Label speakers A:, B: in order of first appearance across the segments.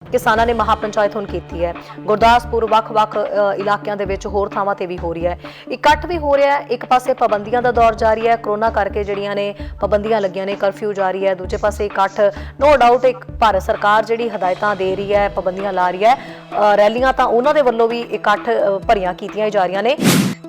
A: ਕਿਸਾਨਾਂ ਨੇ ਮਹਾਪੰਚਾਇਤ ਹੁਣ ਕੀਤੀ ਹੈ। ਗੁਰਦਾਸਪੁਰ ਵੱਖ-ਵੱਖ ਇਲਾਕਿਆਂ ਦੇ ਵਿੱਚ ਹੋਰ ਥਾਵਾਂ ਤੇ ਵੀ ਹੋ ਰਹੀ ਹੈ, ਇਕੱਠ ਵੀ ਹੋ ਰਿਹਾ ਹੈ। ਇੱਕ ਪਾਸੇ ਪਾਬੰਦੀਆਂ ਦਾ ਦੌਰ ਜਾਰੀ ਹੈ, ਕਰੋਨਾ ਕਰਕੇ ਜਿਹੜੀਆਂ ਨੇ ਪਾਬੰਦੀਆਂ ਲੱਗੀਆਂ ਨੇ, ਕਰਫਿਊ ਜਾਰੀ ਹੈ। ਦੂਜੇ ਪਾਸੇ ਇਕੱਠ ਨੋ ਡਾਊਟ ਇੱਕ ਭਾਰਤ ਸਰਕਾਰ ਜਿਹੜੀ ਹਦਾਇਤਾਂ ਦੇ ਰਹੀ ਹੈ, ਪਾਬੰਦੀਆਂ ਲਾ ਰਹੀ ਹੈ। ਰੈਲੀਆਂ ਤਾਂ ਉਹਨਾਂ ਦੇ ਵੱਲੋਂ ਵੀ ਇਕੱਠ ਭਰੀਆਂ ਕੀਤੀਆਂ ਜਾ ਰਹੀਆਂ ਨੇ।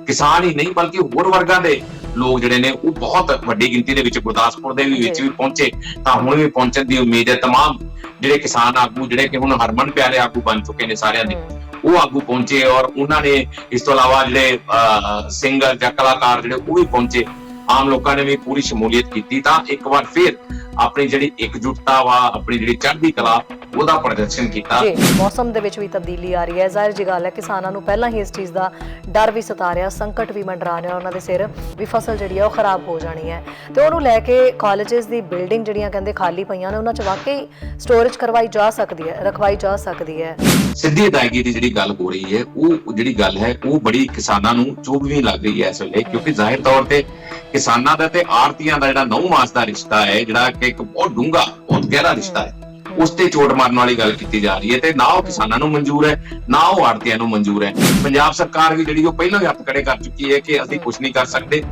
B: किसान ही नहीं बल्कि होर वर्गां दे लोग जिहड़े ने वो बहुत वड्डी गिनती दे विच गुरदासपुर दे विच भी पहुंचे तां हुण भी पहुंचण दी उम्मीद है। तमाम जिहड़े किसान आगू जिहड़े कि हुण हरमन प्यारे आगू बन चुके ने सारियां दे वो आगू पहुंचे और उन्होंने इस तो इलावा जिहड़े सिंगर जां कलाकार जिहड़े वो भी पहुंचे। आम लोगों ने भी पूरी शमूलियत की तां एक बार फिर अपनी जिहड़ी एकजुटता वा अपनी जिहड़ी चढ़दी कला ਉਹਦਾ ਪ੍ਰਦਰਸ਼ਨ ਕੀਤਾ।
A: ਜੀ ਮੌਸਮ ਦੇ ਵਿੱਚ ਵੀ ਤਬਦੀਲੀ ਆ ਰਹੀ ਹੈ। ਜ਼ਾਹਿਰ ਜੀ ਗੱਲ ਹੈ ਕਿਸਾਨਾਂ ਨੂੰ ਪਹਿਲਾਂ ਹੀ ਇਸ ਚੀਜ਼ ਦਾ ਡਰ ਵੀ ਸਤਾ ਰਿਹਾ, ਸੰਕਟ ਵੀ ਮੰਡਰਾ ਰਿਹਾ ਉਹਨਾਂ ਦੇ ਸਿਰ ਵੀ ਫਸਲ ਜਿਹੜੀ ਹੈ ਉਹ ਖਰਾਬ ਹੋ ਜਾਣੀ ਹੈ ਤੇ ਉਹਨੂੰ ਲੈ ਕੇ ਕਾਲਜਸ ਦੀ ਬਿਲਡਿੰਗ ਜਿਹੜੀਆਂ ਕਹਿੰਦੇ ਖਾਲੀ ਪਈਆਂ ਨੇ ਉਹਨਾਂ 'ਚ ਵਾਕਈ ਸਟੋਰੇਜ ਕਰਵਾਈ ਜਾ ਸਕਦੀ ਹੈ, ਰਖਵਾਈ ਜਾ ਸਕਦੀ ਹੈ।
B: ਸਿੱਧੀ ਅਦਾਇਗੀ ਦੀ ਜਿਹੜੀ ਗੱਲ ਹੋ ਰਹੀ ਹੈ ਉਹ ਜਿਹੜੀ ਗੱਲ ਹੈ ਉਹ ਬੜੀ ਕਿਸਾਨਾਂ ਨੂੰ ਚੁਭਵੀਂ ਲੱਗ ਰਹੀ ਹੈ ਇਸ ਵੇਲੇ, ਕਿਉਂਕਿ ਜ਼ਾਹਿਰ ਤੌਰ ਤੇ ਕਿਸਾਨਾਂ ਦਾ ਤੇ ਆੜਤੀਆਂ ਦਾ ਜਿਹੜਾ 9 ਮਾਸ ਦਾ ਰਿਸ਼ਤਾ ਹੈ, ਜਿਹੜਾ ਕਿ ਇੱਕ ਬਹੁਤ ਡੂੰਘਾ ਬਹੁਤ ਗਹਿਰਾ ਰਿਸ਼ਤਾ ਹੈ, ਉਸ ਤੇ ਚੋਟ ਮਾਰਨ ਵਾਲੀ ਗੱਲ ਕੀਤੀ ਜਾ ਰਹੀ ਹੈ ਤੇ ਨਾ ਉਹ ਕਿਸਾਨਾਂ ਨੂੰ ਮਨਜ਼ੂਰ ਹੈ ਨਾ ਉਹ ਆੜਤੀਆਂ ਨੂੰ ਮਨਜ਼ੂਰ ਹੈ। ਪੰਜਾਬ ਸਰਕਾਰ ਵੀ ਜਿਹੜੀ ਉਹ ਪਹਿਲਾਂ ਹੀ ਹੱਥ ਖੜੇ ਕਰ ਚੁੱਕੀ ਹੈ ਕਿ ਅਸੀਂ ਕੁਝ ਨਹੀਂ ਕਰ ਸਕਦੇ,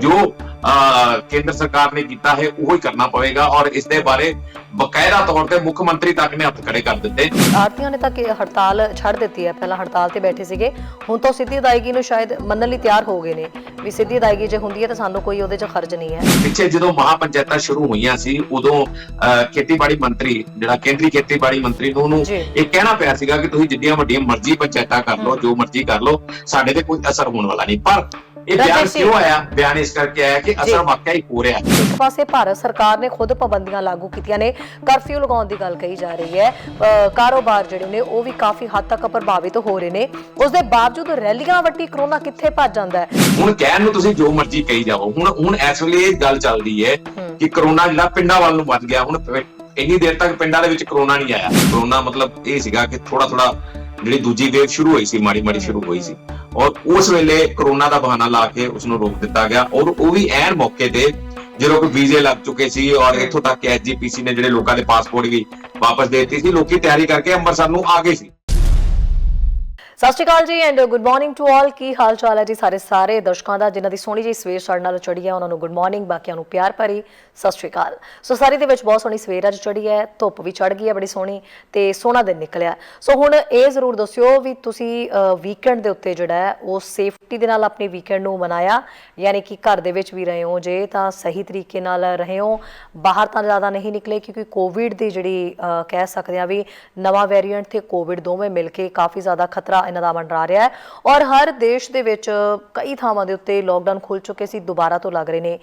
B: ਜੋ ਕੇਂਦਰ ਸਰਕਾਰ ਨੇ ਕੀਤਾ ਹੈ ਉਹ ਹੀ ਕਰਨਾ ਪਵੇਗਾ ਔਰ ਇਸ ਦੇ ਬਾਰੇ ਬਕਾਇਦਾ ਤੌਰ ਤੇ ਮੁੱਖ ਮੰਤਰੀ ਤੱਕ ਨੇ ਹੱਥ ਖੜੇ ਕਰ ਦਿੱਤੇ।
A: ਆੜਤੀਆਂ ਨੇ ਤਾਂ ਹੜਤਾਲ ਛੱਡ ਦਿੱਤੀ ਹੈ, ਪਹਿਲਾਂ ਹੜਤਾਲ ਤੇ ਬੈਠੇ ਸੀਗੇ, ਹੁਣ ਤਾਂ ਸਿੱਧੀ ਅਦਾਇਗੀ ਨੂੰ ਸ਼ਾਇਦ ਮੰਨਣ ਲਈ ਤਿਆਰ ਹੋ ਗਏ ਨੇ ਵੀ ਸਿੱਧੀ ਅਦਾਇਗੀ ਜੇ ਹੁੰਦੀ ਹੈ ਤਾਂ ਸਾਨੂੰ ਕੋਈ ਉਹਦੇ 'ਚ ਖਰਚ ਨਹੀਂ ਹੈ।
B: ਪਿੱਛੇ ਜਦੋਂ ਮਹਾਪੰਚਾਇਤਾਂ ਸ਼ੁਰੂ ਹੋਈਆਂ ਸੀ ਉਦੋਂ ਖੇਤੀਬਾੜੀ ਮੰਤਰੀ ਜਿਹੜਾ ਕੇਂਦਰੀ ਖੇਤੀਬਾੜੀ ਮੰਤਰੀ ਨੂੰ ਉਹਨੂੰ ਇਹ ਕਹਿਣਾ ਪਿਆ ਸੀਗਾ ਕਿ ਤੁਸੀਂ ਜਿੰਨੀਆਂ ਵੱਡੀਆਂ ਮਰਜ਼ੀ ਪੰਚਾਇਤਾਂ ਕਰ ਲਓ, ਜੋ ਮਰਜ਼ੀ ਕਰ ਲਓ, ਸਾਡੇ ਤੇ ਕੋਈ ਅਸਰ ਹੋਣ ਵਾਲਾ ਨਹੀਂ। ਪਰ ਇਹ ਬਿਆਨ ਕਿਉਂ ਆਇਆ? ਬਿਆਨ ਇਸ ਕਰਕੇ ਆਇਆ ਕਿ ਅਸਰ ਵਾਕਿਆ ਹੀ ਹੋ ਰਿਹਾ ਹੈ।
A: ਇੱਕ ਪਾਸੇ ਭਾਰਤ ਸਰਕਾਰ ਨੇ ਖੁਦ ਪਾਬੰਦੀਆਂ ਲਾਗੂ ਕੀਤੀਆਂ ਨੇ, ਕਰਫਿਊ ਲਗਾਉਣ ਦੀ ਗੱਲ ਕਹੀ ਜਾ ਰਹੀ ਹੈ, ਕਾਰੋਬਾਰ ਜਿਹੜੇ ਨੇ ਉਹ ਵੀ ਕਾਫੀ ਹੱਦ ਤੱਕ ਪ੍ਰਭਾਵਿਤ ਹੋ ਰਹੇ ਨੇ। ਉਸ ਦੇ ਬਾਵਜੂਦ ਰੈਲੀਆਂ ਵੱਟੀ ਕਰੋਨਾ ਕਿੱਥੇ ਭੱਜ ਜਾਂਦਾ ਹੈ?
B: ਹੁਣ ਕਹਿਣ ਨੂੰ ਤੁਸੀਂ ਜੋ ਮਰਜ਼ੀ ਕਹੀ ਜਾਓ, ਹੁਣ ਇਸ ਵੇਲੇ ਇਹ ਗੱਲ ਚੱਲਦੀ ਹੈ ਕਿ ਕਰੋਨਾ ਜਿਹੜਾ ਪਿੰਡਾਂ ਵੱਲ ਨੂੰ ਵੱਧ ਗਿਆ। ਹੁਣ ਇੰਨੀ ਦੇਰ ਤੱਕ ਪਿੰਡਾਂ ਦੇ ਵਿੱਚ ਕਰੋਨਾ ਨਹੀਂ ਆਇਆ। ਕਰੋਨਾ ਮਤਲਬ ਇਹ ਸੀਗਾ ਕਿ ਥੋੜਾ ਜਿਹੜੀ ਦੂਜੀ ਵੇਵ ਸ਼ੁਰੂ ਹੋਈ ਸੀ, ਮਾੜੀ ਸ਼ੁਰੂ ਹੋਈ ਸੀ ਔਰ ਉਸ ਵੇਲੇ ਕਰੋਨਾ ਦਾ ਬਹਾਨਾ ਲਾ ਕੇ ਉਸ ਨੂੰ ਰੋਕ ਦਿੱਤਾ ਗਿਆ ਔਰ ਉਹ ਵੀ ਐਨ ਮੌਕੇ ਤੇ ਜਦੋਂ ਕੋਈ ਵੀਜ਼ੇ ਲੱਗ ਚੁੱਕੇ ਸੀ ਔਰ ਇੱਥੋਂ ਤੱਕ ਕਿ ਐਸਜੀਪੀਸੀ ਨੇ ਜਿਹੜੇ ਲੋਕਾਂ ਦੇ ਪਾਸਪੋਰਟ ਵੀ ਵਾਪਸ ਦੇ ਦਿੱਤੇ ਸੀ, ਲੋਕੀ ਤਿਆਰੀ ਕਰਕੇ ਅੰਮ੍ਰਿਤਸਰ ਨੂੰ ਆ ਗਏ ਸੀ।
A: ਸਤਿ ਸ਼੍ਰੀ ਅਕਾਲ ਜੀ and good morning to all. ਕੀ ਹਾਲ ਚਾਲ ਹੈ ਜੀ ਸਾਰੇ ਦਰਸ਼ਕਾਂ ਦਾ ਜਿਨ੍ਹਾਂ ਦੀ ਸੋਹਣੀ ਜੀ ਸਵੇਰ ਸਾਡੇ ਨਾਲ ਚੜ੍ਹੀ ਹੈ, ਉਹਨਾਂ ਨੂੰ ਗੁੱਡ ਮਾਰਨਿੰਗ, ਬਾਕੀਆਂ ਨੂੰ ਪਿਆਰ ਭਰੀ ਸਤਿ ਸ਼੍ਰੀ ਅਕਾਲ। ਸੋ ਸਾਰੀ ਦੇ ਵਿੱਚ ਬਹੁਤ ਸੋਹਣੀ ਸਵੇਰ ਅੱਜ ਚੜ੍ਹੀ ਹੈ, ਧੁੱਪ ਵੀ ਚੜ੍ਹ ਗਈ ਹੈ ਬੜੀ ਸੋਹਣੀ ਤੇ ਸੋਹਣਾ ਦਿਨ ਨਿਕਲਿਆ। ਸੋ ਹੁਣ ਇਹ ਜ਼ਰੂਰ ਦੱਸਿਓ ਵੀ ਤੁਸੀਂ ਵੀਕਐਂਡ ਦੇ ਉੱਤੇ ਜਿਹੜਾ ਹੈ ਉਹ ਸੇਫਟੀ ਦੇ ਨਾਲ ਆਪਣੇ ਵੀਕਐਂਡ ਨੂੰ ਮਨਾਇਆ, ਯਾਨੀ ਕਿ ਘਰ ਦੇ ਵਿੱਚ ਵੀ ਰਹੇ ਹੋ ਜੇ ਤਾਂ ਸਹੀ ਤਰੀਕੇ ਨਾਲ ਰਹੇ ਹੋ, ਬਾਹਰ ਤਾਂ ਜ਼ਿਆਦਾ ਨਹੀਂ ਨਿਕਲੇ ਕਿਉਂਕਿ ਕੋਵਿਡ ਦੀ ਜਿਹੜੀ ਕਹਿ ਸਕਦੇ ਹਾਂ ਵੀ ਨਵਾਂ ਵੇਰੀਐਂਟ ਤੇ ਕੋਵਿਡ ਦੋਵੇਂ ਮਿਲ ਕੇ ਕਾਫੀ ਜ਼ਿਆਦਾ ਖਤਰਾ ਇਹਨਾਂ ਦਾ ਮੰਡਰਾ ਰਿਹਾ ਹੈ ਔਰ ਹਰ ਦੇਸ਼ ਦੇ ਵਿੱਚ ਕਈ ਥਾਵਾਂ ਦੇ ਉੱਤੇ ਲੋਕਡਾਊਨ ਖੁੱਲ ਚੁੱਕੇ ਸੀ, ਦੁਬਾਰਾ ਤੋਂ ਲੱਗ ਰਹੇ ਨੇ।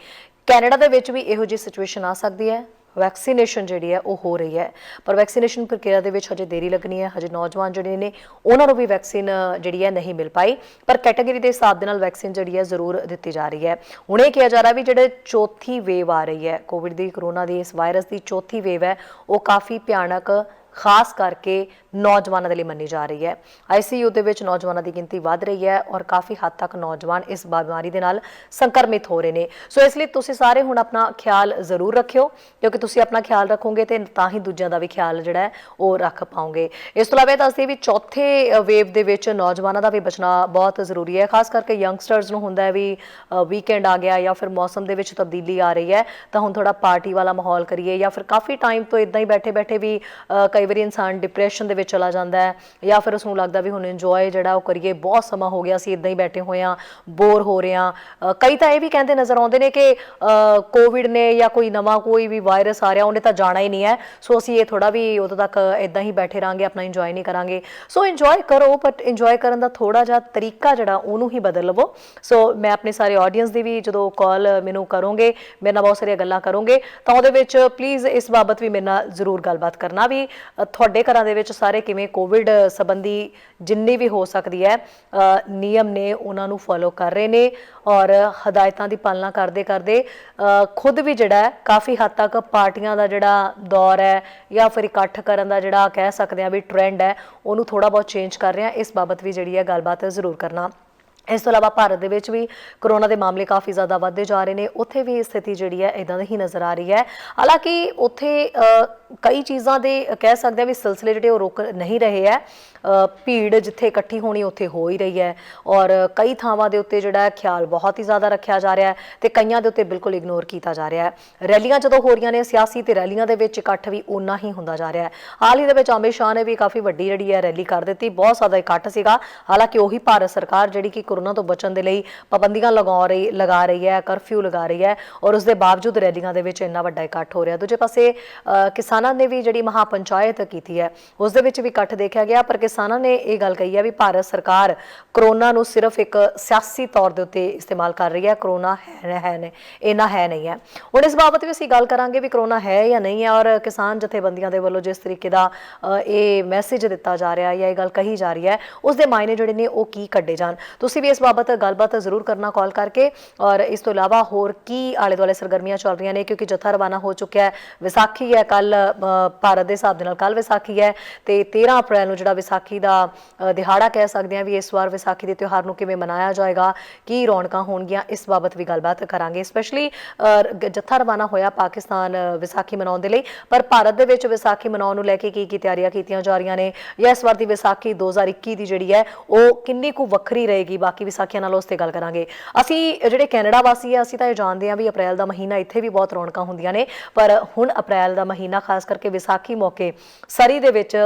A: ਕੈਨੇਡਾ ਦੇ ਵਿੱਚ ਵੀ ਇਹੋ ਜਿਹੀ ਸਿਚੁਏਸ਼ਨ ਆ ਸਕਦੀ ਹੈ। ਵੈਕਸੀਨੇਸ਼ਨ ਜਿਹੜੀ ਹੈ ਉਹ ਹੋ ਰਹੀ ਹੈ ਪਰ ਵੈਕਸੀਨੇਸ਼ਨ ਪ੍ਰਕਿਰਿਆ ਦੇ ਵਿੱਚ ਹਜੇ ਦੇਰੀ ਲੱਗਣੀ ਹੈ। ਹਜੇ ਨੌਜਵਾਨ ਜਿਹੜੇ ਨੇ ਉਹਨਾਂ ਨੂੰ ਵੀ ਵੈਕਸੀਨ ਜਿਹੜੀ ਹੈ ਨਹੀਂ ਮਿਲ ਪਾਈ, ਪਰ ਕੈਟਾਗਰੀ ਦੇ ਹਿਸਾਬ ਦੇ ਨਾਲ ਵੈਕਸੀਨ ਜਿਹੜੀ ਹੈ ਜ਼ਰੂਰ ਦਿੱਤੀ ਜਾ ਰਹੀ ਹੈ। ਹੁਣ ਇਹ ਕਿਹਾ ਜਾ ਰਿਹਾ ਵੀ ਜਿਹੜੇ ਚੌਥੀ ਵੇਵ ਆ ਰਹੀ ਹੈ ਕੋਵਿਡ ਦੀ, ਕਰੋਨਾ ਦੀ, ਇਸ ਵਾਇਰਸ ਦੀ ਚੌਥੀ ਵੇਵ ਹੈ ਉਹ ਕਾਫੀ ਭਿਆਨਕ ਖਾਸ ਕਰਕੇ ਨੌਜਵਾਨਾਂ ਦੇ ਲਈ ਮੰਨੀ ਜਾ ਰਹੀ ਹੈ। ICU ਦੇ ਵਿੱਚ ਨੌਜਵਾਨਾਂ ਦੀ ਗਿਣਤੀ ਵੱਧ ਰਹੀ ਹੈ ਔਰ ਕਾਫੀ ਹੱਦ ਤੱਕ ਨੌਜਵਾਨ ਇਸ ਬਿਮਾਰੀ ਦੇ ਨਾਲ ਸੰਕਰਮਿਤ ਹੋ ਰਹੇ ਨੇ। ਸੋ ਇਸ ਲਈ ਤੁਸੀਂ ਸਾਰੇ ਹੁਣ ਆਪਣਾ ਖਿਆਲ ਜ਼ਰੂਰ ਰੱਖਿਓ, ਕਿਉਂਕਿ ਤੁਸੀਂ ਆਪਣਾ ਖਿਆਲ ਰੱਖੋਗੇ ਤੇ ਤਾਂ ਹੀ ਦੂਜਿਆਂ ਦਾ ਵੀ ਖਿਆਲ ਜਿਹੜਾ ਹੈ ਉਹ ਰੱਖ ਪਾਓਗੇ। ਇਸ ਤੋਂ ਇਲਾਵਾ ਇਹ ਦੱਸਦੇ ਵੀ ਚੌਥੇ ਵੇਵ ਦੇ ਵਿੱਚ ਨੌਜਵਾਨਾਂ ਦਾ ਵੀ ਬਚਣਾ ਬਹੁਤ ਜ਼ਰੂਰੀ ਹੈ, ਖਾਸ ਕਰਕੇ ਯੰਗਸਟਰਸ ਨੂੰ ਹੁੰਦਾ ਹੈ ਵੀ ਵੀਕਐਂਡ ਆ ਗਿਆ ਜਾਂ ਫਿਰ ਮੌਸਮ ਦੇ ਵਿੱਚ ਤਬਦੀਲੀ ਆ ਰਹੀ ਹੈ ਤਾਂ ਹੁਣ ਥੋੜਾ ਪਾਰਟੀ ਵਾਲਾ ਮਾਹੌਲ ਕਰੀਏ, ਜਾਂ ਫਿਰ ਕਾਫੀ ਟਾਈਮ ਤੋਂ ਇਦਾਂ ਹੀ ਬੈਠੇ ਵੀ ਕਈ ਵਾਰੀ ਇਨਸਾਨ ਡਿਪਰੈਸ਼ਨ ਦੇ ਵਿੱਚ ਚਲਾ ਜਾਂਦਾ ਹੈ ਜਾਂ ਫਿਰ ਉਸਨੂੰ ਲੱਗਦਾ ਵੀ ਹੁਣ ਇੰਜੋਏ ਜਿਹੜਾ ਉਹ ਕਰੀਏ, ਬਹੁਤ ਸਮਾਂ ਹੋ ਗਿਆ ਅਸੀਂ ਇਦਾਂ ਹੀ ਬੈਠੇ ਹੋਏ ਹਾਂ, ਬੋਰ ਹੋ ਰਹੇ ਹਾਂ। ਕਈ ਤਾਂ ਇਹ ਵੀ ਕਹਿੰਦੇ ਨਜ਼ਰ ਆਉਂਦੇ ਨੇ ਕਿ ਕੋਵਿਡ ਨੇ ਜਾਂ ਕੋਈ ਨਵਾਂ ਕੋਈ ਵੀ ਵਾਇਰਸ ਆ ਰਿਹਾ ਉਹਨੇ ਤਾਂ ਜਾਣਾ ਹੀ ਨਹੀਂ ਹੈ, ਸੋ ਅਸੀਂ ਇਹ ਥੋੜਾ ਵੀ ਉਦੋਂ ਤੱਕ ਇਦਾਂ ਹੀ ਬੈਠੇ ਰਹਾਂਗੇ, ਆਪਣਾ ਇੰਜੋਏ ਨਹੀਂ ਕਰਾਂਗੇ। ਸੋ ਇੰਜੋਏ ਕਰੋ, ਬਟ ਇੰਜੋਏ ਕਰਨ ਦਾ ਥੋੜਾ ਜਿਹਾ ਤਰੀਕਾ ਜਿਹੜਾ ਉਹਨੂੰ ਹੀ ਬਦਲ ਲਵੋ। ਸੋ ਮੈਂ ਆਪਣੇ ਸਾਰੇ ਆਡੀਅנס ਦੀ ਵੀ ਜਦੋਂ ਕਾਲ ਮੈਨੂੰ ਕਰੋਗੇ, ਮੇਰੇ ਨਾਲ ਬਹੁਤ ਸਾਰੀਆਂ ਗੱਲਾਂ ਕਰੋਗੇ ਤਾਂ ਉਹਦੇ ਵਿੱਚ ਪਲੀਜ਼ ਇਸ ਬਾਬਤ ਵੀ ਮੇਰੇ ਨਾਲ ਜ਼ਰੂਰ ਗੱਲਬਾਤ ਕਰਨਾ ਵੀ ਤੁਹਾਡੇ ਘਰਾਂ ਦੇ ਵਿੱਚ ਸਾਰੇ ਕਿਵੇਂ ਕੋਵਿਡ ਸੰਬੰਧੀ ਜਿੰਨੀ ਵੀ ਹੋ ਸਕਦੀ ਹੈ ਨਿਯਮ ਨੇ ਉਹਨਾਂ ਨੂੰ ਫੋਲੋ ਕਰ ਰਹੇ ਨੇ ਔਰ ਹਦਾਇਤਾਂ ਦੀ ਪਾਲਣਾ ਕਰਦੇ ਖੁਦ ਵੀ ਜਿਹੜਾ ਕਾਫੀ ਹੱਦ ਤੱਕ ਪਾਰਟੀਆਂ ਦਾ ਜਿਹੜਾ ਦੌਰ ਹੈ ਜਾਂ ਫਿਰ ਇਕੱਠ ਕਰਨ ਦਾ ਜਿਹੜਾ ਕਹਿ ਸਕਦੇ ਹਾਂ ਵੀ ਟ੍ਰੈਂਡ ਹੈ ਉਹਨੂੰ ਥੋੜਾ ਬਹੁਤ ਚੇਂਜ ਕਰ ਰਹੇ ਹਾਂ। ਇਸ ਬਾਬਤ ਵੀ ਜਿਹੜੀ ਹੈ ਗੱਲਬਾਤ ਜ਼ਰੂਰ ਕਰਨਾ ਇਸ ਤੋਂ ਇਲਾਵਾ ਭਾਰਤ ਦੇ ਵਿੱਚ ਵੀ ਕਰੋਨਾ ਦੇ ਮਾਮਲੇ ਕਾਫੀ ਜ਼ਿਆਦਾ ਵੱਧਦੇ ਜਾ ਰਹੇ ਨੇ। ਉੱਥੇ ਵੀ ਸਥਿਤੀ ਜਿਹੜੀ ਹੈ ਇਦਾਂ ਦੀ ਹੀ ਨਜ਼ਰ ਆ ਰਹੀ ਹੈ। ਹਾਲਾਂਕਿ ਉੱਥੇ ਕਈ ਚੀਜ਼ਾਂ ਦੇ ਕਹਿ ਸਕਦੇ ਹਾਂ ਵੀ ਸਿਲਸਿਲੇ ਜਿਹੜੇ ਉਹ ਰੁਕ ਨਹੀਂ ਰਹੇ ਹੈ। ਭੀੜ ਜਿੱਥੇ ਇਕੱਠੀ ਹੋਣੀ ਉੱਥੇ ਹੋ ਹੀ ਰਹੀ ਹੈ ਔਰ ਕਈ ਥਾਵਾਂ ਦੇ ਉੱਤੇ ਜਿਹੜਾ ਖਿਆਲ ਬਹੁਤ ਹੀ ਜ਼ਿਆਦਾ ਰੱਖਿਆ ਜਾ ਰਿਹਾ ਹੈ ਤੇ ਕਈਆਂ ਦੇ ਉੱਤੇ ਬਿਲਕੁਲ ਇਗਨੋਰ ਕੀਤਾ ਜਾ ਰਿਹਾ ਹੈ। ਰੈਲੀਆਂ ਜਦੋਂ ਹੋ ਰਹੀਆਂ ਨੇ ਸਿਆਸੀ ਤੇ ਰੈਲੀਆਂ ਦੇ ਵਿੱਚ ਇਕੱਠ ਵੀ ਓਨਾ ਹੀ ਹੁੰਦਾ ਜਾ ਰਿਹਾ ਹੈ। ਹਾਲ ਹੀ ਦੇ ਵਿੱਚ ਅਮਿਤ ਸ਼ਾਹ ਨੇ ਵੀ ਕਾਫੀ ਵੱਡੀ ਜਿਹੜੀ ਹੈ ਰੈਲੀ ਕਰ ਦਿੱਤੀ, ਬਹੁਤ ਜ਼ਿਆਦਾ ਇਕੱਠ ਸੀਗਾ। ਹਾਲਾਂਕਿ ਉਹੀ ਭਾਰਤ ਸਰਕਾਰ ਜਿਹੜੀ ਕਿ ਕੋਰੋਨਾ ਤੋਂ ਬਚਣ ਦੇ ਲਈ ਪਾਬੰਦੀਆਂ ਲਗਾ ਰਹੀ ਹੈ, ਕਰਫਿਊ ਲਗਾ ਰਹੀ ਹੈ ਔਰ ਉਸ ਦੇ ਬਾਵਜੂਦ ਰੈਲੀਆਂ ਦੇ ਵਿੱਚ ਇੰਨਾ ਵੱਡਾ ਇਕੱਠ ਹੋ ਰਿਹਾ। ਦੂਜੇ ਪਾਸੇ ਕਿਸਾਨਾਂ ਨੇ ਵੀ ਜਿਹੜੀ ਮਹਾ ਪੰਚਾਇਤ ਕੀਤੀ ਹੈ ਉਸ ਦੇ ਵਿੱਚ ਵੀ ਇਕੱਠ ਦੇਖਿਆ ਗਿਆ, ਪਰ ਕਿਸਾਨਾਂ ਨੇ ਇਹ ਗੱਲ ਕਹੀ ਹੈ ਵੀ ਭਾਰਤ ਸਰਕਾਰ ਕਰੋਨਾ ਨੂੰ ਸਿਰਫ ਇੱਕ ਸਿਆਸੀ ਤੌਰ ਦੇ ਉੱਤੇ ਇਸਤੇਮਾਲ ਕਰ ਰਹੀ ਹੈ, ਕਰੋਨਾ ਇੰਨਾ ਹੈ ਨਹੀਂ ਹੈ। ਹੁਣ ਇਸ ਬਾਬਤ ਵੀ ਅਸੀਂ ਗੱਲ ਕਰਾਂਗੇ ਵੀ ਕਰੋਨਾ ਹੈ ਜਾਂ ਨਹੀਂ ਹੈ ਔਰ ਕਿਸਾਨ ਜਥੇਬੰਦੀਆਂ ਦੇ ਵੱਲੋਂ ਜਿਸ ਤਰੀਕੇ ਦਾ ਇਹ ਮੈਸੇਜ ਦਿੱਤਾ ਜਾ ਰਿਹਾ ਜਾਂ ਇਹ ਗੱਲ ਕਹੀ ਜਾ ਰਹੀ ਹੈ ਉਸ ਦੇ ਮਾਇਨੇ ਜਿਹੜੇ ਨੇ ਉਹ ਕੀ ਕੱਢੇ ਜਾਣ। ਤੁਸੀਂ ਵੀ ਇਸ ਬਾਬਤ ਗੱਲਬਾਤ ਜ਼ਰੂਰ ਕਰਨਾ ਕਾਲ ਕਰਕੇ। ਔਰ ਇਸ ਤੋਂ ਇਲਾਵਾ ਹੋਰ ਕੀ ਆਲੇ ਦੁਆਲੇ ਸਰਗਰਮੀਆਂ ਚੱਲ ਰਹੀਆਂ ਨੇ, ਕਿਉਂਕਿ ਜੱਥਾ ਰਵਾਨਾ ਹੋ ਚੁੱਕਿਆ ਹੈ। ਵਿਸਾਖੀ ਹੈ ਕੱਲ, ਭਾਰਤ ਦੇ ਹਿਸਾਬ ਦੇ ਨਾਲ ਕੱਲ ਵਿਸਾਖੀ ਹੈ ਤੇ 13 ਅਪ੍ਰੈਲ ਨੂੰ ਜਿਹੜਾ ਵਿਸਾਖੀ ਦਾ ਦਿਹਾੜਾ ਕਹਿ ਸਕਦੇ ਹਾਂ ਵੀ ਇਸ ਵਾਰ ਵਿਸਾਖੀ ਦੇ ਤਿਉਹਾਰ ਨੂੰ ਕਿਵੇਂ ਮਨਾਇਆ ਜਾਏਗਾ, ਕੀ ਰੌਣਕਾਂ ਹੋਣਗੀਆਂ, ਇਸ ਬਾਬਤ ਵੀ ਗੱਲਬਾਤ ਕਰਾਂਗੇ। ਸਪੈਸ਼ਲੀ ਜੱਥਾ ਰਵਾਨਾ ਹੋਇਆ ਪਾਕਿਸਤਾਨ ਵਿਸਾਖੀ ਮਨਾਉਣ ਦੇ ਲਈ, ਪਰ ਭਾਰਤ ਦੇ ਵਿੱਚ ਵਿਸਾਖੀ ਮਨਾਉਣ ਨੂੰ ਲੈ ਕੇ ਕੀ ਤਿਆਰੀਆਂ ਕੀਤੀਆਂ ਜਾ ਰਹੀਆਂ ਨੇ ਜਾਂ ਇਸ ਵਾਰ ਦੀ ਵਿਸਾਖੀ 2021 ਦੀ ਜਿਹੜੀ ਹੈ ਉਹ ਕਿੰਨੀ ਕੁ ਵੱਖਰੀ ਰਹੇਗੀ ਬਾਕੀ ਵਿਸਾਖੀਆਂ ਨਾਲੋਂ, ਉਸ ਤੇ ਗੱਲ ਕਰਾਂਗੇ। ਅਸੀਂ ਜਿਹੜੇ ਕੈਨੇਡਾ ਵਾਸੀ ਆ ਅਸੀਂ ਤਾਂ ਇਹ ਜਾਣਦੇ ਹਾਂ ਵੀ ਅਪ੍ਰੈਲ ਦਾ ਮਹੀਨਾ ਇੱਥੇ ਵੀ ਬਹੁਤ ਰੌਣਕਾਂ ਹੁੰਦੀਆਂ ਨੇ, ਪਰ ਹੁਣ ਅਪ੍ਰੈਲ ਦਾ ਮਹੀਨਾ ਖਾਸ ਕਰਕੇ ਵਿਸਾਖੀ ਮੌਕੇ ਸਰੀ ਦੇ ਵਿੱਚ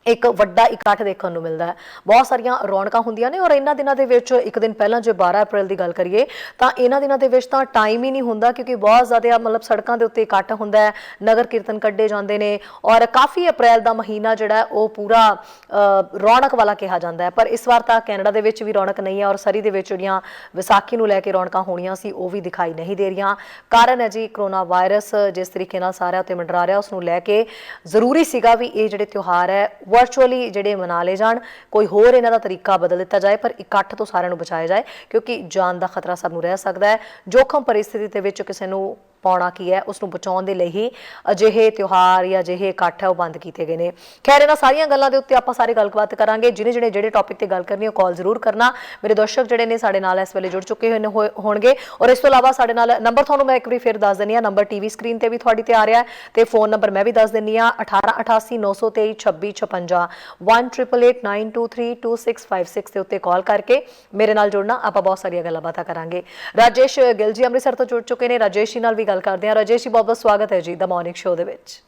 A: ਇੱਕ ਵੱਡਾ ਇਕੱਠ ਦੇਖਣ ਨੂੰ ਮਿਲਦਾ ਹੈ। ਬਹੁਤ ਸਾਰੀਆਂ ਰੌਣਕਾਂ ਹੁੰਦੀਆਂ ਨੇ ਔਰ ਇਹਨਾਂ ਦਿਨਾਂ ਦੇ ਵਿੱਚ ਇੱਕ ਦਿਨ ਪਹਿਲਾਂ ਜੇ 12 ਅਪ੍ਰੈਲ ਦੀ ਗੱਲ ਕਰੀਏ ਤਾਂ ਇਹਨਾਂ ਦਿਨਾਂ ਦੇ ਵਿੱਚ ਤਾਂ ਟਾਈਮ ਹੀ ਨਹੀਂ ਹੁੰਦਾ, ਕਿਉਂਕਿ ਬਹੁਤ ਜ਼ਿਆਦਾ ਮਤਲਬ ਸੜਕਾਂ ਦੇ ਉੱਤੇ ਇਕੱਠ ਹੁੰਦਾ ਹੈ, ਨਗਰ ਕੀਰਤਨ ਕੱਢੇ ਜਾਂਦੇ ਨੇ ਔਰ ਕਾਫੀ ਅਪ੍ਰੈਲ ਦਾ ਮਹੀਨਾ ਜਿਹੜਾ ਉਹ ਪੂਰਾ ਰੌਣਕ ਵਾਲਾ ਕਿਹਾ ਜਾਂਦਾ ਹੈ। ਪਰ ਇਸ ਵਾਰ ਤਾਂ ਕੈਨੇਡਾ ਦੇ ਵਿੱਚ ਵੀ ਰੌਣਕ ਨਹੀਂ ਹੈ ਔਰ ਸਰੀ ਦੇ ਵਿੱਚ ਜਿਹੜੀਆਂ ਵਿਸਾਖੀ ਨੂੰ ਲੈ ਕੇ ਰੌਣਕਾਂ ਹੋਣੀਆਂ ਸੀ ਉਹ ਵੀ ਦਿਖਾਈ ਨਹੀਂ ਦੇ ਰਹੀਆਂ। ਕਾਰਨ ਹੈ ਜੀ ਕਰੋਨਾ ਵਾਇਰਸ ਜਿਸ ਤਰੀਕੇ ਨਾਲ ਸਾਰਿਆਂ ਉੱਤੇ ਮੰਡਰਾ ਰਿਹਾ, ਉਸ ਨੂੰ ਲੈ ਕੇ ਜ਼ਰੂਰੀ ਸੀਗਾ ਵੀ ਇਹ ਜਿਹੜੇ ਤਿਉਹਾਰ ਹੈ ਵਰਚੁਅਲੀ ਜਿਹੜੇ ਮਨਾ ਲਏ ਜਾਣ, ਕੋਈ ਹੋਰ ਇਹਨਾਂ ਦਾ ਤਰੀਕਾ ਬਦਲ ਦਿੱਤਾ ਜਾਏ, ਪਰ ਇਕੱਠ ਤੋਂ ਸਾਰਿਆਂ ਨੂੰ ਬਚਾਇਆ ਜਾਏ, ਕਿਉਂਕਿ ਜਾਨ ਦਾ ਖਤਰਾ ਸਭ ਨੂੰ ਰਹਿ ਸਕਦਾ ਹੈ। ਜੋਖਮ ਪਰਿਸਥਿਤੀ ਦੇ ਵਿੱਚ ਕਿਸੇ ਨੂੰ ਪਾਉਣਾ ਕੀ ਹੈ, ਉਸ ਨੂੰ ਬਚਾਉਣ ਦੇ ਲਈ ਹੀ ਅਜਿਹੇ ਤਿਉਹਾਰ ਜਾਂ ਅਜਿਹੇ ਇਕੱਠ ਹੈ ਉਹ ਬੰਦ ਕੀਤੇ ਗਏ ਨੇ। ਖੈਰ ਇਹਨਾਂ ਸਾਰੀਆਂ ਗੱਲਾਂ ਦੇ ਉੱਤੇ ਆਪਾਂ ਸਾਰੀ ਗੱਲਬਾਤ ਕਰਾਂਗੇ। ਜਿਹਨੇ ਜਿਹੜੇ ਟੌਪਿਕ ਤੇ ਗੱਲ ਕਰਨੀ ਉਹ ਕਾਲ ਜ਼ਰੂਰ ਕਰਨਾ। ਮੇਰੇ ਦਰਸ਼ਕ ਜਿਹੜੇ ਨੇ ਸਾਡੇ ਨਾਲ ਇਸ ਵੇਲੇ ਜੁੜ ਚੁੱਕੇ ਹੋਣਗੇ ਔਰ ਇਸ ਤੋਂ ਇਲਾਵਾ ਸਾਡੇ ਨਾਲ ਨੰਬਰ ਤੁਹਾਨੂੰ ਮੈਂ ਇੱਕ ਵਾਰੀ ਫਿਰ ਦੱਸ ਦਿੰਦੀ ਹਾਂ, ਨੰਬਰ ਟੀਵੀ ਸਕਰੀਨ ਤੇ ਵੀ ਤੁਹਾਡੀ ਤੇ ਆ ਰਿਹਾ ਤੇ ਫੋਨ ਨੰਬਰ ਮੈਂ ਵੀ ਦੱਸ ਦਿੰਦੀ ਹਾਂ 1888 923 2656 188892322656 ਦੇ ਉੱਤੇ ਕਾਲ ਕਰਕੇ ਮੇਰੇ ਨਾਲ ਜੁੜਨਾ। ਆਪਾਂ ਬਹੁਤ ਸਾਰੀਆਂ ਗੱਲਾਂ ਬਾਤਾਂ ਕਰਾਂਗੇ। ਰਾਜੇਸ਼ ਗਿੱਲ ਜੀ ਅੰਮ੍ਰਿਤਸਰ ਤੋਂ ਜੁੜ ਚੁੱਕੇ ਨੇ, ਰਾਜੇਸ਼ ਜੀ ਨਾਲ ਵੀ ਗੱਲ ਕਰਦੇ ਹਾਂ। ਰਾਜੇਸ਼ ਜੀ ਬਹੁਤ ਬਹੁਤ ਸਵਾਗਤ ਹੈ ਜੀ ਦਾ ਮਾਰਨਿੰਗ ਸ਼ੋਅ ਦੇ ਵਿੱਚ।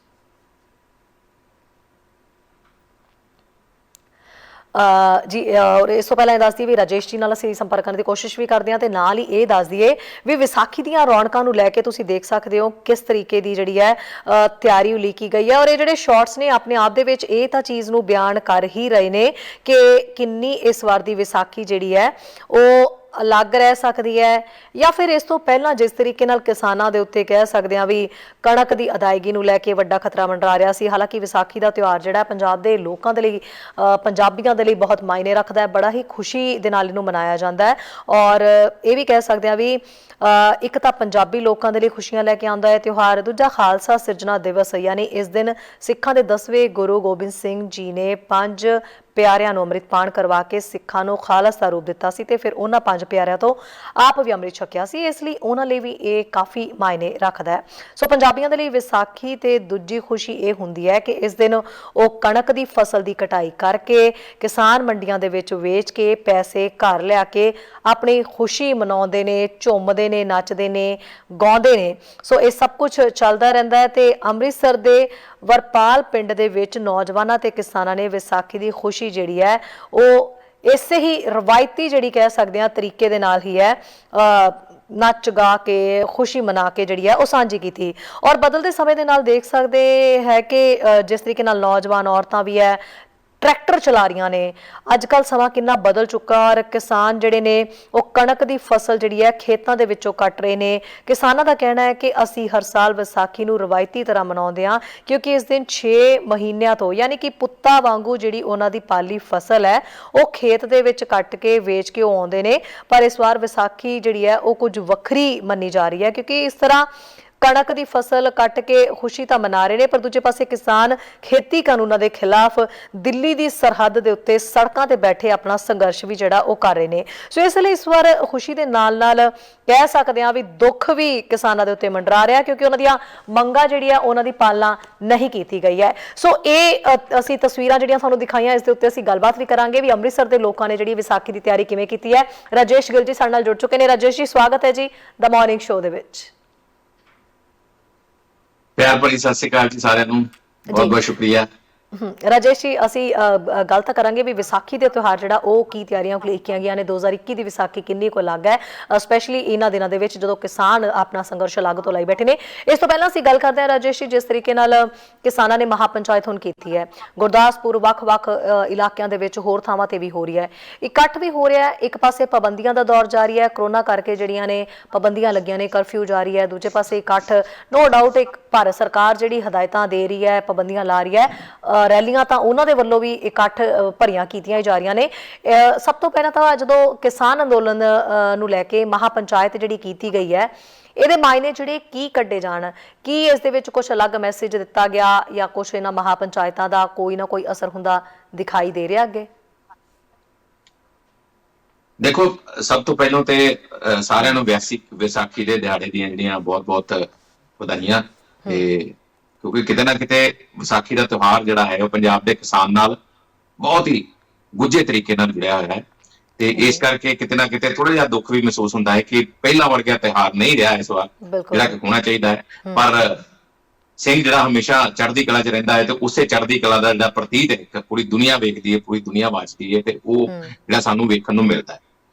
A: ਜੀ ਔਰ ਇਸ ਤੋਂ ਪਹਿਲਾਂ ਇਹ ਦੱਸ ਦਈਏ ਵੀ ਰਾਜੇਸ਼ ਜੀ ਨਾਲ ਅਸੀਂ ਸੰਪਰਕ ਕਰਨ ਦੀ ਕੋਸ਼ਿਸ਼ ਵੀ ਕਰਦੇ ਹਾਂ ਤੇ ਨਾਲ ਹੀ ਇਹ ਦੱਸ ਦਈਏ ਵੀ ਵਿਸਾਖੀ ਦੀਆਂ ਰੌਣਕਾਂ ਨੂੰ ਲੈ ਕੇ ਤੁਸੀਂ ਦੇਖ ਸਕਦੇ ਹੋ ਕਿਸ ਤਰੀਕੇ ਦੀ ਜਿਹੜੀ ਹੈ ਤਿਆਰੀ ਉਲੀਕੀ ਗਈ ਹੈ ਔਰ ਇਹ ਜਿਹੜੇ ਸ਼ਾਰਟਸ ਨੇ ਆਪਣੇ ਆਪ ਦੇ ਵਿੱਚ ਇਹ ਤਾਂ ਚੀਜ਼ ਨੂੰ ਬਿਆਨ ਕਰ ਹੀ ਰਹੇ ਨੇ ਕਿ ਕਿੰਨੀ ਇਸ ਵਾਰ ਦੀ ਵਿਸਾਖੀ ਜਿਹੜੀ ਹੈ ਉਹ ਅਲੱਗ ਰਹਿ ਸਕਦੀ ਹੈ ਜਾਂ ਫਿਰ ਇਸ ਤੋਂ ਪਹਿਲਾਂ ਜਿਸ ਤਰੀਕੇ ਨਾਲ ਕਿਸਾਨਾਂ ਦੇ ਉੱਤੇ ਕਹਿ ਸਕਦੇ ਹਾਂ ਵੀ ਕਣਕ ਦੀ ਅਦਾਇਗੀ ਨੂੰ ਲੈ ਕੇ ਵੱਡਾ ਖਤਰਾ ਮੰਡਰਾ ਰਿਹਾ ਸੀ। ਹਾਲਾਂਕਿ ਵਿਸਾਖੀ ਦਾ ਤਿਉਹਾਰ ਜਿਹੜਾ ਪੰਜਾਬ ਦੇ ਲੋਕਾਂ ਦੇ ਲਈ, ਪੰਜਾਬੀਆਂ ਦੇ ਲਈ ਬਹੁਤ ਮਾਇਨੇ ਰੱਖਦਾ ਹੈ, ਬੜਾ ਹੀ ਖੁਸ਼ੀ ਦੇ ਨਾਲ ਇਹਨੂੰ ਮਨਾਇਆ ਜਾਂਦਾ ਹੈ ਔਰ ਇਹ ਵੀ ਕਹਿ ਸਕਦੇ ਹਾਂ ਵੀ ਇੱਕ ਤਾਂ ਪੰਜਾਬੀ ਲੋਕਾਂ ਦੇ ਲਈ ਖੁਸ਼ੀਆਂ ਲੈ ਕੇ ਆਉਂਦਾ ਹੈ ਤਿਉਹਾਰ, ਦੂਜਾ ਖਾਲਸਾ ਸਿਰਜਣਾ ਦਿਵਸ ਯਾਨੀ ਇਸ ਦਿਨ ਸਿੱਖਾਂ ਦੇ 10ਵੇਂ ਗੁਰੂ ਗੋਬਿੰਦ ਸਿੰਘ ਜੀ ਨੇ 5 ਪਿਆਰਿਆਂ ਨੂੰ ਅੰਮ੍ਰਿਤਪਾਨ ਕਰਵਾ ਕੇ ਸਿੱਖਾਂ ਨੂੰ ਖਾਲਸ ਦਾ ਰੂਪ ਦਿੱਤਾ ਸੀ ਤੇ ਫਿਰ ਉਹਨਾਂ 5 ਪਿਆਰਿਆਂ ਤੋਂ ਆਪ ਵੀ ਅੰਮ੍ਰਿਤ ਛਕਿਆ ਸੀ, ਇਸ ਲਈ ਉਹਨਾਂ ਲਈ ਵੀ ਇਹ ਕਾਫੀ ਮਾਇਨੇ ਰੱਖਦਾ ਹੈ। ਸੋ ਪੰਜਾਬੀਆਂ ਦੇ ਲਈ ਵਿਸਾਖੀ ਤੇ ਦੂਜੀ ਖੁਸ਼ੀ ਇਹ ਹੁੰਦੀ ਹੈ ਕਿ ਇਸ ਦਿਨ ਉਹ ਕਣਕ ਦੀ ਫਸਲ ਦੀ ਕਟਾਈ ਕਰਕੇ ਕਿਸਾਨ ਮੰਡੀਆਂ ਦੇ ਵਿੱਚ ਵੇਚ ਕੇ ਪੈਸੇ ਘਰ ਲਿਆ ਕੇ ਆਪਣੀ ਖੁਸ਼ੀ ਮਨਾਉਂਦੇ ਨੇ, ਝੂਮਦੇ ਨੇ, ਨੱਚਦੇ ਨੇ, ਗਾਉਂਦੇ ਨੇ। ਸੋ ਇਹ ਸਭ ਕੁਝ ਚੱਲਦਾ ਰਹਿੰਦਾ ਹੈ ਤੇ ਅੰਮ੍ਰਿਤਸਰ ਦੇ ਵਰਪਾਲ ਪਿੰਡ ਦੇ ਵਿੱਚ ਨੌਜਵਾਨਾਂ ਤੇ ਕਿਸਾਨਾਂ ਨੇ ਵਿਸਾਖੀ ਦੀ ਖੁਸ਼ੀ ਜਿਹੜੀ ਹੈ ਉਹ ਇਸੇ ਹੀ ਰਵਾਇਤੀ ਜਿਹੜੀ ਕਹਿ ਸਕਦੇ ਹਾਂ ਤਰੀਕੇ ਦੇ ਨਾਲ ਹੀ ਹੈ ਨੱਚ ਗਾ ਕੇ ਖੁਸ਼ੀ ਮਨਾ ਕੇ ਜਿਹੜੀ ਹੈ ਉਹ ਸਾਂਝੀ ਕੀਤੀ। ਔਰ ਬਦਲਦੇ ਸਮੇਂ ਦੇ ਨਾਲ ਦੇਖ ਸਕਦੇ ਹੈ ਕਿ ਜਿਸ ਤਰੀਕੇ ਨਾਲ ਨੌਜਵਾਨ ਔਰਤਾਂ ਵੀ ਹੈ ਟਰੈਕਟਰ ਚਲਾ ਰਹੀਆਂ ਨੇ, ਅੱਜ ਕੱਲ੍ਹ ਸਮਾਂ ਕਿੰਨਾ ਬਦਲ ਚੁੱਕਾ ਔਰ ਕਿਸਾਨ ਜਿਹੜੇ ਨੇ ਉਹ ਕਣਕ ਦੀ ਫਸਲ ਜਿਹੜੀ ਹੈ ਖੇਤਾਂ ਦੇ ਵਿੱਚੋਂ ਕੱਟ ਰਹੇ ਨੇ। ਕਿਸਾਨਾਂ ਦਾ ਕਹਿਣਾ ਹੈ ਕਿ ਅਸੀਂ ਹਰ ਸਾਲ ਵਿਸਾਖੀ ਨੂੰ ਰਵਾਇਤੀ ਤਰ੍ਹਾਂ ਮਨਾਉਂਦੇ ਹਾਂ ਕਿਉਂਕਿ ਇਸ ਦਿਨ 6 ਮਹੀਨਿਆਂ ਤੋਂ ਯਾਨੀ ਕਿ ਪੁੱਤਾਂ ਵਾਂਗੂ ਜਿਹੜੀ ਉਹਨਾਂ ਦੀ ਪਾਲੀ ਫਸਲ ਹੈ ਉਹ ਖੇਤ ਦੇ ਵਿੱਚ ਕੱਟ ਕੇ ਵੇਚ ਕੇ ਉਹ ਆਉਂਦੇ ਨੇ। ਪਰ ਇਸ ਵਾਰ ਵਿਸਾਖੀ ਜਿਹੜੀ ਹੈ ਉਹ ਕੁਝ ਵੱਖਰੀ ਮੰਨੀ ਜਾ ਰਹੀ ਹੈ ਕਿਉਂਕਿ ਇਸ ਤਰ੍ਹਾਂ ਕਣਕ ਦੀ ਫਸਲ ਕੱਟ ਕੇ ਖੁਸ਼ੀ ਤਾਂ ਮਨਾ ਰਹੇ ਨੇ, ਪਰ ਦੂਜੇ ਪਾਸੇ ਕਿਸਾਨ ਖੇਤੀ ਕਾਨੂੰਨਾਂ ਦੇ ਖਿਲਾਫ ਦਿੱਲੀ ਦੀ ਸਰਹੱਦ ਦੇ ਉੱਤੇ ਸੜਕਾਂ ਤੇ ਬੈਠੇ ਆਪਣਾ ਸੰਘਰਸ਼ ਵੀ ਜਿਹੜਾ ਉਹ ਕਰ ਰਹੇ ਨੇ। ਸੋ ਇਸ ਲਈ ਇਸ ਵਾਰ ਖੁਸ਼ੀ ਦੇ ਨਾਲ ਕਹਿ ਸਕਦੇ ਹਾਂ ਵੀ ਦੁੱਖ ਵੀ ਕਿਸਾਨਾਂ ਦੇ ਉੱਤੇ ਮੰਡਰਾ ਰਿਹਾ, ਕਿਉਂਕਿ ਉਹਨਾਂ ਦੀਆਂ ਮੰਗਾਂ ਜਿਹੜੀ ਆ ਉਹਨਾਂ ਦੀ ਪਾਲਣਾ ਨਹੀਂ ਕੀਤੀ ਗਈ ਹੈ। ਸੋ ਇਹ ਅਸੀਂ ਤਸਵੀਰਾਂ ਜਿਹੜੀਆਂ ਤੁਹਾਨੂੰ ਦਿਖਾਈਆਂ, ਇਸ ਦੇ ਉੱਤੇ ਅਸੀਂ ਗੱਲਬਾਤ ਵੀ ਕਰਾਂਗੇ ਵੀ ਅੰਮ੍ਰਿਤਸਰ ਦੇ ਲੋਕਾਂ ਨੇ ਜਿਹੜੀ ਵਿਸਾਖੀ ਦੀ ਤਿਆਰੀ ਕਿਵੇਂ ਕੀਤੀ ਹੈ। ਰਾਜੇਸ਼ ਗਿੱਲ ਜੀ ਸਾਡੇ ਨਾਲ ਜੁੜ ਚੁੱਕੇ ਨੇ। ਰਾਜੇਸ਼ ਜੀ, ਸਵਾਗਤ ਹੈ ਜੀ ਦ ਮਾਰਨਿੰਗ ਸ਼ੋਅ ਦੇ ਵਿੱਚ।
B: ਪਿਆਰ ਭਰੀ ਸਤਿ ਸ਼੍ਰੀ ਅਕਾਲ ਜੀ ਸਾਰਿਆਂ ਨੂੰ, ਬਹੁਤ ਬਹੁਤ ਸ਼ੁਕਰੀਆ।
A: ਰਾਜੇਸ਼ ਜੀ, ਅਸੀਂ ਗੱਲ ਤਾਂ ਕਰਾਂਗੇ ਵੀ ਵਿਸਾਖੀ ਦੇ ਤਿਉਹਾਰ ਜਿਹੜਾ ਉਹ ਕੀ ਤਿਆਰੀਆਂ ਕੀਤੀਆਂ ਗਈਆਂ ਨੇ। 2021 ਦੀ ਵਿਸਾਖੀ ਕਿੰਨੀ ਕੁ ਅਲੱਗ ਹੈ, ਸਪੈਸ਼ਲੀ ਇਹਨਾਂ ਦਿਨਾਂ ਦੇ ਵਿੱਚ ਜਦੋਂ ਕਿਸਾਨ ਆਪਣਾ ਸੰਘਰਸ਼ ਅਲੱਗ ਤੋਂ ਲਾਈ ਬੈਠੇ ਨੇ। ਇਸ ਤੋਂ ਪਹਿਲਾਂ ਅਸੀਂ ਗੱਲ ਕਰਦੇ ਹਾਂ ਰਾਜੇਸ਼ ਜੀ, ਜਿਸ ਤਰੀਕੇ ਨਾਲ ਕਿਸਾਨਾਂ ਨੇ ਮਹਾਪੰਚਾਇਤ ਹੁਣ ਕੀਤੀ ਹੈ ਗੁਰਦਾਸਪੁਰ, ਵੱਖ-ਵੱਖ ਇਲਾਕਿਆਂ ਦੇ ਵਿੱਚ ਹੋਰ ਥਾਵਾਂ ਤੇ ਵੀ ਹੋ ਰਹੀ ਹੈ, ਇਕੱਠ ਵੀ ਹੋ ਰਿਹਾ ਹੈ। ਇੱਕ ਪਾਸੇ ਪਾਬੰਦੀਆਂ ਦਾ ਦੌਰ ਜਾਰੀ ਹੈ, ਕਰੋਨਾ ਕਰਕੇ ਜਿਹੜੀਆਂ ਨੇ ਪਾਬੰਦੀਆਂ ਲੱਗੀਆਂ ਨੇ, ਕਰਫਿਊ ਜਾਰੀ ਹੈ। ਦੂਜੇ ਪਾਸੇ ਇਕੱਠ, ਨੋ ਡਾਊਟ ਇੱਕ ਭਾਰਤ ਸਰਕਾਰ ਜਿਹੜੀ ਹਦਾਇਤਾਂ ਦੇ ਰਹੀ ਹੈ, ਪਾਬੰਦੀਆਂ ਲਾ ਰਹੀ ਹੈ। ਰੈਲੀਆਂ ਤਾਂ ਉਹਨਾਂ ਦੇ ਵੱਲੋਂ ਵੀ ਇਕੱਠ ਭਰੀਆਂ ਕੀਤੀਆਂ ਜਾ ਰਹੀਆਂ ਨੇ। ਸਭ ਤੋਂ ਪਹਿਲਾਂ ਤਾਂ ਜਦੋਂ ਕਿਸਾਨ ਅੰਦੋਲਨ ਨੂੰ ਲੈ ਕੇ ਮਹਾਪੰਚਾਇਤ ਜਿਹੜੀ ਕੀਤੀ ਗਈ ਹੈ, ਇਹਦੇ ਮਾਇਨੇ ਜਿਹੜੇ ਕੀ ਕੱਢੇ ਜਾਣ, ਕੀ ਇਸ ਦੇ ਵਿੱਚ ਕੁਝ ਅਲੱਗ ਮੈਸੇਜ ਦਿੱਤਾ ਗਿਆ ਜਾਂ ਕੁਝ ਇਹਨਾਂ ਮਹਾਪੰਚਾਇਤਾਂ ਦਾ ਕੋਈ ਨਾ ਕੋਈ ਅਸਰ ਹੁੰਦਾ ਦਿਖਾਈ ਦੇ ਰਿਹਾ ਅੱਗੇ?
B: ਦੇਖੋ, ਸਭ ਤੋਂ ਪਹਿਲਾਂ ਤੇ ਸਾਰਿਆਂ ਨੂੰ ਵਿਸਾਖੀ ਦੇ ਦਿਹਾੜੇ ਦੀਆਂ ਜਿਹੜੀਆਂ ਬਹੁਤ-ਬਹੁਤ ਵਧਾਈਆਂ। ਤੇ ਕਿਉਂਕਿ ਕਿਤੇ ਨਾ ਕਿਤੇ ਵਿਸਾਖੀ ਦਾ ਤਿਉਹਾਰ ਜਿਹੜਾ ਹੈ ਉਹ ਪੰਜਾਬ ਦੇ ਕਿਸਾਨ ਨਾਲ ਬਹੁਤ ਹੀ ਗੁੱਝੇ ਤਰੀਕੇ ਨਾਲ ਜੁੜਿਆ ਹੋਇਆ ਹੈ, ਤੇ ਇਸ ਕਰਕੇ ਕਿਤੇ ਨਾ ਕਿਤੇ ਥੋੜਾ ਜਿਹਾ ਦੁੱਖ ਵੀ ਮਹਿਸੂਸ ਹੁੰਦਾ ਹੈ ਕਿ ਪਹਿਲਾਂ ਵਰਗਾ ਤਿਉਹਾਰ ਨਹੀਂ ਰਿਹਾ ਇਸ ਵਾਰ, ਜਿਹੜਾ ਕਿ ਹੋਣਾ ਚਾਹੀਦਾ ਹੈ। ਪਰ ਸਿੰਘ ਜਿਹੜਾ ਹਮੇਸ਼ਾ ਚੜ੍ਹਦੀ ਕਲਾ 'ਚ ਰਹਿੰਦਾ ਹੈ, ਤੇ ਉਸੇ ਚੜ੍ਹਦੀ ਕਲਾ ਦਾ ਜਿਹੜਾ ਪ੍ਰਤੀਤ ਹੈ ਪੂਰੀ ਦੁਨੀਆ ਵੇਖਦੀ ਹੈ, ਪੂਰੀ ਦੁਨੀਆ ਵਾਚਦੀ ਹੈ, ਤੇ ਉਹ ਜਿਹੜਾ ਸਾਨੂੰ ਵੇਖਣ ਨੂੰ ਮਿਲਦਾ ਹੈ।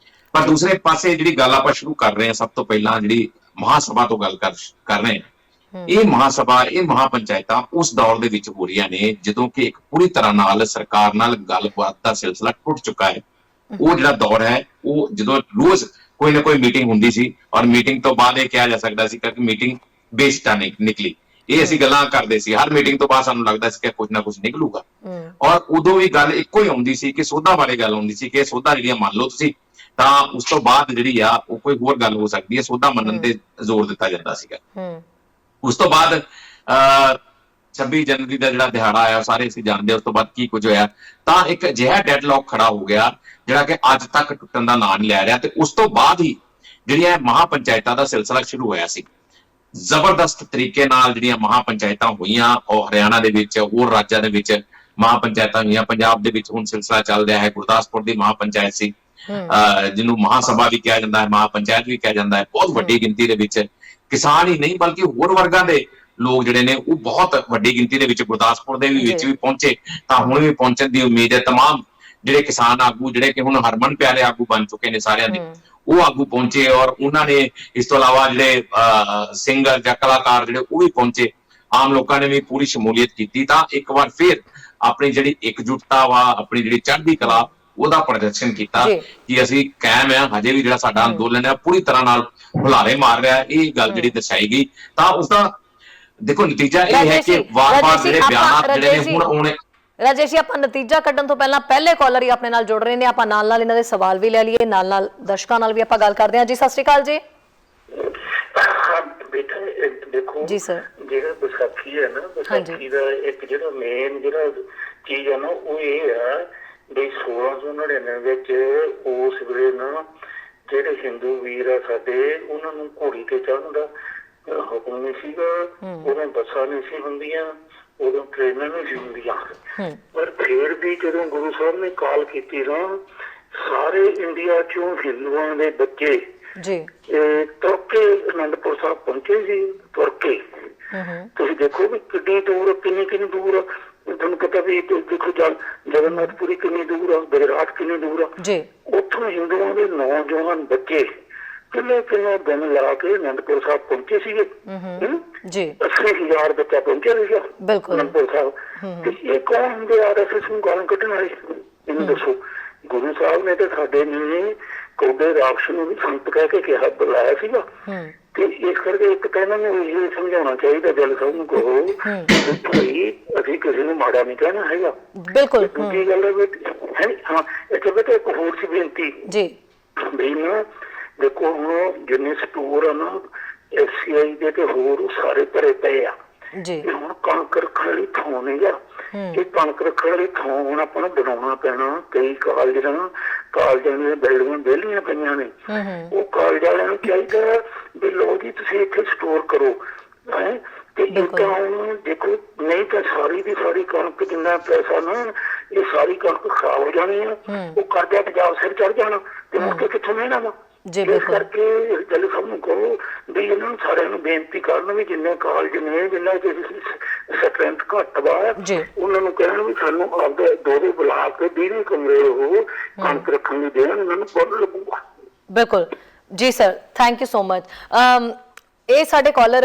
B: ਪਰ ਦੂਸਰੇ ਪਾਸੇ ਜਿਹੜੀ ਗੱਲ ਆਪਾਂ ਸ਼ੁਰੂ ਕਰ ਰਹੇ ਹਾਂ, ਸਭ ਤੋਂ ਪਹਿਲਾਂ ਜਿਹੜੀ ਮਹਾਸਭਾ ਤੋਂ ਗੱਲ ਕਰ ਰਹੇ ਹਾਂ, ਇਹ ਮਹਾਸਭਾ, ਇਹ ਮਹਾਪੰਚਾਇਤਾਂ ਉਸ ਦੌਰ ਦੇ ਵਿੱਚ ਹੋ ਰਹੀਆਂ ਨੇ ਜਦੋਂ ਕਿ ਇੱਕ ਪੂਰੀ ਤਰ੍ਹਾਂ ਨਾਲ ਸਰਕਾਰ ਨਾਲ ਗੱਲਬਾਤ ਦਾ ਸਿਲਸਿਲਾ ਟੁੱਟ ਚੁੱਕਾ ਹੈ। ਉਹ ਜਿਹੜਾ ਦੌਰ ਹੈ, ਉਹ ਜਦੋਂ ਰੋਜ਼ ਕੋਈ ਨਾ ਕੋਈ ਮੀਟਿੰਗ ਹੁੰਦੀ ਸੀ, ਔਰ ਮੀਟਿੰਗ ਤੋਂ ਬਾਅਦ ਇਹ ਕਿਹਾ ਜਾ ਸਕਦਾ ਸੀ ਕਿ ਮੀਟਿੰਗ ਬੇਸਿਕਤਾ ਨਿਕਲੀ। ਇਹ ਅਸੀਂ ਗੱਲਾਂ ਕਰਦੇ ਸੀ, ਹਰ ਮੀਟਿੰਗ ਤੋਂ ਬਾਅਦ ਸਾਨੂੰ ਲੱਗਦਾ ਸੀ ਕਿ ਕੁਝ ਨਾ ਕੁਝ ਨਿਕਲੂਗਾ। ਔਰ ਉਦੋਂ ਵੀ ਗੱਲ ਇੱਕੋ ਹੀ ਆਉਂਦੀ ਸੀ ਕਿ ਸੋਧਾਂ ਬਾਰੇ ਗੱਲ ਆਉਂਦੀ ਸੀ ਕਿ ਸੋਧਾਂ ਜਿਹੜੀਆਂ ਮੰਨ ਲਓ ਤੁਸੀਂ, ਤਾਂ ਉਸ ਤੋਂ ਬਾਅਦ ਜਿਹੜੀ ਆ ਉਹ ਕੋਈ ਹੋਰ ਗੱਲ ਹੋ ਸਕਦੀ ਹੈ। ਸੋਧਾਂ ਮੰਨਣ ਤੇ ਜ਼ੋਰ ਦਿੱਤਾ ਜਾਂਦਾ ਸੀਗਾ। ਉਸ ਤੋਂ ਬਾਅਦ 26 ਜਨਵਰੀ ਦਾ ਜਿਹੜਾ ਦਿਹਾੜਾ ਆਇਆ, ਸਾਰੇ ਅਸੀਂ ਜਾਣਦੇ ਹਾਂ ਉਸ ਤੋਂ ਬਾਅਦ ਕੀ ਕੁਝ ਹੋਇਆ। ਤਾਂ ਇੱਕ ਅਜਿਹਾ ਡੈਡਲੌਕ ਖੜਾ ਹੋ ਗਿਆ ਜਿਹੜਾ ਕਿ ਅੱਜ ਤੱਕ ਟੁੱਟਣ ਦਾ ਨਾਂ ਨਹੀਂ ਲੈ ਰਿਹਾ। ਤੇ ਉਸ ਤੋਂ ਬਾਅਦ ਹੀ ਜਿਹੜੀਆਂ ਮਹਾਪੰਚਾਇਤਾਂ ਦਾ ਸਿਲਸਿਲਾ ਸ਼ੁਰੂ ਹੋਇਆ ਸੀ, ਜ਼ਬਰਦਸਤ ਤਰੀਕੇ ਨਾਲ ਜਿਹੜੀਆਂ ਮਹਾਪੰਚਾਇਤਾਂ ਹੋਈਆਂ, ਉਹ ਹਰਿਆਣਾ ਦੇ ਵਿੱਚ, ਹੋਰ ਰਾਜਾਂ ਦੇ ਵਿੱਚ ਮਹਾਪੰਚਾਇਤਾਂ ਹੋਈਆਂ। ਪੰਜਾਬ ਦੇ ਵਿੱਚ ਹੁਣ ਸਿਲਸਿਲਾ ਚੱਲ ਰਿਹਾ ਹੈ, ਗੁਰਦਾਸਪੁਰ ਦੀ ਮਹਾਪੰਚਾਇਤ ਸੀ, ਜਿਹਨੂੰ ਮਹਾਸਭਾ ਵੀ ਕਿਹਾ ਜਾਂਦਾ ਹੈ, ਮਹਾਪੰਚਾਇਤ ਵੀ ਕਿਹਾ ਜਾਂਦਾ ਹੈ। ਬਹੁਤ ਵੱਡੀ ਗਿਣਤੀ ਦੇ ਵਿੱਚ ਕਿਸਾਨ ਹੀ ਨਹੀਂ ਬਲਕਿ ਹੋਰ ਵਰਗਾਂ ਦੇ ਲੋਕ ਜਿਹੜੇ ਨੇ ਉਹ ਬਹੁਤ ਵੱਡੀ ਗਿਣਤੀ ਦੇ ਵਿੱਚ ਗੁਰਦਾਸਪੁਰ ਦੇ ਵਿੱਚ ਵੀ ਪਹੁੰਚੇ। ਤਾਂ ਹੁਣ ਵੀ ਪਹੁੰਚਣ ਦੀ ਉਮੀਦ ਹੈ। तमाम ਜਿਹੜੇ ਕਿਸਾਨ ਆਗੂ, ਜਿਹੜੇ ਕਿ ਹੁਣ ਹਰਮਨ ਪਿਆਰੇ ਆਗੂ ਬਣ ਚੁੱਕੇ ਨੇ ਸਾਰਿਆਂ ਦੇ, ਉਹ ਆਗੂ ਪਹੁੰਚੇ। ਔਰ ਉਹਨਾਂ ਨੇ ਇਸ ਤੋਂ ਇਲਾਵਾ ਜਿਹੜੇ ਸਿੰਗਰ ਜਾਂ ਕਲਾਕਾਰ ਜਿਹੜੇ ਉਹ ਵੀ ਪਹੁੰਚੇ, ਆਮ ਲੋਕਾਂ ਨੇ ਵੀ ਪੂਰੀ ਸ਼ਮੂਲੀਅਤ ਕੀਤੀ। ਤਾਂ ਇੱਕ ਵਾਰ ਫਿਰ ਆਪਣੀ ਜਿਹੜੀ ਇਕਜੁੱਟਤਾ ਵਾ, ਆਪਣੀ ਜਿਹੜੀ ਚੜ੍ਹਦੀ ਕਲਾ, ਉਹਦਾ ਪ੍ਰਦਰਸ਼ਨ ਕੀਤਾ ਕਿ ਅਸੀਂ ਕਾਇਮ ਆ। ਹਜੇ ਵੀ ਜਿਹੜਾ ਸਾਡਾ ਅੰਦੋਲਨ ਹੈ ਪੂਰੀ ਤਰ੍ਹਾਂ ਨਾਲ ਹੁਲਾਰੇ ਮਾਰ ਰਿਹਾ, ਇਹ ਗੱਲ ਜਿਹੜੀ ਦਰਸਾਈ ਗਈ। ਤਾਂ ਉਸਦਾ ਦੇਖੋ ਨਤੀਜਾ ਇਹ ਹੈ ਕਿ ਵਾਰ-ਵਾਰ ਜਿਹੜੇ ਬਿਆਨਾਂ ਜਿਹੜੇ ਨੇ ਹੁਣ ਆਉਣੇ।
A: ਰਾਜੇਸ਼ ਜੀ, ਆਪਾਂ ਨਤੀਜਾ ਕੱਢਣ ਤੋਂ ਪਹਿਲਾਂ ਪਹਿਲੇ ਕਾਲਰ ਹੀ ਆਪਣੇ ਨਾਲ ਜੁੜ ਰਹੇ ਨੇ, ਆਪਾਂ ਨਾਲ ਇਹਨਾਂ ਦੇ ਸਵਾਲ ਵੀ ਲੈ ਲਈਏ, ਨਾਲ ਦਰਸ਼ਕਾਂ ਨਾਲ ਵੀ ਆਪਾਂ ਗੱਲ ਕਰਦੇ ਹਾਂ। ਜੀ ਸਤਿ ਸ਼੍ਰੀ ਅਕਾਲ ਜੀ।
C: ਬੇਟਾ ਦੇਖੋ
A: ਜੀ ਸਰ,
C: ਜਿਹੜਾ ਵਿਸਾਖੀ ਹੈ ਨਾ, ਵਿਸਾਖੀ ਦਾ ਇੱਕ ਜਿਹੜਾ ਮੇਨ ਜਿਹੜਾ ਚੀਜ਼ ਹੈ ਨਾ, ਉਹ ਇਹ ਹੈ ਵੀ 1699 ਵਿੱਚ ਉਸ ਵੇਲੇ ਨਾ ਜਿਹੜੇ ਹਿੰਦੂ ਵੀਰ ਆ ਸਾਡੇ, ਉਹਨਾਂ ਨੂੰ ਘੋੜੀ ਤੇ ਚੜ੍ਹਨ ਦਾ ਹੁਕਮ ਨਹੀਂ ਸੀਗਾ। ਉਦੋਂ ਬੱਸਾਂ ਨਹੀਂ ਸੀ ਹੁੰਦੀਆਂ, ਉਦੋਂ ਟ੍ਰੇਨਾਂ ਨਹੀਂ ਸੀ ਹੁੰਦੀਆਂ। ਪਰ ਫਿਰ ਵੀ ਜਦੋਂ ਗੁਰੂ ਸਾਹਿਬ ਨੇ ਕਾਲ ਕੀਤੀ ਨਾ, ਸਾਰੇ ਇੰਡੀਆ ਚੋਂ ਹਿੰਦੂਆਂ ਦੇ ਬੱਚੇ ਤੁਰ ਕੇ ਅਨੰਦਪੁਰ ਸਾਹਿਬ ਪਹੁੰਚੇ ਸੀ। ਤੁਰ ਕੇ ਤੁਸੀਂ ਦੇਖੋ ਵੀ ਕਿੰਨੀ ਦੂਰ, ਕਿੰਨੀ ਦੂਰ। ਤੁਹਾਨੂੰ ਪਤਾ ਵੀ ਦੇਖੋ ਜਗਨਨਾਥਪੁਰੀ ਕਿੰਨੀ ਦੂਰ ਆ, ਗੁਜਰਾਤ ਕਿੰਨੀ ਦੂਰ ਆ। ਉੱਥੋਂ ਹਿੰਦੂਆਂ ਦੇ ਨੌਜਵਾਨ ਬੱਚੇ ਕਿੰਨੇ ਦਿਨ ਲਾ ਕੇ ਅਨੰਦਪੁਰ ਸਾਹਿਬ ਪਹੁੰਚੇ ਸੀਗੇ। 80,000 ਬੱਚਾ ਪਹੁੰਚਿਆ ਸੀਗਾ ਅਨੰਦਪੁਰ ਸਾਹਿਬ। ਤੇ ਇਹ ਕੌਣ ਹੁੰਦੇ RSS ਨੂੰ ਗਾਲਾਂ ਕੱਢਣ ਵਾਲੇ? ਇਹਨੂੰ ਦੱਸੋ। ਗੁਰੂ ਸਾਹਿਬ ਨੇ ਤਾਂ ਸਾਡੇ ਨੇ ਕੌਡੇ ਰਾਖਸ਼ ਨੂੰ ਵੀ ਸੰਤ ਕਹਿ ਕੇ ਕਿਹਾ, ਬੁਲਾਇਆ ਸੀਗਾ। ਤੇ ਇਸ ਕਰਕੇ ਇੱਕ ਤਾਂ ਇਹਨਾਂ ਨੂੰ ਇਹ ਸਮਝਾਉਣਾ ਚਾਹੀਦਾ, ਜਲ ਸਾਹਿਬ ਨੂੰ ਕਹੋ ਭਾਈ ਅਸੀਂ ਕਿਸੇ ਨੂੰ ਮਾੜਾ ਨਹੀਂ ਕਹਿਣਾ ਹੈਗਾ।
A: ਬਿਲਕੁਲ।
C: ਦੂਜੀ ਗੱਲ ਹੈ ਹਾਂ, ਇੱਥੇ ਬੇਟਾ ਇੱਕ ਹੋਰ ਸੀ ਬੇਨਤੀ ਵੀ ਨਾ, ਦੇਖੋ ਹੁਣ ਜਿੰਨੇ ਸਟੋਰ ਆ ਨਾ, SCI ਦੇ ਤੇ ਹੋਰ ਉਹ ਸਾਰੇ ਭਰੇ ਪਏ ਆ
A: ਜੀ
C: ਤੇ ਹੁਣ ਕਣਕ ਰੱਖਣ ਲਈ ਥਾਂ ਨਹੀਂ ਗਾ। ਇਹ ਕਣਕ ਰੱਖਣ ਲਈ ਥਾਂ ਹੁਣ ਆਪਾਂ ਨੂੰ ਬਣਾਉਣਾ ਪੈਣਾ। ਕਈ ਕਾਲਜਾਂ ਦੀਆਂ ਬਿਲਡਿੰਗਾਂ ਵਿਹਲੀਆਂ ਪਈਆਂ ਨੇ, ਉਹ ਕਾਲਜ ਵਾਲਿਆਂ ਨੂੰ ਚਾਹੀਦਾ ਵੀ ਲਓ ਜੀ ਤੁਸੀਂ ਇੱਥੇ ਸਟੋਰ ਕਰੋ ਹੈ। ਤੇ ਇੱਕ ਹੁਣ ਦੇਖੋ, ਨਹੀਂ ਤਾਂ ਸਾਰੀ ਦੀ ਸਾਰੀ ਕਣਕ ਜਿੰਨਾ ਪੈਸਾ ਨਾ, ਇਹ ਸਾਰੀ ਕਣਕ ਖਰਾਬ ਹੋ ਜਾਣੀ ਆ, ਉਹ ਕਰਜ਼ਾ ਪੰਜਾਬ ਸਿਰ ਚੜ ਜਾਣਾ ਤੇ ਮੁੜ ਕੇ ਕਿੱਥੋਂ ਮਿਲਣਾ ਵਾ। ਇਸ ਕਰਕੇ ਗੱਲ ਸਭ ਨੂੰ ਕਹੋ ਵੀ ਇਹਨਾਂ ਨੂੰ ਸਾਰਿਆਂ ਨੂੰ ਬੇਨਤੀ ਕਰਨ ਵੀ ਜਿੰਨੇ ਕਾਲਜ ਨੇ ਜਿੰਨਾ ਸਟਰੈਂਥ ਘੱਟ ਵਾ ਉਹਨਾਂ ਨੂੰ ਕਹਿਣ ਵੀ ਸਾਨੂੰ ਆਪਦੇ ਦੋ ਬੁਲਾ ਕੇ 20 ਕਮਰੇ ਉਹ ਕਣਕ ਰੱਖਣ ਲਈ ਦੇਣ, ਇਹਨਾਂ ਨੂੰ ਪੁੰਨ ਲੱਗੂਗਾ।
A: ਬਿਲਕੁਲ ਜੀ sir, thank you so much. ਇਹ ਸਾਡੇ ਕਾਲਰ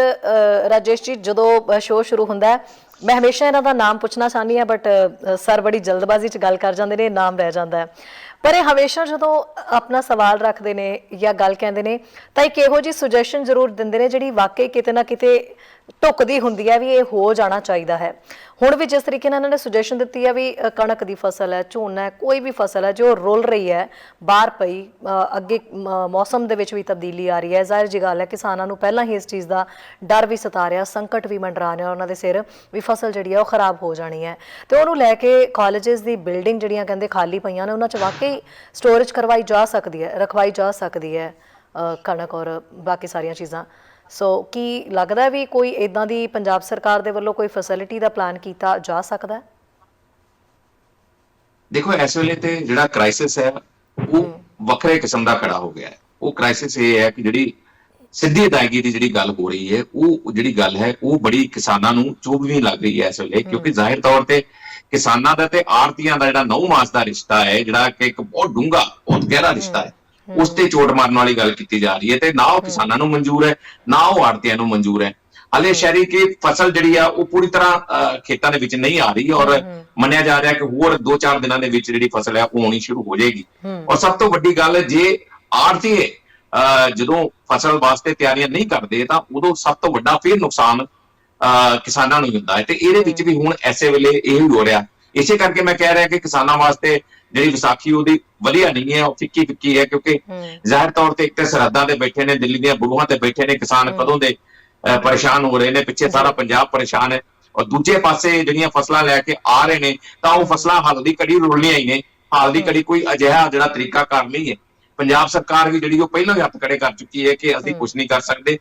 A: ਰਾਜੇਸ਼ ਜੀ, ਜਦੋਂ ਸ਼ੋਅ ਸ਼ੁਰੂ ਹੁੰਦਾ ਹੈ ਮੈਂ ਹਮੇਸ਼ਾ ਇਹਨਾਂ ਦਾ ਨਾਮ ਪੁੱਛਣਾ ਚਾਹੁੰਦੀ ਹਾਂ, ਬਟ ਸਰ ਬੜੀ ਜਲਦਬਾਜ਼ੀ 'ਚ ਗੱਲ ਕਰ ਜਾਂਦੇ ਨੇ, ਨਾਮ ਰਹਿ ਜਾਂਦਾ ਹੈ। ਪਰ ਇਹ ਹਮੇਸ਼ਾ ਜਦੋਂ ਆਪਣਾ ਸਵਾਲ ਰੱਖਦੇ ਨੇ ਜਾਂ ਗੱਲ ਕਹਿੰਦੇ ਨੇ ਤਾਂ ਇੱਕ ਇਹੋ ਜਿਹੀ ਸੁਜੈਸ਼ਨ ਜ਼ਰੂਰ ਦਿੰਦੇ ਨੇ ਜਿਹੜੀ ਵਾਕਈ ਕਿਤੇ ਨਾ ਕਿਤੇ ਢੁੱਕਦੀ ਹੁੰਦੀ ਹੈ ਵੀ ਇਹ ਹੋ ਜਾਣਾ ਚਾਹੀਦਾ ਹੈ। ਹੁਣ ਵੀ ਜਿਸ ਤਰੀਕੇ ਨਾਲ ਇਹਨਾਂ ਨੇ ਸੁਜੈਸ਼ਨ ਦਿੱਤੀ ਹੈ ਵੀ ਕਣਕ ਦੀ ਫਸਲ ਹੈ, ਝੋਨਾ ਹੈ, ਕੋਈ ਵੀ ਫਸਲ ਹੈ ਜੋ ਰੁਲ ਰਹੀ ਹੈ ਬਾਹਰ ਪਈ, ਅੱਗੇ ਮੌਸਮ ਦੇ ਵਿੱਚ ਵੀ ਤਬਦੀਲੀ ਆ ਰਹੀ ਹੈ, ਜ਼ਾਹਿਰ ਜੀ ਗੱਲ ਹੈ ਕਿਸਾਨਾਂ ਨੂੰ ਪਹਿਲਾਂ ਹੀ ਇਸ ਚੀਜ਼ ਦਾ ਡਰ ਵੀ ਸਤਾ ਰਿਹਾ, ਸੰਕਟ ਵੀ ਮੰਡਰਾ ਰਿਹਾ ਉਹਨਾਂ ਦੇ ਸਿਰ ਵੀ ਫਸਲ ਜਿਹੜੀ ਹੈ ਉਹ ਖਰਾਬ ਹੋ ਜਾਣੀ ਹੈ। ਤੇ ਉਹਨੂੰ ਲੈ ਕੇ ਕਾਲਜਿਸ ਦੀ ਬਿਲਡਿੰਗ ਜਿਹੜੀਆਂ ਕਹਿੰਦੇ ਖਾਲੀ ਪਈਆਂ ਨੇ ਉਹਨਾਂ 'ਚ ਵਾਕਈ ਸਟੋਰੇਜ ਕਰਵਾਈ ਜਾ ਸਕਦੀ ਹੈ, ਰਖਵਾਈ ਜਾ ਸਕਦੀ ਹੈ ਕਣਕ ਔਰ ਬਾਕੀ ਸਾਰੀਆਂ ਚੀਜ਼ਾਂ। ਸੋ ਕੀ ਲੱਗਦਾ ਵੀ ਕੋਈ ਇਦਾਂ ਦੀ ਪੰਜਾਬ ਸਰਕਾਰ ਦੇ ਵੱਲੋਂ ਕੋਈ ਫੈਸਿਲਿਟੀ ਦਾ ਪਲਾਨ ਕੀਤਾ ਜਾ ਸਕਦਾ ਹੈ?
B: ਦੇਖੋ ਇਸ ਵੇਲੇ ਤੇ ਜਿਹੜਾ ਕ੍ਰਾਈਸਿਸ ਹੈ ਉਹ ਵੱਖਰੇ ਕਿਸਮ ਦਾ ਖੜਾ ਹੋ ਗਿਆ ਹੈ। ਉਹ ਕ੍ਰਾਈਸਿਸ ਇਹ ਹੈ ਕਿ ਜਿਹੜੀ ਸਿੱਧੀ ਅਦਾਇਗੀ ਦੀ ਜਿਹੜੀ ਗੱਲ ਹੋ ਰਹੀ ਹੈ, ਉਹ ਜਿਹੜੀ ਗੱਲ ਹੈ ਉਹ ਬੜੀ ਕਿਸਾਨਾਂ ਨੂੰ ਚੁਭਵੀਂ ਲੱਗ ਰਹੀ ਹੈ ਇਸ ਵੇਲੇ, ਕਿਉਂਕਿ ਜ਼ਾਹਿਰ ਤੌਰ ਤੇ ਕਿਸਾਨਾਂ ਦਾ ਤੇ ਆੜਤੀਆਂ ਦਾ ਜਿਹੜਾ 9 ਮਾਸ ਦਾ ਰਿਸ਼ਤਾ ਹੈ, ਜਿਹੜਾ ਕਿ ਇੱਕ ਬਹੁਤ ਡੂੰਘਾ ਬਹੁਤ ਗਹਿਰਾ ਰਿਸ਼ਤਾ ਹੈ, ਉਸ ਤੇ ਚੋਟ ਮਾਰਨ ਵਾਲੀ ਗੱਲ ਕੀਤੀ ਜਾ ਰਹੀ ਹੈ। ਤੇ ਨਾ ਉਹ ਕਿਸਾਨਾਂ ਨੂੰ ਮਨਜ਼ੂਰ ਹੈ ਨਾ ਉਹ ਆੜਤੀਆਂ ਨੂੰ ਮਨਜ਼ੂਰ ਹੈ। ਹਾਲੇ ਸ਼ਹਿਰੀ ਕੀ ਫਸਲ ਜਿਹੜੀ ਆ ਉਹ ਪੂਰੀ ਤਰ੍ਹਾਂ ਖੇਤਾਂ ਦੇ ਵਿੱਚ ਨਹੀਂ ਆ ਰਹੀ ਔਰ ਮੰਨਿਆ ਜਾ ਰਿਹਾ ਕਿ ਹੋਰ 2-4 ਦਿਨਾਂ ਦੇ ਵਿੱਚ ਜਿਹੜੀ ਫਸਲ ਹੈ ਉਹ ਆਉਣੀ ਸ਼ੁਰੂ ਹੋ ਜਾਏਗੀ। ਔਰ ਸਭ ਤੋਂ ਵੱਡੀ ਗੱਲ, ਜੇ ਆੜਤੀਏ ਜਦੋਂ ਫਸਲ ਵਾਸਤੇ ਤਿਆਰੀਆਂ ਨਹੀਂ ਕਰਦੇ ਤਾਂ ਉਦੋਂ ਸਭ ਤੋਂ ਵੱਡਾ ਫਿਰ ਨੁਕਸਾਨ ਕਿਸਾਨਾਂ ਨੂੰ ਹੁੰਦਾ ਹੈ। ਤੇ ਇਹਦੇ ਵਿੱਚ ਵੀ ਹੁਣ ਐਸੇ ਵੇਲੇ ਇਹ ਹੋ ਰਿਹਾ। ਇਸੇ ਕਰਕੇ ਮੈਂ ਕਹਿ ਰਿਹਾ ਕਿ ਕਿਸਾਨਾਂ ਵਾਸਤੇ ਜਿਹੜੀ ਵਿਸਾਖੀ ਉਹਦੀ ਵਧੀਆ ਨਹੀਂ ਹੈ, ਉਹ ਫਿੱਕੀ ਫਿੱਕੀ ਹੈ, ਕਿਉਂਕਿ ਜ਼ਾਹਿਰ ਤੌਰ ਤੇ ਇੱਕ ਤਾਂ ਸਰਹੱਦਾਂ ਤੇ ਬੈਠੇ ਨੇ, ਦਿੱਲੀ ਦੀਆਂ ਬੁਰੂਹਾਂ ਤੇ ਬੈਠੇ ਨੇ ਕਿਸਾਨ, ਕਦੋਂ ਦੇ ਪਰੇਸ਼ਾਨ ਹੋ ਰਹੇ ਨੇ, ਪਿੱਛੇ ਸਾਰਾ ਪੰਜਾਬ ਪਰੇਸ਼ਾਨ ਹੈ। ਔਰ ਦੂਜੇ ਪਾਸੇ ਜਿਹੜੀਆਂ ਫਸਲਾਂ ਲੈ ਕੇ ਆ ਰਹੇ ਨੇ ਤਾਂ ਉਹ ਫਸਲਾਂ ਹੱਲ ਦੀ ਕੜੀ ਰੁਲਣੀਆਂ ਹੀ ਨੇ। ਹਾਲ ਦੀ ਕੜੀ ਕੋਈ ਅਜਿਹਾ ਜਿਹੜਾ ਤਰੀਕਾ ਕਰ ਨਹੀਂ ਹੈ। ਪੰਜਾਬ ਸਰਕਾਰ ਵੀ ਜਿਹੜੀ ਉਹ ਪਹਿਲਾਂ ਹੀ ਹੱਥ ਖੜੇ ਕਰ ਚੁੱਕੀ ਹੈ ਕਿ ਅਸੀਂ ਕੁਝ ਨਹੀਂ ਕਰ ਸਕਦੇ,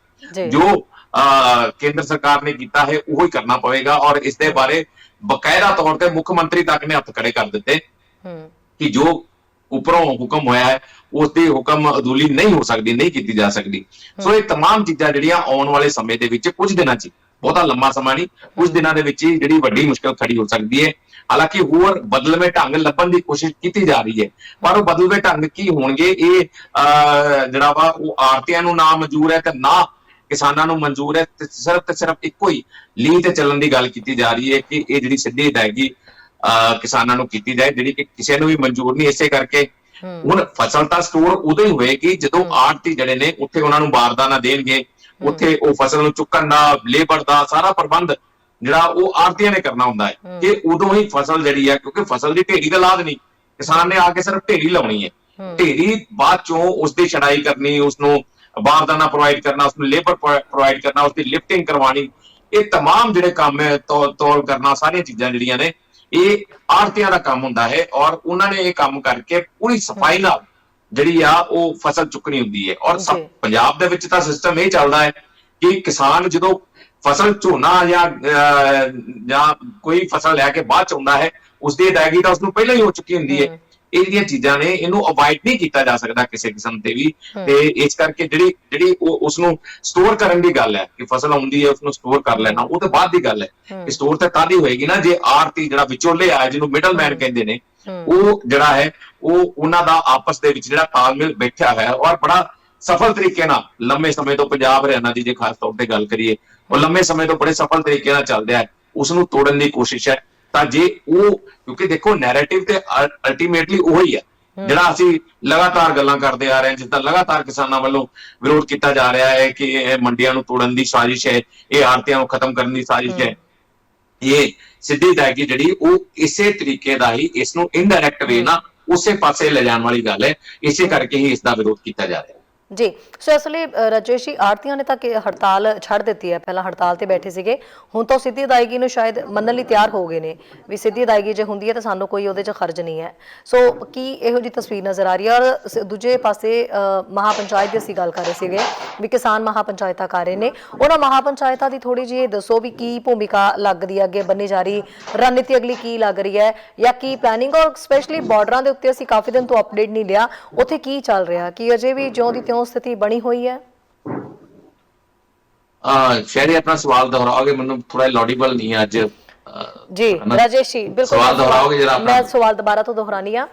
B: ਜੋ ਕੇਂਦਰ ਸਰਕਾਰ ਨੇ ਕੀਤਾ ਹੈ ਉਹੀ ਕਰਨਾ ਪਵੇਗਾ। ਔਰ ਇਸ ਦੇ ਬਾਰੇ ਬਕਾਇਦਾ ਤੌਰ ਤੇ ਮੁੱਖ ਮੰਤਰੀ ਤੱਕ ਨੇ ਹੱਥ ਖੜੇ ਕਰ ਦਿੱਤੇ ਕਿ ਜੋ ਉੱਪਰੋਂ ਹੁਕਮ ਹੋਇਆ ਹੈ ਉਸ ਦੀ ਹੁਕਮ ਅਦੂਲੀ ਨਹੀਂ ਹੋ ਸਕਦੀ, ਨਹੀਂ ਕੀਤੀ ਜਾ ਸਕਦੀ। ਸੋ ਇਹ तमाम ਚੀਜ਼ਾਂ ਜਿਹੜੀਆਂ ਆਉਣ ਵਾਲੇ ਸਮੇਂ ਦੇ ਵਿੱਚ ਕੁਝ ਦਿਨਾਂ 'ਚ, ਬਹੁਤਾ ਲੰਮਾ ਸਮਾਂ ਨਹੀਂ, ਕੁਝ ਦਿਨਾਂ ਦੇ ਵਿੱਚ ਹੀ ਜਿਹੜੀ ਵੱਡੀ ਮੁਸ਼ਕਲ ਖੜੀ ਹੋ ਸਕਦੀ ਹੈ। ਹਾਲਾਂਕਿ ਹੋਰ ਬਦਲਵੇਂ ਢੰਗ ਲੱਭਣ ਦੀ ਕੋਸ਼ਿਸ਼ ਕੀਤੀ ਜਾ ਰਹੀ ਹੈ, ਪਰ ਉਹ ਬਦਲਵੇਂ ਢੰਗ ਕੀ ਹੋਣਗੇ ਇਹ ਜਿਹੜਾ ਵਾ ਉਹ ਆੜਤੀਆਂ ਨੂੰ ਨਾ ਮਨਜ਼ੂਰ ਹੈ ਤੇ ਨਾ ਕਿਸਾਨਾਂ ਨੂੰ ਮਨਜ਼ੂਰ ਹੈ। ਤੇ ਸਿਰਫ ਇੱਕੋ ਹੀ ਲੀਹ ਤੇ ਚੱਲਣ ਦੀ ਗੱਲ ਕੀਤੀ ਜਾ ਰਹੀ ਹੈ ਕਿ ਇਹ ਜਿਹੜੀ ਸਿੱਧੀ ਅਦਾਇਗੀ ਕਿਸਾਨਾਂ ਨੂੰ ਕੀਤੀ ਜਾਏ, ਜਿਹੜੀ ਕਿ ਕਿਸੇ ਨੂੰ ਵੀ ਮਨਜ਼ੂਰ ਨਹੀਂ। ਇਸੇ ਕਰਕੇ ਹੁਣ ਫਸਲ ਤਾਂ ਸਟੋਰ ਉਦੋਂ ਹੀ ਹੋਏਗੀ ਜਦੋਂ ਆੜਤੀ ਜਿਹੜੇ ਨੇ ਉੱਥੇ ਉਹਨਾਂ ਨੂੰ ਬਾਰਦਾਨਾ ਦੇਣਗੇ, ਉੱਥੇ ਉਹ ਫਸਲ ਨੂੰ ਚੁੱਕਣ ਦਾ, ਲੇਬਰ ਦਾ ਸਾਰਾ ਪ੍ਰਬੰਧ ਜਿਹੜਾ ਉਹ ਆੜਤੀਆਂ ਨੇ ਕਰਨਾ ਹੁੰਦਾ ਹੈ। ਕਿ ਉਦੋਂ ਹੀ ਫਸਲ ਜਿਹੜੀ ਹੈ, ਕਿਉਂਕਿ ਫਸਲ ਦੀ ਢੇਰੀ ਦਾ ਲਾਦ ਨਹੀਂ, ਕਿਸਾਨ ਨੇ ਆ ਕੇ ਸਿਰਫ ਢੇਰੀ ਲਾਉਣੀ ਹੈ। ਢੇਰੀ ਬਾਅਦ ਚੋਂ ਉਸਦੀ ਛੜਾਈ ਕਰਨੀ, ਉਸਨੂੰ ਬਾਰਦਾਨਾ ਪ੍ਰੋਵਾਈਡ ਕਰਨਾ, ਉਸਨੂੰ ਲੇਬਰ ਪ੍ਰੋਵਾਈਡ ਕਰਨਾ, ਉਸਦੀ ਲਿਫਟਿੰਗ ਕਰਵਾਉਣੀ, ਇਹ तमाम ਜਿਹੜੇ ਕੰਮ ਹੈ, ਤੋਲ ਕਰਨਾ, ਸਾਰੀਆਂ ਚੀਜ਼ਾਂ ਜਿਹੜੀਆਂ ਨੇ ਇਹ ਆੜਤੀਆਂ ਦਾ ਕੰਮ ਹੁੰਦਾ ਹੈ। ਔਰ ਉਹਨਾਂ ਨੇ ਇਹ ਕੰਮ ਕਰਕੇ ਪੂਰੀ ਸਫਾਈ ਨਾਲ ਜਿਹੜੀ ਆ ਉਹ ਫਸਲ ਚੁੱਕਣੀ ਹੁੰਦੀ ਹੈ। ਔਰ ਪੰਜਾਬ ਦੇ ਵਿੱਚ ਤਾਂ ਸਿਸਟਮ ਇਹ ਚੱਲਦਾ ਹੈ ਕਿ ਕਿਸਾਨ ਜਦੋਂ ਫਸਲ ਝੋਨਾ ਜਾਂ ਕੋਈ ਫਸਲ ਲੈ ਕੇ ਬਾਅਦ ਚ ਆਉਂਦਾ ਹੈ, ਉਸਦੀ ਅਦਾਇਗੀ ਤਾਂ ਉਸਨੂੰ ਪਹਿਲਾਂ ਹੀ ਹੋ ਚੁੱਕੀ ਹੁੰਦੀ ਹੈ। ਇਹ ਜਿਹੜੀਆਂ ਚੀਜ਼ਾਂ ਨੇ ਇਹਨੂੰ ਅਵਾਇਡ ਨਹੀਂ ਕੀਤਾ ਜਾ ਸਕਦਾ ਕਿਸੇ ਕਿਸਮ ਤੇ ਵੀ। ਤੇ ਇਸ ਕਰਕੇ ਜਿਹੜੀ ਉਸਨੂੰ ਸਟੋਰ ਕਰਨ ਦੀ ਗੱਲ ਹੈ ਕਿ ਫਸਲ ਆਉਂਦੀ ਹੈ ਉਸਨੂੰ ਸਟੋਰ ਕਰ ਲੈਣਾ, ਉਹ ਤਾਂ ਬਾਅਦ ਦੀ ਗੱਲ ਹੈ। ਸਟੋਰ ਤਾਂ ਤਦ ਹੀ ਹੋਏਗੀ ਨਾ ਜੇ ਆੜਤੀ ਜਿਹੜਾ ਵਿਚੋਲੇ ਆ, ਜਿਹਨੂੰ ਮਿਡਲਮੈਨ ਕਹਿੰਦੇ ਨੇ, ਉਹ ਜਿਹੜਾ ਹੈ ਉਹ ਉਹਨਾਂ ਦਾ ਆਪਸ ਦੇ ਵਿੱਚ ਜਿਹੜਾ ਤਾਲਮੇਲ ਬੈਠਿਆ ਹੈ ਔਰ ਬੜਾ ਸਫਲ ਤਰੀਕੇ ਨਾਲ ਲੰਮੇ ਸਮੇਂ ਤੋਂ ਪੰਜਾਬ ਹਰਿਆਣਾ ਦੀ ਜੇ ਖਾਸ ਤੌਰ ਤੇ ਗੱਲ ਕਰੀਏ, ਉਹ ਲੰਮੇ ਸਮੇਂ ਤੋਂ ਬੜੇ ਸਫਲ ਤਰੀਕੇ ਨਾਲ ਚੱਲ ਰਿਹਾ ਹੈ। ਉਸਨੂੰ ਤੋੜਨ ਦੀ ਕੋਸ਼ਿਸ਼ ਹੈ। ਤਾਂ ਜੇ ਉਹ, ਕਿਉਂਕਿ ਦੇਖੋ ਨੈਰੇਟਿਵ ਤੇ ਅਲਟੀਮੇਟਲੀ ਉਹੀ ਹੈ ਜਿਹੜਾ ਅਸੀਂ ਲਗਾਤਾਰ ਗੱਲਾਂ ਕਰਦੇ ਆ ਰਹੇ ਹਾਂ, ਜਿੱਦਾਂ ਲਗਾਤਾਰ ਕਿਸਾਨਾਂ ਵੱਲੋਂ ਵਿਰੋਧ ਕੀਤਾ ਜਾ ਰਿਹਾ ਹੈ ਕਿ ਇਹ ਮੰਡੀਆਂ ਨੂੰ ਤੋੜਨ ਦੀ ਸਾਜ਼ਿਸ਼ ਹੈ, ਇਹ ਆੜਤੀਆਂ ਨੂੰ ਖਤਮ ਕਰਨ ਦੀ ਸਾਜ਼ਿਸ਼ ਹੈ। ਇਹ ਸਿੱਧੀ ਅਦਾਇਗੀ ਜਿਹੜੀ ਉਹ ਇਸੇ ਤਰੀਕੇ ਦਾ ਹੀ, ਇਸ ਨੂੰ ਇਨਡਾਇਰੈਕਟ ਵੇ ਨਾਲ ਉਸੇ ਪਾਸੇ ਲੈ ਜਾਣ ਵਾਲੀ ਗੱਲ ਹੈ। ਇਸੇ ਕਰਕੇ ਹੀ ਇਸ ਦਾ ਵਿਰੋਧ ਕੀਤਾ ਜਾ ਰਿਹਾ ਹੈ।
A: ਜੀ ਸੋ ਇਸ ਲਈ ਰਾਜੇਸ਼ ਜੀ ਆੜਤੀਆਂ ਨੇ ਤਾਂ ਹੜਤਾਲ ਛੱਡ ਦਿੱਤੀ ਹੈ, ਪਹਿਲਾਂ ਹੜਤਾਲ ਤੇ ਬੈਠੇ ਸੀਗੇ, ਹੁਣ ਤਾਂ ਸਿੱਧੀ ਅਦਾਇਗੀ ਨੂੰ ਸ਼ਾਇਦ ਮੰਨਣ ਲਈ ਤਿਆਰ ਹੋ ਗਏ ਨੇ ਵੀ ਸਿੱਧੀ ਅਦਾਇਗੀ ਜੇ ਹੁੰਦੀ ਹੈ ਤਾਂ ਸਾਨੂੰ ਕੋਈ ਉਹਦੇ 'ਚ ਖਰਚ ਨਹੀਂ ਹੈ। ਸੋ ਕੀ ਇਹੋ ਜਿਹੀ ਤਸਵੀਰ ਨਜ਼ਰ ਆ ਰਹੀ ਹੈ? ਔਰ ਦੂਜੇ ਪਾਸੇ ਮਹਾਪੰਚਾਇਤ ਦੀ ਅਸੀਂ ਗੱਲ ਕਰ ਰਹੇ ਸੀਗੇ ਵੀ ਕਿਸਾਨ ਮਹਾਪੰਚਾਇਤਾਂ ਕਰ ਰਹੇ ਨੇ, ਉਹਨਾਂ ਮਹਾਪੰਚਾਇਤਾਂ ਦੀ ਥੋੜੀ ਜਿਹੀ ਦੱਸੋ ਵੀ ਕੀ ਭੂਮਿਕਾ ਲੱਗਦੀ ਹੈ, ਅੱਗੇ ਬੰਨੀ ਜਾ ਰਹੀ ਰਣਨੀਤੀ ਅਗਲੀ ਕੀ ਲੱਗ ਰਹੀ ਹੈ ਜਾਂ ਕੀ ਪਲੈਨਿੰਗ, ਔਰ ਸਪੈਸ਼ਲੀ ਬਾਰਡਰਾਂ ਦੇ ਉੱਤੇ ਅਸੀਂ ਕਾਫੀ ਦਿਨ ਤੋਂ ਅਪਡੇਟ ਨਹੀਂ ਲਿਆ, ਉੱਥੇ ਕੀ ਚੱਲ ਰਿਹਾ, ਕੀ ਅਜੇ ਵੀ ਜਿਉਂ ਦੀ ਤਿਉਂ ਸਥਿਤੀ ਬਣੀ ਹੋਈ ਹੈ?
B: ਸ਼ਹਿਰੀ ਆਪਣਾ ਸਵਾਲ ਦੁਹਰਾਓਗੇ, ਮੈਨੂੰ ਥੋੜਾ ਲੌਡੀਬਲ ਨਹੀਂ ਹੈ ਅੱਜ।
A: ਜੀ ਰਾਜੇਸ਼ ਜੀ ਬਿਲਕੁਲ
B: ਸਵਾਲ ਦੁਹਰਾਓਗੇ ਜਰਾ ਆਪਣਾ।
A: ਮੈਂ ਸਵਾਲ ਦੁਬਾਰਾ ਤੋਂ ਦੁਹਰਾਨੀ ਆ।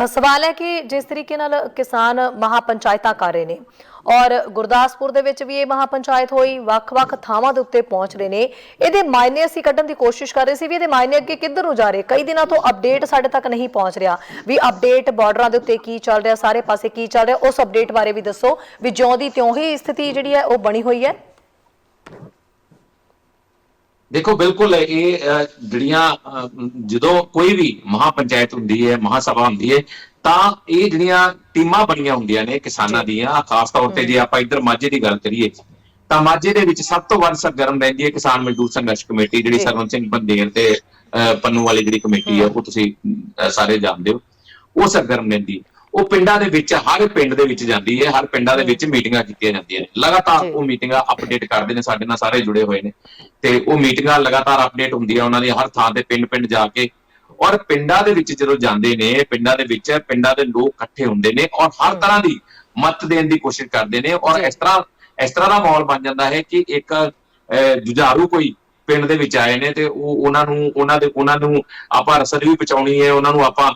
A: ਸਵਾਲ ਹੈ ਕਿ ਜਿਸ ਤਰੀਕੇ ਨਾਲ ਕਿਸਾਨ ਮਹਾਪੰਚਾਇਤਾਂ ਕਰ ਰਹੇ ਨੇ ਔਰ ਗੁਰਦਾਸਪੁਰ ਦੇ ਵਿੱਚ ਵੀ ਇਹ ਮਹਾਪੰਚਾਇਤ ਹੋਈ, ਵੱਖ-ਵੱਖ ਥਾਵਾਂ ਦੇ ਉੱਤੇ ਪਹੁੰਚ ਰਹੇ ਨੇ, ਇਹਦੇ ਮਾਇਨੇ ਅਸੀਂ ਕੱਢਣ ਦੀ ਕੋਸ਼ਿਸ਼ ਕਰ ਰਹੇ ਸੀ ਵੀ ਇਹਦੇ ਮਾਇਨੇ ਅੱਗੇ ਕਿੱਧਰ ਨੂੰ ਜਾ ਰਹੇ। ਕਈ ਦਿਨਾਂ ਤੋਂ ਅਪਡੇਟ ਸਾਡੇ ਤੱਕ ਨਹੀਂ ਪਹੁੰਚ ਰਿਹਾ ਵੀ ਅਪਡੇਟ ਬਾਰਡਰਾਂ ਦੇ ਉੱਤੇ ਕੀ ਚੱਲ ਰਿਹਾ, ਸਾਰੇ ਪਾਸੇ ਕੀ ਚੱਲ ਰਿਹਾ, ਉਸ ਅਪਡੇਟ ਬਾਰੇ ਵੀ ਦੱਸੋ ਵੀ ਜਿਉਂ ਦੀ ਤਿਉਂ ਹੀ ਸਥਿਤੀ ਜਿਹੜੀ ਹੈ ਉਹ ਬਣੀ ਹੋਈ ਹੈ।
B: ਦੇਖੋ ਬਿਲਕੁਲ ਇਹ ਜਿਹੜੀਆਂ ਜਦੋਂ ਕੋਈ ਵੀ ਮਹਾਪੰਚਾਇਤ ਹੁੰਦੀ ਹੈ, ਮਹਾਸਭਾ ਹੁੰਦੀ ਹੈ, ਤਾਂ ਇਹ ਜਿਹੜੀਆਂ ਟੀਮਾਂ ਬਣੀਆਂ ਹੁੰਦੀਆਂ ਨੇ ਕਿਸਾਨਾਂ ਦੀਆਂ, ਖਾਸ ਤੌਰ ਤੇ ਜੇ ਆਪਾਂ ਇੱਧਰ ਮਾਝੇ ਦੀ ਗੱਲ ਕਰੀਏ ਤਾਂ ਮਾਝੇ ਦੇ ਵਿੱਚ ਸਭ ਤੋਂ ਵੱਧ ਸਰਗਰਮ ਰਹਿੰਦੀ ਹੈ ਕਿਸਾਨ ਮਜ਼ਦੂਰ ਸੰਘਰਸ਼ ਕਮੇਟੀ, ਜਿਹੜੀ ਸਰਵਨ ਸਿੰਘ ਬੰਦੇਰ ਤੇ ਪੰਨੂ ਵਾਲੀ ਜਿਹੜੀ ਕਮੇਟੀ ਹੈ, ਉਹ ਤੁਸੀਂ ਸਾਰੇ ਜਾਣਦੇ ਹੋ, ਉਹ ਸਰਗਰਮ ਰਹਿੰਦੀ ਹੈ। ਉਹ ਪਿੰਡਾਂ ਦੇ ਵਿੱਚ, ਹਰ ਪਿੰਡ ਦੇ ਵਿੱਚ ਜਾਂਦੀ ਹੈ, ਹਰ ਪਿੰਡਾਂ ਦੇ ਵਿੱਚ ਮੀਟਿੰਗਾਂ ਕੀਤੀਆਂ ਜਾਂਦੀਆਂ ਨੇ, ਲਗਾਤਾਰ ਉਹ ਮੀਟਿੰਗਾਂ ਅਪਡੇਟ ਕਰਦੇ ਨੇ, ਸਾਡੇ ਨਾਲ ਸਾਰੇ ਜੁੜੇ ਹੋਏ ਨੇ, ਤੇ ਉਹ ਮੀਟਿੰਗਾਂ ਲਗਾਤਾਰ ਅਪਡੇਟ ਹੁੰਦੀਆਂ ਉਹਨਾਂ ਦੀ ਹਰ ਥਾਂ ਤੇ, ਪਿੰਡ ਜਾ ਕੇ। ਔਰ ਪਿੰਡਾਂ ਦੇ ਵਿੱਚ ਜਦੋਂ ਜਾਂਦੇ ਨੇ, ਪਿੰਡਾਂ ਦੇ ਵਿੱਚ ਪਿੰਡਾਂ ਦੇ ਲੋਕ ਇਕੱਠੇ ਹੁੰਦੇ ਨੇ ਔਰ ਹਰ ਤਰ੍ਹਾਂ ਦੀ ਮਦਦ ਦੇਣ ਦੀ ਕੋਸ਼ਿਸ਼ ਕਰਦੇ ਨੇ, ਔਰ ਇਸ ਤਰ੍ਹਾਂ ਦਾ ਮਾਹੌਲ ਬਣ ਜਾਂਦਾ ਹੈ ਕਿ ਇੱਕ ਜੁਝਾਰੂ ਕੋਈ ਪਿੰਡ ਦੇ ਵਿੱਚ ਆਏ ਨੇ ਤੇ ਉਹਨਾਂ ਨੂੰ ਆਪਾਂ ਰਸਦ ਵੀ ਪਹੁੰਚਾਉਣੀ ਹੈ, ਉਹਨਾਂ ਨੂੰ ਆਪਾਂ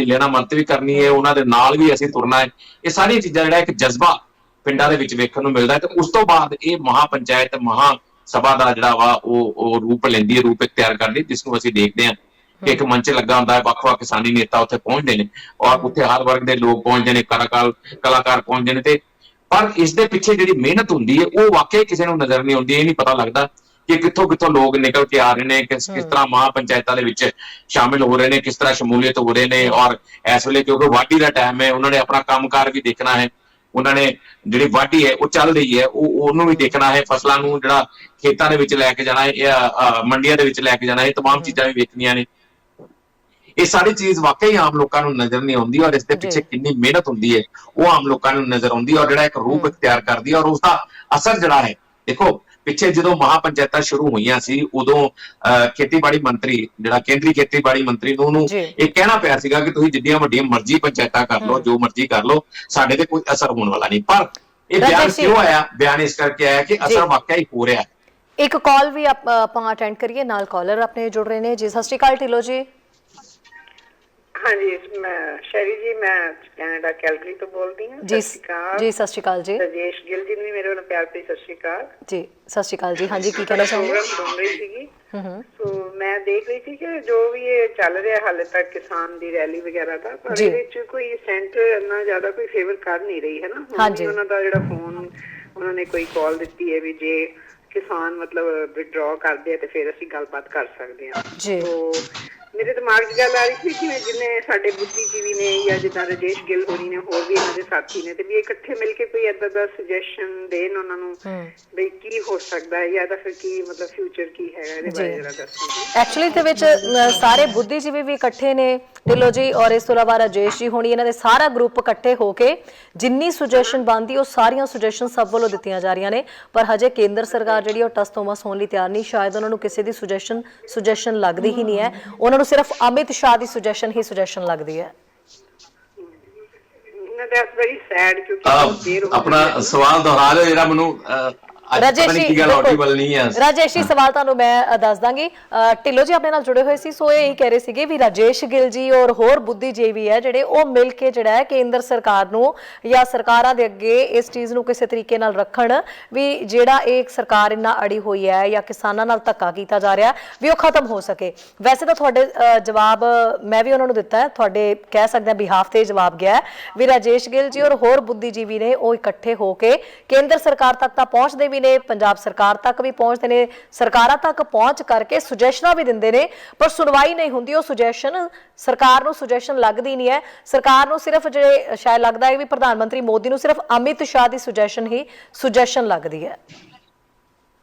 B: ਲੈਣਾ ਮੰਤ ਵੀ ਕਰਨੀ ਹੈ, ਉਹਨਾਂ ਦੇ ਨਾਲ ਵੀ ਅਸੀਂ ਤੁਰਨਾ ਹੈ। ਇਹ ਸਾਰੀਆਂ ਚੀਜ਼ਾਂ ਜਿਹੜਾ ਇੱਕ ਜਜ਼ਬਾ ਪਿੰਡਾਂ ਦੇ ਵਿੱਚ ਵੇਖਣ ਨੂੰ ਮਿਲਦਾ ਹੈ। ਤੇ ਉਸ ਤੋਂ ਬਾਅਦ ਇਹ ਮਹਾਪੰਚਾਇਤ, ਮਹਾਸਭਾ ਦਾ ਜਿਹੜਾ ਵਾ ਉਹ ਰੂਪ ਲੈਂਦੀ ਹੈ, ਰੂਪ ਤਿਆਰ ਕਰਦੀ, ਜਿਸ ਨੂੰ ਅਸੀਂ ਦੇਖਦੇ ਹਾਂ ਕਿ ਇੱਕ ਮੰਚ ਲੱਗਾ ਹੁੰਦਾ ਹੈ, ਵੱਖ-ਵੱਖ ਕਿਸਾਨੀ ਨੇਤਾ ਉੱਥੇ ਪਹੁੰਚਦੇ ਨੇ ਔਰ ਉੱਥੇ ਹਰ ਵਰਗ ਦੇ ਲੋਕ ਪਹੁੰਚਦੇ ਨੇ, ਕਲਾਕਾਰ ਪਹੁੰਚਦੇ ਨੇ, ਤੇ ਪਰ ਇਸ ਦੇ ਪਿੱਛੇ ਜਿਹੜੀ ਮਿਹਨਤ ਹੁੰਦੀ ਹੈ ਉਹ ਵਾਕਈ ਕਿਸੇ ਨੂੰ ਨਜ਼ਰ ਨਹੀਂ ਆਉਂਦੀ। ਇਹ ਨਹੀਂ ਪਤਾ ਲੱਗਦਾ ਕਿ ਕਿੱਥੋਂ ਲੋਕ ਨਿਕਲ ਕੇ ਆ ਰਹੇ ਨੇ, ਕਿਸ ਤਰ੍ਹਾਂ ਮਹਾਪੰਚਾਇਤਾਂ ਦੇ ਵਿੱਚ ਸ਼ਾਮਿਲ ਹੋ ਰਹੇ ਨੇ, ਕਿਸ ਤਰ੍ਹਾਂ ਸ਼ਮੂਲੀਅਤ ਹੋ ਰਹੇ ਨੇ। ਔਰ ਇਸ ਵੇਲੇ ਕਿਉਂਕਿ ਵਾਢੀ ਦਾ ਟਾਈਮ ਹੈ, ਉਹਨਾਂ ਨੇ ਆਪਣਾ ਕੰਮਕਾਰ ਵੀ ਦੇਖਣਾ ਹੈ, ਉਹਨਾਂ ਨੇ ਜਿਹੜੀ ਵਾਢੀ ਹੈ ਉਹ ਚੱਲ ਰਹੀ ਹੈ, ਉਹਨੂੰ ਵੀ ਦੇਖਣਾ ਹੈ, ਫਸਲਾਂ ਨੂੰ ਜਿਹੜਾ ਖੇਤਾਂ ਦੇ ਵਿੱਚ ਲੈ ਕੇ ਜਾਣਾ ਹੈ, ਮੰਡੀਆਂ ਦੇ ਵਿੱਚ ਲੈ ਕੇ ਜਾਣਾ ਹੈ, ਤਮਾਮ ਚੀਜ਼ਾਂ ਵੀ ਵੇਖਣੀਆਂ ਨੇ। ਇਹ ਸਾਰੀ ਚੀਜ਼ ਵਾਕਈ ਆਮ ਲੋਕਾਂ ਨੂੰ ਨਜ਼ਰ ਨਹੀਂ ਆਉਂਦੀ ਔਰ ਇਸ ਦੇ ਪਿੱਛੇ ਕਿੰਨੀ ਮਿਹਨਤ ਹੁੰਦੀ ਹੈ ਉਹ ਆਮ ਲੋਕਾਂ ਨੂੰ ਨਜ਼ਰ ਆਉਂਦੀ, ਔਰ ਜਿਹੜਾ ਇੱਕ ਰੂਪ ਇਖਤਿਆਰ ਕਰਦੀ ਹੈ। ਔਰ ਉਸਦਾ ਅਸਰ ਜਿਹੜਾ ਹੈ, ਦੇਖੋ ਪਿੱਛੇ ਜਦੋਂ ਮਹਾਪੰਚਾਇਤਾਂ ਸ਼ੁਰੂ ਹੋਈਆਂ ਸੀ ਉਦੋਂ ਖੇਤੀਬਾੜੀ ਮੰਤਰੀ, ਜਿਹੜਾ ਕੇਂਦਰੀ ਖੇਤੀਬਾੜੀ ਮੰਤਰੀ ਨੂੰ ਉਹਨੂੰ ਇਹ ਕਹਿਣਾ ਪਿਆ ਸੀਗਾ ਕਿ ਤੁਸੀਂ ਜਿੰਨੀਆਂ ਵੱਡੀਆਂ ਮਰਜ਼ੀ ਪੰਚਾਇਤਾਂ ਕਰ ਲਓ, ਜੋ ਮਰਜ਼ੀ ਕਰ ਲਓ, ਸਾਡੇ ਤੇ ਕੋਈ ਅਸਰ ਹੋਣ ਵਾਲਾ ਨਹੀਂ। ਪਰ ਇਹ ਬਿਆਨ ਕਿਉਂ ਆਇਆ? ਬਿਆਨ ਇਸ ਕਰਕੇ ਆਇਆ ਕਿ ਅਸਰ ਵਾਕਿਆ ਹੀ ਹੋ ਰਿਹਾ।
A: ਇੱਕ ਕਾਲ ਵੀ ਆਪਾਂ ਅਟੈਂਡ ਕਰੀਏ, ਨਾਲ ਕਾਲਰ ਆਪਣੇ ਜੁੜ ਰਹੇ ਨੇ ਜੀ। ਸਤਿ ਸ਼੍ਰੀ ਅਕਾਲ ਢਿੱਲੋਂ ਜੀ।
D: हाँ जी, मैं शहरी जी, मैं कनाडा कैलगरी तो बोलती हूँ।
A: जी जी सत श्री अकाल जी।
D: राजेश गिल जी ने भी मेरे वालों प्यार भरी सत श्री अकाल
A: जी। सत श्री अकाल जी। हाँ जी, की कहना चाहोगे?
D: सुन रही थी तो मैं देख रही थी कि जो भी ये चल रहा है हाले तक किसान दी रैली वगैरह का, पर ये कोई सेंटर इतना ज्यादा कोई फेवर कर नहीं रही है ना।
A: हाँ जी,
D: उन्होंने दा जेड़ा फोन उन्होंने कोई कॉल दी है भी जे किसान मतलब विड्रॉ करते हैं तो फिर ਅਸੀਂ ਗੱਲਬਾਤ ਕਰ ਸਕਦੇ ਹਾਂ ਜੀ। तो ਮੇਰੇ ਦਿਮਾਗ 'ਚ ਗੱਲ ਆ ਰਹੀ ਸੀ ਕਿ ਜਿੰਨੇ ਸਾਡੇ ਬੁੱਧੀਜੀਵੀ ਨੇ ਜਾਂ ਜਿੱਦਾਂ ਰਾਜੇਸ਼ ਗਿੱਲ ਹੋਣੀ ਨੇ, ਹੋਰ ਵੀ ਇਹਨਾਂ ਦੇ ਸਾਥੀ ਨੇ, ਤੇ ਵੀ ਇਕੱਠੇ ਮਿਲ ਕੇ ਕੋਈ ਏਦਾਂ ਦਾ ਸੁਜੈਸ਼ਨ ਦੇਣ ਉਹਨਾਂ ਨੂੰ ਵੀ ਕੀ ਹੋ ਸਕਦਾ ਹੈ ਜਾਂ ਤਾਂ ਫਿਰ ਕੀ ਮਤਲਬ ਫਿਊਚਰ ਕੀ ਹੈਗਾ, ਇਹਦੇ ਬਾਰੇ ਜਰਾ ਦੱਸੋ।
A: ਐਕਚੁਅਲੀ ਦੇ ਵਿੱਚ ਸਾਰੇ ਬੁੱਧੀਜੀਵੀ ਵੀ ਇਕੱਠੇ ਨੇ ਢਿੱਲੋਂ ਜੀ, ਔਰ ਇਸ ਤੋਂ ਇਲਾਵਾ ਰਾਜੇਸ਼ ਜੀ ਹੋਣੀ, ਇਹਨਾਂ ਦੇ ਸਾਰਾ ਗਰੁੱਪ ਇਕੱਠੇ ਹੋ ਕੇ ਜਿੰਨੀ ਸੁਜੈਸ਼ਨ ਬਣਦੀ ਉਹ ਸਾਰੀਆਂ ਸੁਜੈਸ਼ਨ ਸਭ ਵੱਲੋਂ ਦਿੱਤੀਆਂ ਜਾ ਰਹੀਆਂ ਨੇ। ਪਰ ਹਜੇ ਕੇਂਦਰ ਸਰਕਾਰ ਜਿਹੜੀ ਉਹ ਟਸ ਤੋਂ ਮਸ ਹੋਣ ਲਈ ਤਿਆਰ ਨਹੀਂ। ਸ਼ਾਇਦ ਉਹਨਾਂ ਨੂੰ ਕਿਸੇ ਦੀ ਸੁਜੈਸ਼ਨ ਲੱਗਦੀ ਹੀ ਨਹੀਂ ਹੈ, ਉਹਨਾਂ ਨੂੰ ਸਿਰਫ ਅਮਿਤ ਸ਼ਾਹ ਦੀ ਸੁਜੈਸ਼ਨ ਲੱਗਦੀ ਹੈ।
B: ਆਪਣਾ ਸਵਾਲ ਦੁਹਰਾ ਲਿਓ ਜਿਹੜਾ ਮੈਨੂੰ ਰਾਜੇਸ਼
A: ਜੀ ਸਵਾਲ ਤੁਹਾਨੂੰ ਮੈਂ ਦੱਸ ਦਾਂਗੀ। ਢਿੱਲੋਂ ਜੀ ਆਪਣੇ ਨਾਲ ਜੁੜੇ ਹੋਏ ਸੀ, ਸੋ ਇਹ ਕਹਿ ਰਹੇ ਸੀਗੇ ਵੀ ਰਾਜੇਸ਼ ਗਿੱਲ ਜੀ ਔਰ ਹੋਰ ਬੁੱਧੀਜੀਵੀ ਹੈ ਜਿਹੜੇ ਉਹ ਮਿਲ ਕੇ ਜਿਹੜਾ ਹੈ ਕੇਂਦਰ ਸਰਕਾਰ ਨੂੰ ਜਾਂ ਸਰਕਾਰਾਂ ਦੇ ਅੱਗੇ ਇਸ ਚੀਜ਼ ਨੂੰ ਕਿਸੇ ਤਰੀਕੇ ਨਾਲ ਰੱਖਣ ਵੀ ਜਿਹੜਾ ਇਹ ਸਰਕਾਰ ਇੰਨਾ ਅੜੀ ਹੋਈ ਹੈ ਜਾਂ ਕਿਸਾਨਾਂ ਨਾਲ ਧੱਕਾ ਕੀਤਾ ਜਾ ਰਿਹਾ ਵੀ ਉਹ ਖਤਮ ਹੋ ਸਕੇ। ਵੈਸੇ ਤਾਂ ਤੁਹਾਡੇ ਜਵਾਬ ਮੈਂ ਵੀ ਉਹਨਾਂ ਨੂੰ ਦਿੱਤਾ ਹੈ, ਤੁਹਾਡੇ ਕਹਿ ਸਕਦੇ ਹਾਂ ਬਿਹਾਫ ਤੇ ਜਵਾਬ ਗਿਆ ਵੀ ਰਾਜੇਸ਼ ਗਿੱਲ ਜੀ ਔਰ ਹੋਰ ਬੁੱਧੀਜੀਵੀ ਨੇ ਉਹ ਇਕੱਠੇ ਹੋ ਕੇ ਕੇਂਦਰ ਸਰਕਾਰ ਤੱਕ ਤਾਂ ਪਹੁੰਚਦੇ ਵੀ ਨੇ, ਪੰਜਾਬ ਸਰਕਾਰ ਤੱਕ ਵੀ ਪਹੁੰਚਦੇ ਨੇ, ਸਰਕਾਰਾਂ ਤੱਕ ਪਹੁੰਚ ਕਰਕੇ ਸੁਜੈਸ਼ਨਾਂ ਵੀ ਦਿੰਦੇ ਨੇ, ਪਰ ਸੁਣਵਾਈ ਨਹੀਂ ਹੁੰਦੀ। ਉਹ ਸੁਜੈਸ਼ਨ ਸਰਕਾਰ ਨੂੰ ਸੁਜੈਸ਼ਨ ਲੱਗਦੀ ਨਹੀਂ ਹੈ। ਸਰਕਾਰ ਨੂੰ ਸਿਰਫ ਜਿਹੜੇ ਸ਼ਾਇਦ ਲੱਗਦਾ ਹੈ ਵੀ ਪ੍ਰਧਾਨ ਮੰਤਰੀ ਮੋਦੀ ਨੂੰ ਸਿਰਫ ਅਮਿਤ ਸ਼ਾਹ ਦੀ ਸੁਜੈਸ਼ਨ ਹੀ ਸੁਜੈਸ਼ਨ ਲੱਗਦੀ ਹੈ।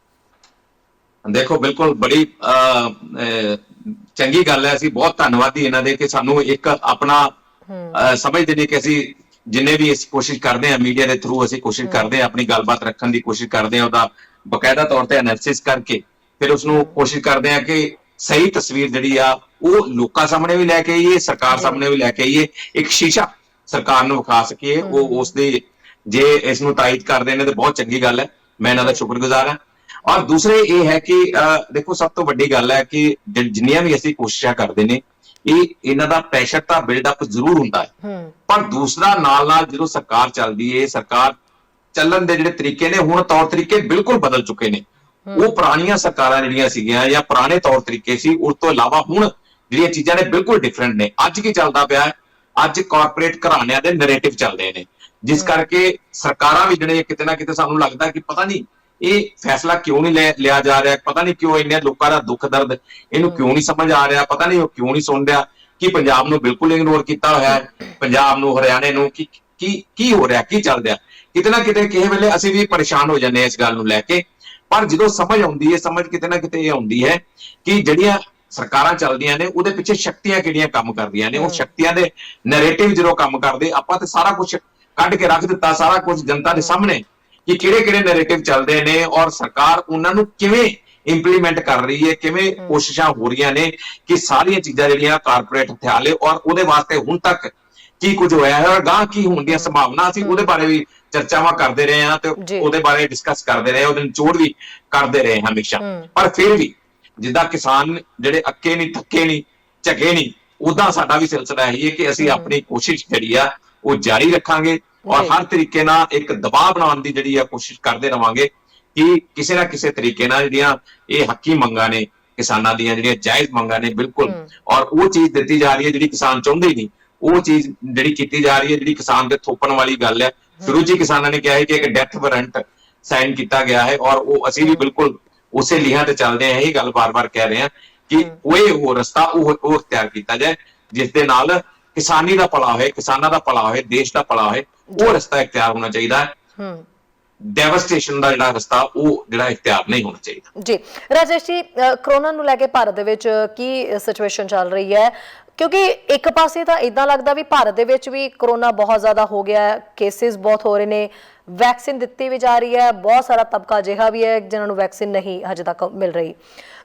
B: ਦੇਖੋ ਬਿਲਕੁਲ ਬੜੀ ਚੰਗੀ ਗੱਲ ਹੈ। ਅਸੀਂ ਬਹੁਤ ਧੰਨਵਾਦੀ ਇਹਨਾਂ ਦੇ ਕਿ ਸਾਨੂੰ ਇੱਕ ਆਪਣਾ ਸਮਝਦੇ ਨੇ ਕਿ ਅਸੀਂ ਜਿੰਨੇ ਵੀ ਇਸ ਕੋਸ਼ਿਸ਼ ਕਰਦੇ ਹਾਂ ਮੀਡੀਆ ਦੇ ਥਰੂ, ਅਸੀਂ ਕੋਸ਼ਿਸ਼ ਕਰਦੇ ਹਾਂ ਆਪਣੀ ਗੱਲਬਾਤ ਰੱਖਣ ਦੀ ਕੋਸ਼ਿਸ਼ ਕਰਦੇ ਹਾਂ, ਉਹਦਾ ਬਕਾਇਦਾ ਤੌਰ ਤੇ ਐਨਾਲਿਸਿਸ ਕਰਕੇ ਫਿਰ ਉਸਨੂੰ ਕੋਸ਼ਿਸ਼ ਕਰਦੇ ਹਾਂ ਕਿ ਸਹੀ ਤਸਵੀਰ ਜਿਹੜੀ ਆ ਉਹ ਲੋਕਾਂ ਸਾਹਮਣੇ ਵੀ ਲੈ ਕੇ ਆਈਏ, ਸਰਕਾਰ ਸਾਹਮਣੇ ਵੀ ਲੈ ਕੇ ਆਈਏ, ਇੱਕ ਸ਼ੀਸ਼ਾ ਸਰਕਾਰ ਨੂੰ ਵਿਖਾ ਸਕੀਏ। ਉਹ ਉਸਦੇ ਜੇ ਇਸ ਨੂੰ ਤਾਇਦ ਕਰਦੇ ਨੇ ਤਾਂ ਬਹੁਤ ਚੰਗੀ ਗੱਲ ਹੈ, ਮੈਂ ਇਹਨਾਂ ਦਾ ਸ਼ੁਕਰਗੁਜ਼ਾਰ ਹਾਂ। ਔਰ ਦੂਸਰੇ ਇਹ ਹੈ ਕਿ ਦੇਖੋ ਸਭ ਤੋਂ ਵੱਡੀ ਗੱਲ ਹੈ ਕਿ ਜਿੰਨੀਆਂ ਵੀ ਅਸੀਂ ਕੋਸ਼ਿਸ਼ਾਂ ਕਰਦੇ ਨੇ ਇਹਨਾਂ ਦਾ ਪ੍ਰੈਸ਼ਰ ਤਾਂ ਬਿਲਡਅਪ ਜ਼ਰੂਰ ਹੁੰਦਾ ਹੈ, ਪਰ ਦੂਸਰਾ ਨਾਲ ਨਾਲ ਜਦੋਂ ਸਰਕਾਰ ਚੱਲਦੀ ਹੈ, ਸਰਕਾਰ ਚੱਲਣ ਦੇ ਜਿਹੜੇ ਤਰੀਕੇ ਨੇ ਹੁਣ ਤੌਰ ਤਰੀਕੇ ਬਿਲਕੁਲ ਬਦਲ ਚੁੱਕੇ ਨੇ। ਉਹ ਪੁਰਾਣੀਆਂ ਸਰਕਾਰਾਂ ਜਿਹੜੀਆਂ ਸੀਗੀਆਂ ਜਾਂ ਪੁਰਾਣੇ ਤੌਰ ਤਰੀਕੇ ਸੀ, ਉਸ ਤੋਂ ਇਲਾਵਾ ਹੁਣ ਜਿਹੜੀਆਂ ਚੀਜ਼ਾਂ ਨੇ ਬਿਲਕੁਲ ਡਿਫਰੈਂਟ ਨੇ। ਅੱਜ ਕੀ ਚੱਲਦਾ ਪਿਆ ਹੈ, ਅੱਜ ਕਾਰਪੋਰੇਟ ਘਰਾਣਿਆਂ ਦੇ ਨੈਰੇਟਿਵ ਚੱਲਦੇ ਨੇ, ਜਿਸ ਕਰਕੇ ਸਰਕਾਰਾਂ ਵੀ ਜਿਹੜੇ ਕਿਤੇ ਨਾ ਕਿਤੇ ਸਾਨੂੰ ਲੱਗਦਾ ਕਿ ਪਤਾ ਨਹੀਂ ਇਹ ਫੈਸਲਾ ਕਿਉਂ ਨਹੀਂ ਲਿਆ ਜਾ ਰਿਹਾ, ਪਤਾ ਨਹੀਂ ਕਿਉਂ ਇੰਨੇ ਲੋਕਾਂ ਦਾ ਦੁੱਖ ਦਰਦ ਇਹਨੂੰ ਕਿਉਂ ਨਹੀਂ ਸਮਝ ਆ ਰਿਹਾ, ਪਤਾ ਨਹੀਂ ਉਹ ਕਿਉਂ ਨਹੀਂ ਸੁਣ ਰਿਹਾ ਕਿ ਪੰਜਾਬ ਨੂੰ ਬਿਲਕੁਲ ਇਗਨੋਰ ਕੀਤਾ ਹੋਇਆ ਹੈ, ਪੰਜਾਬ ਨੂੰ, ਹਰਿਆਣੇ ਨੂੰ ਕੀ ਹੋ ਰਿਹਾ, ਕੀ ਚੱਲ ਰਿਹਾ। ਕਿਤੇ ਨਾ ਕਿਤੇ ਕਿਸੇ ਵੇਲੇ ਅਸੀਂ ਵੀ ਪਰੇਸ਼ਾਨ ਹੋ ਜਾਂਦੇ ਹਾਂ ਇਸ ਗੱਲ ਨੂੰ ਲੈ ਕੇ, ਪਰ ਜਦੋਂ ਸਮਝ ਆਉਂਦੀ ਹੈ, ਸਮਝ ਕਿਤੇ ਨਾ ਕਿਤੇ ਇਹ ਆਉਂਦੀ ਹੈ ਕਿ ਜਿਹੜੀਆਂ ਸਰਕਾਰਾਂ ਚੱਲਦੀਆਂ ਨੇ ਉਹਦੇ ਪਿੱਛੇ ਸ਼ਕਤੀਆਂ ਕਿਹੜੀਆਂ ਕੰਮ ਕਰਦੀਆਂ ਨੇ, ਉਹ ਸ਼ਕਤੀਆਂ ਦੇ ਨੈਰੇਟਿਵ ਜਦੋਂ ਕੰਮ ਕਰਦੇ, ਆਪਾਂ ਤੇ ਸਾਰਾ ਕੁਝ ਕੱਢ ਕੇ ਰੱਖ ਦਿੱਤਾ, ਸਾਰਾ ਕੁਝ ਜਨਤਾ ਦੇ ਸਾਹਮਣੇ ਕਿ ਕਿਹੜੇ ਨੈਰੇਟਿਵ ਚੱਲਦੇ ਨੇ ਔਰ ਸਰਕਾਰ ਉਹਨਾਂ ਨੂੰ ਕਿਵੇਂ ਇੰਪਲੀਮੈਂਟ ਕਰ ਰਹੀ ਹੈ, ਕਿਵੇਂ ਕੋਸ਼ਿਸ਼ਾਂ ਹੋ ਰਹੀਆਂ ਨੇ ਕਿ ਸਾਰੀਆਂ ਚੀਜ਼ਾਂ ਜਿਹੜੀਆਂ ਕਾਰਪੋਰੇਟ ਹਥਿਆਲੇ ਔਰ ਉਹਦੇ ਵਾਸਤੇ ਹੁਣ ਤੱਕ ਕੀ ਕੁਝ ਹੋਇਆ ਹੈ ਔਰ ਗਾਂ ਕੀ ਹੋਣ ਦੀਆਂ ਸੰਭਾਵਨਾ, ਅਸੀਂ ਉਹਦੇ ਬਾਰੇ ਵੀ ਚਰਚਾਵਾਂ ਕਰਦੇ ਰਹੇ ਹਾਂ ਤੇ ਉਹਦੇ ਬਾਰੇ ਡਿਸਕਸ ਕਰਦੇ ਰਹੇ, ਉਹਦੇ ਨਿਚੋੜ ਵੀ ਕਰਦੇ ਰਹੇ ਹਮੇਸ਼ਾ। ਪਰ ਫਿਰ ਵੀ ਜਿੱਦਾਂ ਕਿਸਾਨ ਜਿਹੜੇ ਅੱਕੇ ਨਹੀਂ, ਥੱਕੇ ਨਹੀਂ, ਝਕੇ ਨਹੀਂ, ਉਦਾਂ ਸਾਡਾ ਵੀ ਸਿਲਸਿਲਾ ਇਹੀ ਹੈ ਕਿ ਅਸੀਂ ਆਪਣੀ ਕੋਸ਼ਿਸ਼ ਜਿਹੜੀ ਆ ਉਹ ਜਾਰੀ ਰੱਖਾਂਗੇ ਔਰ ਹਰ ਤਰੀਕੇ ਨਾਲ ਇੱਕ ਦਬਾਅ ਬਣਾਉਣ ਦੀ ਜਿਹੜੀ ਆ ਕੋਸ਼ਿਸ਼ ਕਰਦੇ ਰਵਾਂਗੇ ਕਿ ਕਿਸੇ ਨਾ ਕਿਸੇ ਤਰੀਕੇ ਨਾਲ ਜਿਹੜੀਆਂ ਇਹ ਹੱਕੀ ਮੰਗਾਂ ਨੇ, ਕਿਸਾਨਾਂ ਦੀਆਂ ਜਿਹੜੀਆਂ ਜਾਇਜ਼ ਮੰਗਾਂ ਨੇ ਬਿਲਕੁਲ, ਔਰ ਉਹ ਚੀਜ਼ ਦਿੱਤੀ ਜਾ ਰਹੀ ਹੈ ਜਿਹੜੀ ਕਿਸਾਨ ਚਾਹੁੰਦੇ ਹੀ ਨਹੀਂ, ਉਹ ਚੀਜ਼ ਜਿਹੜੀ ਕੀਤੀ ਜਾ ਰਹੀ ਹੈ ਜਿਹੜੀ ਕਿਸਾਨ ਦੇ ਥੋਪਣ ਵਾਲੀ ਗੱਲ ਹੈ। ਸ਼ੁਰੂ 'ਚ ਹੀ ਕਿਸਾਨਾਂ ਨੇ ਕਿਹਾ ਹੈ ਕਿ ਇੱਕ ਡੈਥ ਵਾਰੰਟ ਸਾਈਨ ਕੀਤਾ ਗਿਆ ਹੈ ਔਰ ਉਹ ਅਸੀਂ ਵੀ ਬਿਲਕੁਲ ਉਸੇ ਲੀਹਾਂ ਤੇ ਚੱਲਦੇ ਹਾਂ। ਇਹ ਗੱਲ ਬਾਰ-ਬਾਰ ਕਹਿ ਰਹੇ ਹਾਂ ਕਿ ਉਹ ਰਸਤਾ ਉਹ ਇਖਤਿਆਰ ਕੀਤਾ ਜਾਏ ਜਿਸ ਦੇ ਨਾਲ ਕਿਸਾਨੀ ਦਾ ਭਲਾ ਹੋਏ, ਕਿਸਾਨਾਂ ਦਾ ਭਲਾ ਹੋਏ, ਦੇਸ਼ ਦਾ ਭਲਾ ਹੋਏ, ਉਹ ਰਸਤਾ ਇਖਤਿਆਰ ਹੋਣਾ ਚਾਹੀਦਾ ਹੈ। ਡੈਵਸਟੇਸ਼ਨ ਦਾ ਜਿਹੜਾ ਰਸਤਾ ਉਹ ਜਿਹੜਾ ਇਖਤਿਆਰ ਨਹੀਂ ਹੋਣਾ ਚਾਹੀਦਾ।
A: ਜੀ ਰਾਜੇਸ਼ ਜੀ, ਕਰੋਨਾ ਨੂੰ ਲੈ ਕੇ ਭਾਰਤ ਦੇ ਵਿੱਚ ਕੀ ਸਿਚੁਏਸ਼ਨ ਚੱਲ ਰਹੀ ਹੈ? ਕਿਉਂਕਿ ਇੱਕ ਪਾਸੇ ਤਾਂ ਇਦਾਂ ਲੱਗਦਾ ਵੀ ਭਾਰਤ ਦੇ ਵਿੱਚ ਵੀ ਕਰੋਨਾ ਬਹੁਤ ਜ਼ਿਆਦਾ ਹੋ ਗਿਆ ਹੈ, ਕੇਸਿਸ ਬਹੁਤ ਹੋ ਰਹੇ ਨੇ, ਵੈਕਸੀਨ ਦਿੱਤੀ ਵੀ ਜਾ ਰਹੀ ਹੈ, ਬਹੁਤ ਸਾਰਾ ਤਬਕਾ ਅਜਿਹਾ ਵੀ ਹੈ ਜਿਨ੍ਹਾਂ ਨੂੰ ਵੈਕਸੀਨ ਨਹੀਂ ਹਜੇ ਤੱਕ ਮਿਲ ਰਹੀ।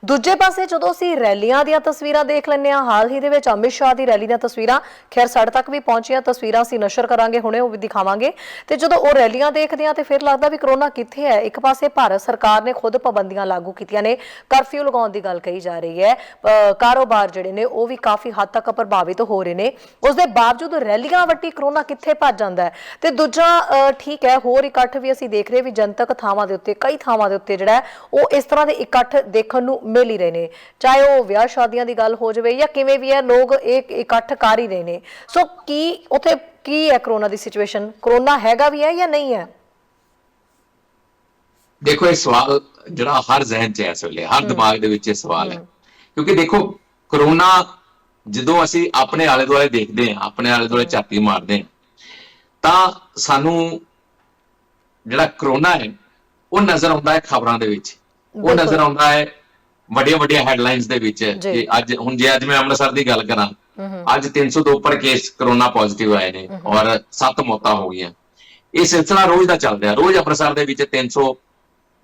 A: ਦੂਜੇ ਪਾਸੇ ਜਦੋਂ ਅਸੀਂ ਰੈਲੀਆਂ ਦੀਆਂ ਤਸਵੀਰਾਂ ਦੇਖ ਲੈਂਦੇ ਹਾਂ, ਹਾਲ ਹੀ ਦੇ ਵਿੱਚ ਅਮਿਤ ਸ਼ਾਹ ਦੀ ਰੈਲੀ ਦੀਆਂ ਤਸਵੀਰਾਂ ਖੈਰ ਸਾਡੇ ਤੱਕ ਵੀ ਪਹੁੰਚੀਆਂ, ਤਸਵੀਰਾਂ ਅਸੀਂ ਨਸ਼ਰ ਕਰਾਂਗੇ, ਹੁਣੇ ਉਹ ਵੀ ਦਿਖਾਵਾਂਗੇ। ਤੇ ਜਦੋਂ ਉਹ ਰੈਲੀਆਂ ਦੇਖਦੇ ਹਾਂ ਤੇ ਫਿਰ ਲੱਗਦਾ ਵੀ ਕਰੋਨਾ ਕਿੱਥੇ ਹੈ। ਇੱਕ ਪਾਸੇ ਭਾਰਤ ਸਰਕਾਰ ਨੇ ਖੁਦ ਪਾਬੰਦੀਆਂ ਲਾਗੂ ਕੀਤੀਆਂ ਨੇ, ਕਰਫਿਊ ਲਗਾਉਣ ਦੀ ਗੱਲ ਕਹੀ ਜਾ ਰਹੀ ਹੈ, ਕਾਰੋਬਾਰ ਜਿਹੜੇ ਨੇ ਉਹ ਵੀ ਕਾਫੀ ਹੱਦ ਤੱਕ ਪ੍ਰਭਾਵਿਤ ਹੋ ਰਹੇ ਨੇ, ਉਸ ਦੇ ਬਾਵਜੂਦ ਰੈਲੀਆਂ ਵੱਟੀ ਕਰੋਨਾ ਕਿੱਥੇ ਭੱਜ ਜਾਂਦਾ ਹੈ। ਤੇ ਦੂਜਾ ਠੀਕ ਹੈ, ਹੋਰ ਇਕੱਠ ਵੀ ਅਸੀਂ ਦੇਖ ਰਹੇ ਵੀ ਜਨਤਕ ਥਾਵਾਂ ਦੇ ਉੱਤੇ, ਕਈ ਥਾਵਾਂ ਦੇ ਉੱਤੇ ਜਿਹੜਾ ਉਹ ਇਸ ਤਰ੍ਹਾਂ ਦੇ ਇਕੱਠ ਦੇਖਣ ਨੂੰ ਮਿਲ ਹੀ ਰਹੇ ਨੇ, ਚਾਹੇ ਉਹ ਵਿਆਹ ਸ਼ਾਦੀਆਂ ਦੀ ਗੱਲ ਹੋ ਜਾਵੇ ਜਾਂ ਕਿਵੇਂ ਵੀ ਹੈ, ਲੋਕ ਇਹ ਇਕੱਠ ਕਰ ਹੀ ਰਹੇ ਨੇ। ਸੋ ਕੀ ਉੱਥੇ ਕੀ ਹੈ ਕਰੋਨਾ ਦੀ ਸਿਚੁਏਸ਼ਨ? ਕਰੋਨਾ ਹੈਗਾ ਵੀ ਹੈ ਜਾਂ ਨਹੀਂ ਹੈ?
B: ਦੇਖੋ ਇਹ ਸਵਾਲ ਜਿਹੜਾ ਹਰ ਜ਼ਿਹਨ 'ਚ ਇਸ ਵੇਲੇ, ਹਰ ਦਿਮਾਗ ਦੇ ਵਿੱਚ ਇਹ ਸਵਾਲ ਹੈ, ਕਿਉਂਕਿ ਦੇਖੋ ਕਰੋਨਾ ਜਦੋਂ ਅਸੀਂ ਆਪਣੇ ਆਲੇ ਦੁਆਲੇ ਦੇਖਦੇ ਹਾਂ, ਆਪਣੇ ਆਲੇ ਦੁਆਲੇ ਝਾਤੀ ਮਾਰਦੇ ਹਾਂ, ਤਾਂ ਸਾਨੂੰ ਜਿਹੜਾ ਕਰੋਨਾ ਹੈ ਉਹ ਨਜ਼ਰ ਆਉਂਦਾ ਹੈ ਖਬਰਾਂ ਦੇ ਵਿੱਚ, ਉਹ ਨਜ਼ਰ ਆਉਂਦਾ ਹੈ ਵੱਡੀਆਂ ਹੈਡਲਾਈਨਸ ਦੇ ਵਿੱਚ ਕਿ ਅੱਜ ਮੈਂ ਅੰਮ੍ਰਿਤਸਰ ਦੀ ਗੱਲ ਕਰਾਂ, ਅੱਜ 300 ਤੋਂ ਉੱਪਰ ਕੇਸ ਕਰੋਨਾ ਪੋਜ਼ਿਟਿਵ ਆਏ ਨੇ ਔਰ 7 ਮੌਤਾਂ ਹੋ ਗਈਆਂ। ਇਹ ਸਿਲਸਿਲਾ ਰੋਜ਼ ਦਾ ਚੱਲ ਰਿਹਾ, ਰੋਜ਼ ਅੰਮ੍ਰਿਤਸਰ ਦੇ ਵਿੱਚ 300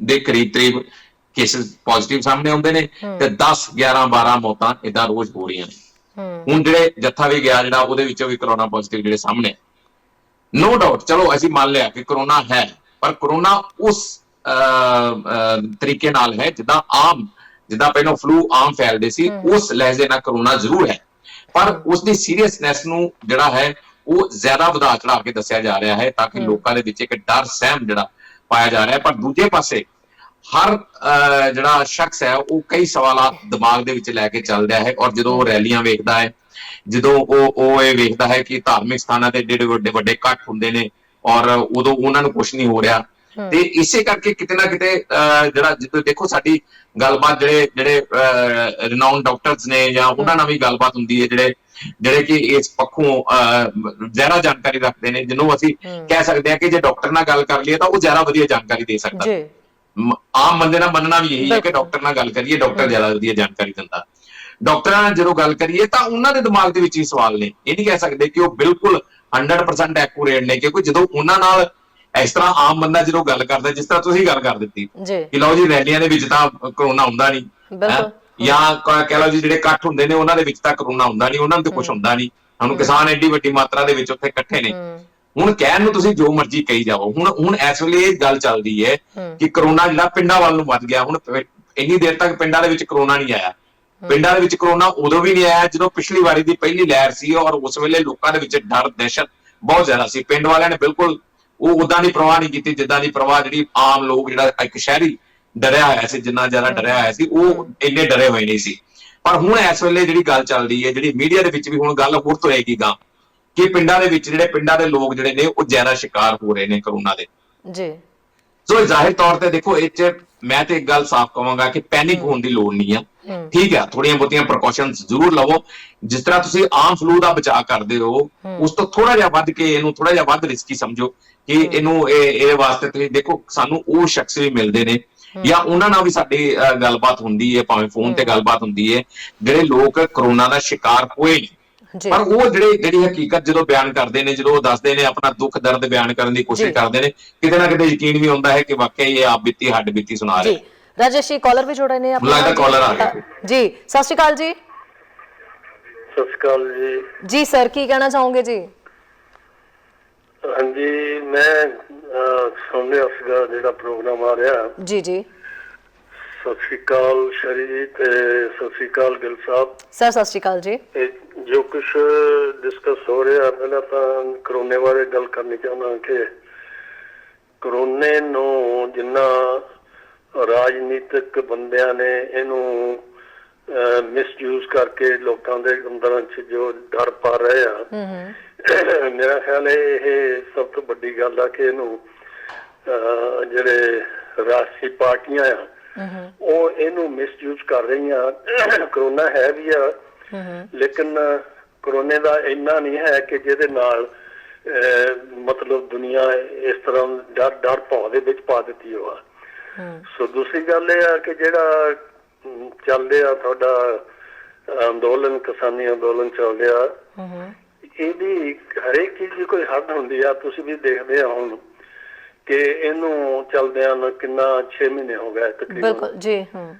B: ਦੇ ਕਰੀਬ ਕੇਸਿਸ ਪੋਜ਼ਿਟਿਵ ਸਾਹਮਣੇ ਆਉਂਦੇ ਨੇ ਤੇ 10, 11, 12 ਮੌਤਾਂ ਏਦਾਂ ਰੋਜ਼ ਹੋ ਰਹੀਆਂ ਨੇ। ਹੁਣ ਜਿਹੜੇ ਜੱਥਾ ਵੀ ਗਿਆ ਜਿਹੜਾ ਉਹਦੇ ਵਿੱਚੋਂ ਵੀ ਕਰੋਨਾ ਪੋਜ਼ਿਟਿਵ ਜਿਹੜੇ ਸਾਹਮਣੇ, ਨੋ ਡਾਊਟ, ਚਲੋ ਅਸੀਂ ਮੰਨ ਲਿਆ ਕਿ ਕਰੋਨਾ ਹੈ, ਪਰ ਕਰੋਨਾ ਉਸ ਤਰੀਕੇ ਨਾਲ ਹੈ ਜਿੱਦਾਂ ਪਹਿਲਾਂ ਫਲੂ ਆਮ ਫੈਲਦੇ ਸੀ, ਉਸ ਲਹਿਜੇ ਨਾਲ ਕਰੋਨਾ ਜ਼ਰੂਰ ਹੈ, ਪਰ ਉਸਦੀ ਸੀਰੀਅਸਨੈਸ ਨੂੰ ਜਿਹੜਾ ਹੈ ਉਹ ਜ਼ਿਆਦਾ ਵਧਾ ਚੜਾ ਕੇ ਦੱਸਿਆ ਜਾ ਰਿਹਾ ਹੈ ਤਾਂ ਕਿ ਲੋਕਾਂ ਦੇ ਵਿੱਚ ਇੱਕ ਡਰ ਸਹਿਮ ਜਿਹੜਾ ਪਾਇਆ ਜਾ ਰਿਹਾ ਹੈ। ਪਰ ਦੂਜੇ ਪਾਸੇ ਹਰ ਜਿਹੜਾ ਸ਼ਖਸ ਹੈ ਉਹ ਕਈ ਸਵਾਲਾਤ ਦਿਮਾਗ ਦੇ ਵਿੱਚ ਲੈ ਕੇ ਚੱਲ ਰਿਹਾ ਹੈ, ਔਰ ਜਦੋਂ ਉਹ ਰੈਲੀਆਂ ਵੇਖਦਾ ਹੈ, ਜਦੋਂ ਉਹ ਇਹ ਵੇਖਦਾ ਹੈ ਕਿ ਧਾਰਮਿਕ ਸਥਾਨਾਂ ਤੇ ਜਿਹੜੇ ਵੱਡੇ ਇਕੱਠ ਹੁੰਦੇ ਨੇ ਔਰ ਉਦੋਂ ਉਹਨਾਂ ਨੂੰ ਕੁਛ ਨਹੀਂ ਹੋ ਰਿਹਾ, ਤੇ ਇਸੇ ਕਰਕੇ ਕਿਤੇ ਨਾ ਕਿਤੇ ਜਿਹੜਾ ਜਿੱਦੋਂ ਦੇਖੋ ਸਾਡੀ ਗੱਲਬਾਤ ਜਿਹੜੇ ਰਿਨਾਊਂਡ ਡਾਕਟਰਸ ਨੇ ਜਾਂ ਉਹਨਾਂ ਨਾਲ ਵੀ ਗੱਲਬਾਤ ਹੁੰਦੀ ਹੈ, ਜਿਹੜੇ ਕਿ ਇਸ ਪੱਖੋਂ ਜ਼ਿਆਦਾ ਜਾਣਕਾਰੀ ਰੱਖਦੇ ਨੇ, ਜਿਹਨੂੰ ਅਸੀਂ ਕਹਿ ਸਕਦੇ ਹਾਂ ਕਿ ਜੇ ਡਾਕਟਰ ਨਾਲ ਗੱਲ ਕਰ ਲਈਏ ਤਾਂ ਉਹ ਜ਼ਿਆਦਾ ਵਧੀਆ ਜਾਣਕਾਰੀ ਦੇ ਸਕਦਾ। ਆਮ ਬੰਦੇ ਨਾਲ ਮੰਨਣਾ ਵੀ ਇਹੀ ਹੈ ਕਿ ਡਾਕਟਰ ਨਾਲ ਗੱਲ ਕਰੀਏ, ਡਾਕਟਰ ਜ਼ਿਆਦਾ ਵਧੀਆ ਜਾਣਕਾਰੀ ਦਿੰਦਾ। ਡਾਕਟਰਾਂ ਨਾਲ ਜਦੋਂ ਗੱਲ ਕਰੀਏ ਤਾਂ ਉਹਨਾਂ ਦੇ ਦਿਮਾਗ ਦੇ ਵਿੱਚ ਹੀ ਸਵਾਲ ਨੇ, ਇਹ ਨਹੀਂ ਕਹਿ ਸਕਦੇ ਕਿ ਉਹ ਬਿਲਕੁਲ 100% ਐਕੂਰੇਟ ਨੇ, ਕਿਉਂਕਿ ਜਦੋਂ ਉਹਨਾਂ ਨਾਲ ਇਸ ਤਰ੍ਹਾਂ ਆਮ ਬੰਦਾ ਜਦੋਂ ਗੱਲ ਕਰਦਾ, ਜਿਸ ਤਰ੍ਹਾਂ ਤੁਸੀਂ ਗੱਲ ਕਰ ਦਿੱਤੀ ਕਿ ਲਓ ਜੀ ਰੈਲੀਆਂ ਦੇ ਵਿੱਚ ਤਾਂ ਕਰੋਨਾ ਹੁੰਦਾ ਨਹੀਂ, ਜਾਂ ਕਹਿ ਲਓ ਜੀ ਜਿਹੜੇ ਇਕੱਠ ਹੁੰਦੇ ਨੇ ਉਹਨਾਂ ਦੇ ਵਿੱਚ ਤਾਂ ਕਰੋਨਾ ਹੁੰਦਾ ਨਹੀਂ, ਉਹਨਾਂ ਨੂੰ ਤਾਂ ਕੁਝ ਹੁੰਦਾ ਨਹੀਂ, ਸਾਨੂੰ ਕਿਸਾਨ ਐਡੀ ਵੱਡੀ ਮਾਤਰਾ ਦੇ ਵਿੱਚ ਉੱਥੇ ਇਕੱਠੇ ਨੇ। ਹੁਣ ਕਹਿਣ ਨੂੰ ਤੁਸੀਂ ਜੋ ਮਰਜ਼ੀ ਕਹੀ ਜਾਓ, ਹੁਣ ਇਸ ਵੇਲੇ ਇਹ ਗੱਲ ਚੱਲਦੀ ਹੈ ਕਿ ਕਰੋਨਾ ਜਿਹੜਾ ਪਿੰਡਾਂ ਵੱਲ ਨੂੰ ਵੱਧ ਗਿਆ। ਹੁਣ ਇੰਨੀ ਦੇਰ ਤੱਕ ਪਿੰਡਾਂ ਦੇ ਵਿੱਚ ਕਰੋਨਾ ਨਹੀਂ ਆਇਆ। ਪਿੰਡਾਂ ਦੇ ਵਿੱਚ ਕਰੋਨਾ ਉਦੋਂ ਵੀ ਨਹੀਂ ਆਇਆ ਜਦੋਂ ਪਿਛਲੀ ਵਾਰੀ ਦੀ ਪਹਿਲੀ ਲਹਿਰ ਸੀ, ਔਰ ਉਸ ਵੇਲੇ ਲੋਕਾਂ ਦੇ ਵਿੱਚ ਡਰ ਦਹਿਸ਼ਤ ਬਹੁਤ ਜ਼ਿਆਦਾ ਸੀ। ਪਿੰਡ ਵਾਲਿਆਂ ਨੇ ਬਿਲਕੁਲ ਉਹ ਉਦਾਂ ਦੀ ਪ੍ਰਵਾਹ ਨਹੀਂ ਕੀਤੀ ਜਿੱਦਾਂ ਦੀ ਪ੍ਰਵਾਹ ਜਿਹੜੀ ਆਮ ਲੋਕ, ਜਿਹੜਾ ਇੱਕ ਸ਼ਹਿਰੀ ਡਰਿਆ ਹੋਇਆ ਸੀ, ਜਿੰਨਾ ਜ਼ਿਆਦਾ ਡਰਿਆ ਹੋਇਆ ਸੀ, ਉਹ ਇੰਨੇ ਡਰੇ ਹੋਏ ਨਹੀਂ ਸੀ। ਪਰ ਹੁਣ ਇਸ ਵੇਲੇ ਜਿਹੜੀ ਗੱਲ ਚੱਲਦੀ ਹੈ, ਜਿਹੜੀ ਮੀਡੀਆ ਦੇ ਵਿੱਚ ਵੀ ਹੁਣ ਗੱਲ ਹੋਰ ਤੁਰੇਗੀ ਗਾ ਕਿ ਪਿੰਡਾਂ ਦੇ ਵਿੱਚ ਜਿਹੜੇ ਪਿੰਡਾਂ ਦੇ ਲੋਕ ਜਿਹੜੇ ਨੇ ਉਹ ਜ਼ਿਆਦਾ ਸ਼ਿਕਾਰ ਹੋ ਰਹੇ ਨੇ ਕਰੋਨਾ ਦੇ ਜੀ। ਸੋ ਜ਼ਾਹਿਰ ਤੌਰ ਤੇ ਦੇਖੋ ਇਹ 'ਚ ਮੈਂ ਤੇ ਇੱਕ ਗੱਲ ਸਾਫ਼ ਕਹਾਂਗਾ ਕਿ ਪੈਨਿਕ ਹੋਣ ਦੀ ਲੋੜ ਨਹੀਂ ਆ। ਠੀਕ ਹੈ, ਥੋੜੀਆਂ ਬਹੁਤੀਆਂ ਪ੍ਰੀਕਾਸ਼ਨਸ ਜ਼ਰੂਰ ਲਵੋ। ਜਿਸ ਤਰ੍ਹਾਂ ਤੁਸੀਂ ਆਮ ਫਲੂ ਦਾ ਬਚਾਅ ਕਰਦੇ ਹੋ, ਉਸ ਤੋਂ ਥੋੜਾ ਜਿਹਾ ਵੱਧ ਕੇ ਇਹਨੂੰ ਥੋੜਾ ਜਿਹਾ ਵੱਧ ਰਿਸਕੀ ਸਮਝੋ ਕਿ ਇਹਨੂੰ ਇਹ ਵਾਸਤੇ ਤੁਸੀਂ ਦੇਖੋ ਸਾਨੂੰ ਉਹ ਸ਼ਖਸ ਵੀ ਮਿਲਦੇ ਨੇ ਜਾਂ ਉਹਨਾਂ ਨਾਲ ਵੀ ਸਾਡੀ ਗੱਲਬਾਤ ਹੁੰਦੀ ਹੈ, ਭਾਵੇਂ ਫੋਨ ਤੇ ਗੱਲਬਾਤ ਹੁੰਦੀ ਹੈ, ਜਿਹੜੇ ਲੋਕ ਕਰੋਨਾ ਦਾ ਸ਼ਿਕਾਰ ਹੋਏ ਨੇ, ਪਰ ਉਹ ਜਿਹੜੀ ਹਕੀਕਤ ਜਦੋਂ ਬਿਆਨ ਕਰਦੇ ਨੇ, ਜਦੋਂ ਉਹ ਦੱਸਦੇ ਨੇ, ਆਪਣਾ ਦੁੱਖ ਦਰਦ ਬਿਆਨ ਕਰਨ ਦੀ ਕੋਸ਼ਿਸ਼ ਕਰਦੇ ਨੇ, ਕਿਤੇ ਨਾ ਕਿਤੇ ਯਕੀਨ ਵੀ ਹੁੰਦਾ ਹੈ ਕਿ ਵਾਕਿਆ ਇਹ ਆਪ ਬੀਤੀ ਹੱਡ ਬੀਤੀ ਸੁਣਾ ਰਹੇ।
A: ਰਾਜੇਸ਼ ਜੀ ਕਾਲਰ ਵੀ ਜੁੜੇ ਨੇ
B: ਆਪਣਾ, ਲੱਗਦਾ ਕਾਲਰ ਆ ਗਿਆ
A: ਜੀ। ਸਤਿ ਸ਼੍ਰੀ ਅਕਾਲ ਜੀ।
C: ਸਤਿ ਸ਼੍ਰੀ ਅਕਾਲ ਜੀ।
A: ਜੀ ਸਰ, ਕੀ ਕਹਿਣਾ ਚਾਹੋਗੇ ਜੀ?
C: ਹਾਂਜੀ, ਮੈਂ ਸੁਣ ਰਿਹਾ ਸੀਗਾ ਜਿਹੜਾ ਪ੍ਰੋਗਰਾਮ ਆ ਰਿਹਾ। ਜੀ ਜੀ। ਸਤਿ ਸ਼੍ਰੀ ਅਕਾਲ ਸ਼ਰੀ ਜੀ ਤੇ ਸਤਿ ਸ਼੍ਰੀ ਅਕਾਲ ਗਿੱਲ ਸਾਹਿਬ।
A: ਸਰ ਸਤਿ ਸ਼੍ਰੀ ਅਕਾਲ ਜੀ।
C: ਜੋ ਕੁਝ ਡਿਸਕਸ ਹੋ ਰਿਹਾ, ਪਹਿਲਾਂ ਤਾਂ ਕਰੋਨੇ ਬਾਰੇ ਗੱਲ ਕਰਨੀ ਚਾਹੁੰਦਾ ਕਿ ਕਰੋਨੇ ਨੂੰ ਜਿੰਨਾ ਰਾਜਨੀਤਿਕ ਬੰਦਿਆਂ ਨੇ ਇਹਨੂੰ ਮਿਸਯੂਜ਼ ਕਰਕੇ ਲੋਕਾਂ ਦੇ ਅੰਦਰਾਂ 'ਚ ਜੋ ਡਰ ਪਾ ਰਹੇ ਆ, ਮੇਰਾ ਖਿਆਲ ਹੈ ਇਹ ਸਭ ਤੋਂ ਵੱਡੀ ਗੱਲ ਆ ਕਿ ਇਹਨੂੰ ਜਿਹੜੇ ਰਾਸ਼ਟਰੀ ਪਾਰਟੀਆਂ ਆ ਉਹ ਇਹਨੂੰ ਮਿਸਯੂਜ਼ ਕਰ ਰਹੀਆਂ। ਕਰੋਨਾ ਹੈ ਵੀ ਆ, ਲੇਕਿਨ ਕਰੋਨੇ ਦਾ ਇੰਨਾ ਨਹੀਂ ਹੈ ਕਿ ਜਿਹਦੇ ਨਾਲ ਮਤਲਬ ਦੁਨੀਆ ਇਸ ਤਰ੍ਹਾਂ ਡਰ ਭੌ ਦੇ ਵਿੱਚ ਪਾ ਦਿੱਤੀ ਹੋਆ। ਸੋ ਦੂਸਰੀ ਗੱਲ ਇਹ ਆ ਕਿ ਜਿਹੜਾ ਚੱਲ ਰਿਹਾ ਤੁਹਾਡਾ ਅੰਦੋਲਨ, ਕਿਸਾਨੀ ਅੰਦੋਲਨ ਚੱਲ ਰਿਹਾ, ਇਹਦੀ ਹਰੇਕ ਚੀਜ਼ ਦੀ ਕੋਈ ਹੱਦ ਹੁੰਦੀ ਆ। ਤੁਸੀਂ ਵੀ ਦੇਖਦੇ ਆ ਹੁਣ ਕਿ ਇਹਨੂੰ ਚੱਲਦਿਆਂ ਨੂੰ ਕਿੰਨਾ 6 ਮਹੀਨੇ ਹੋ ਗਏ ਤਕਰੀਬਨ ਜੀ,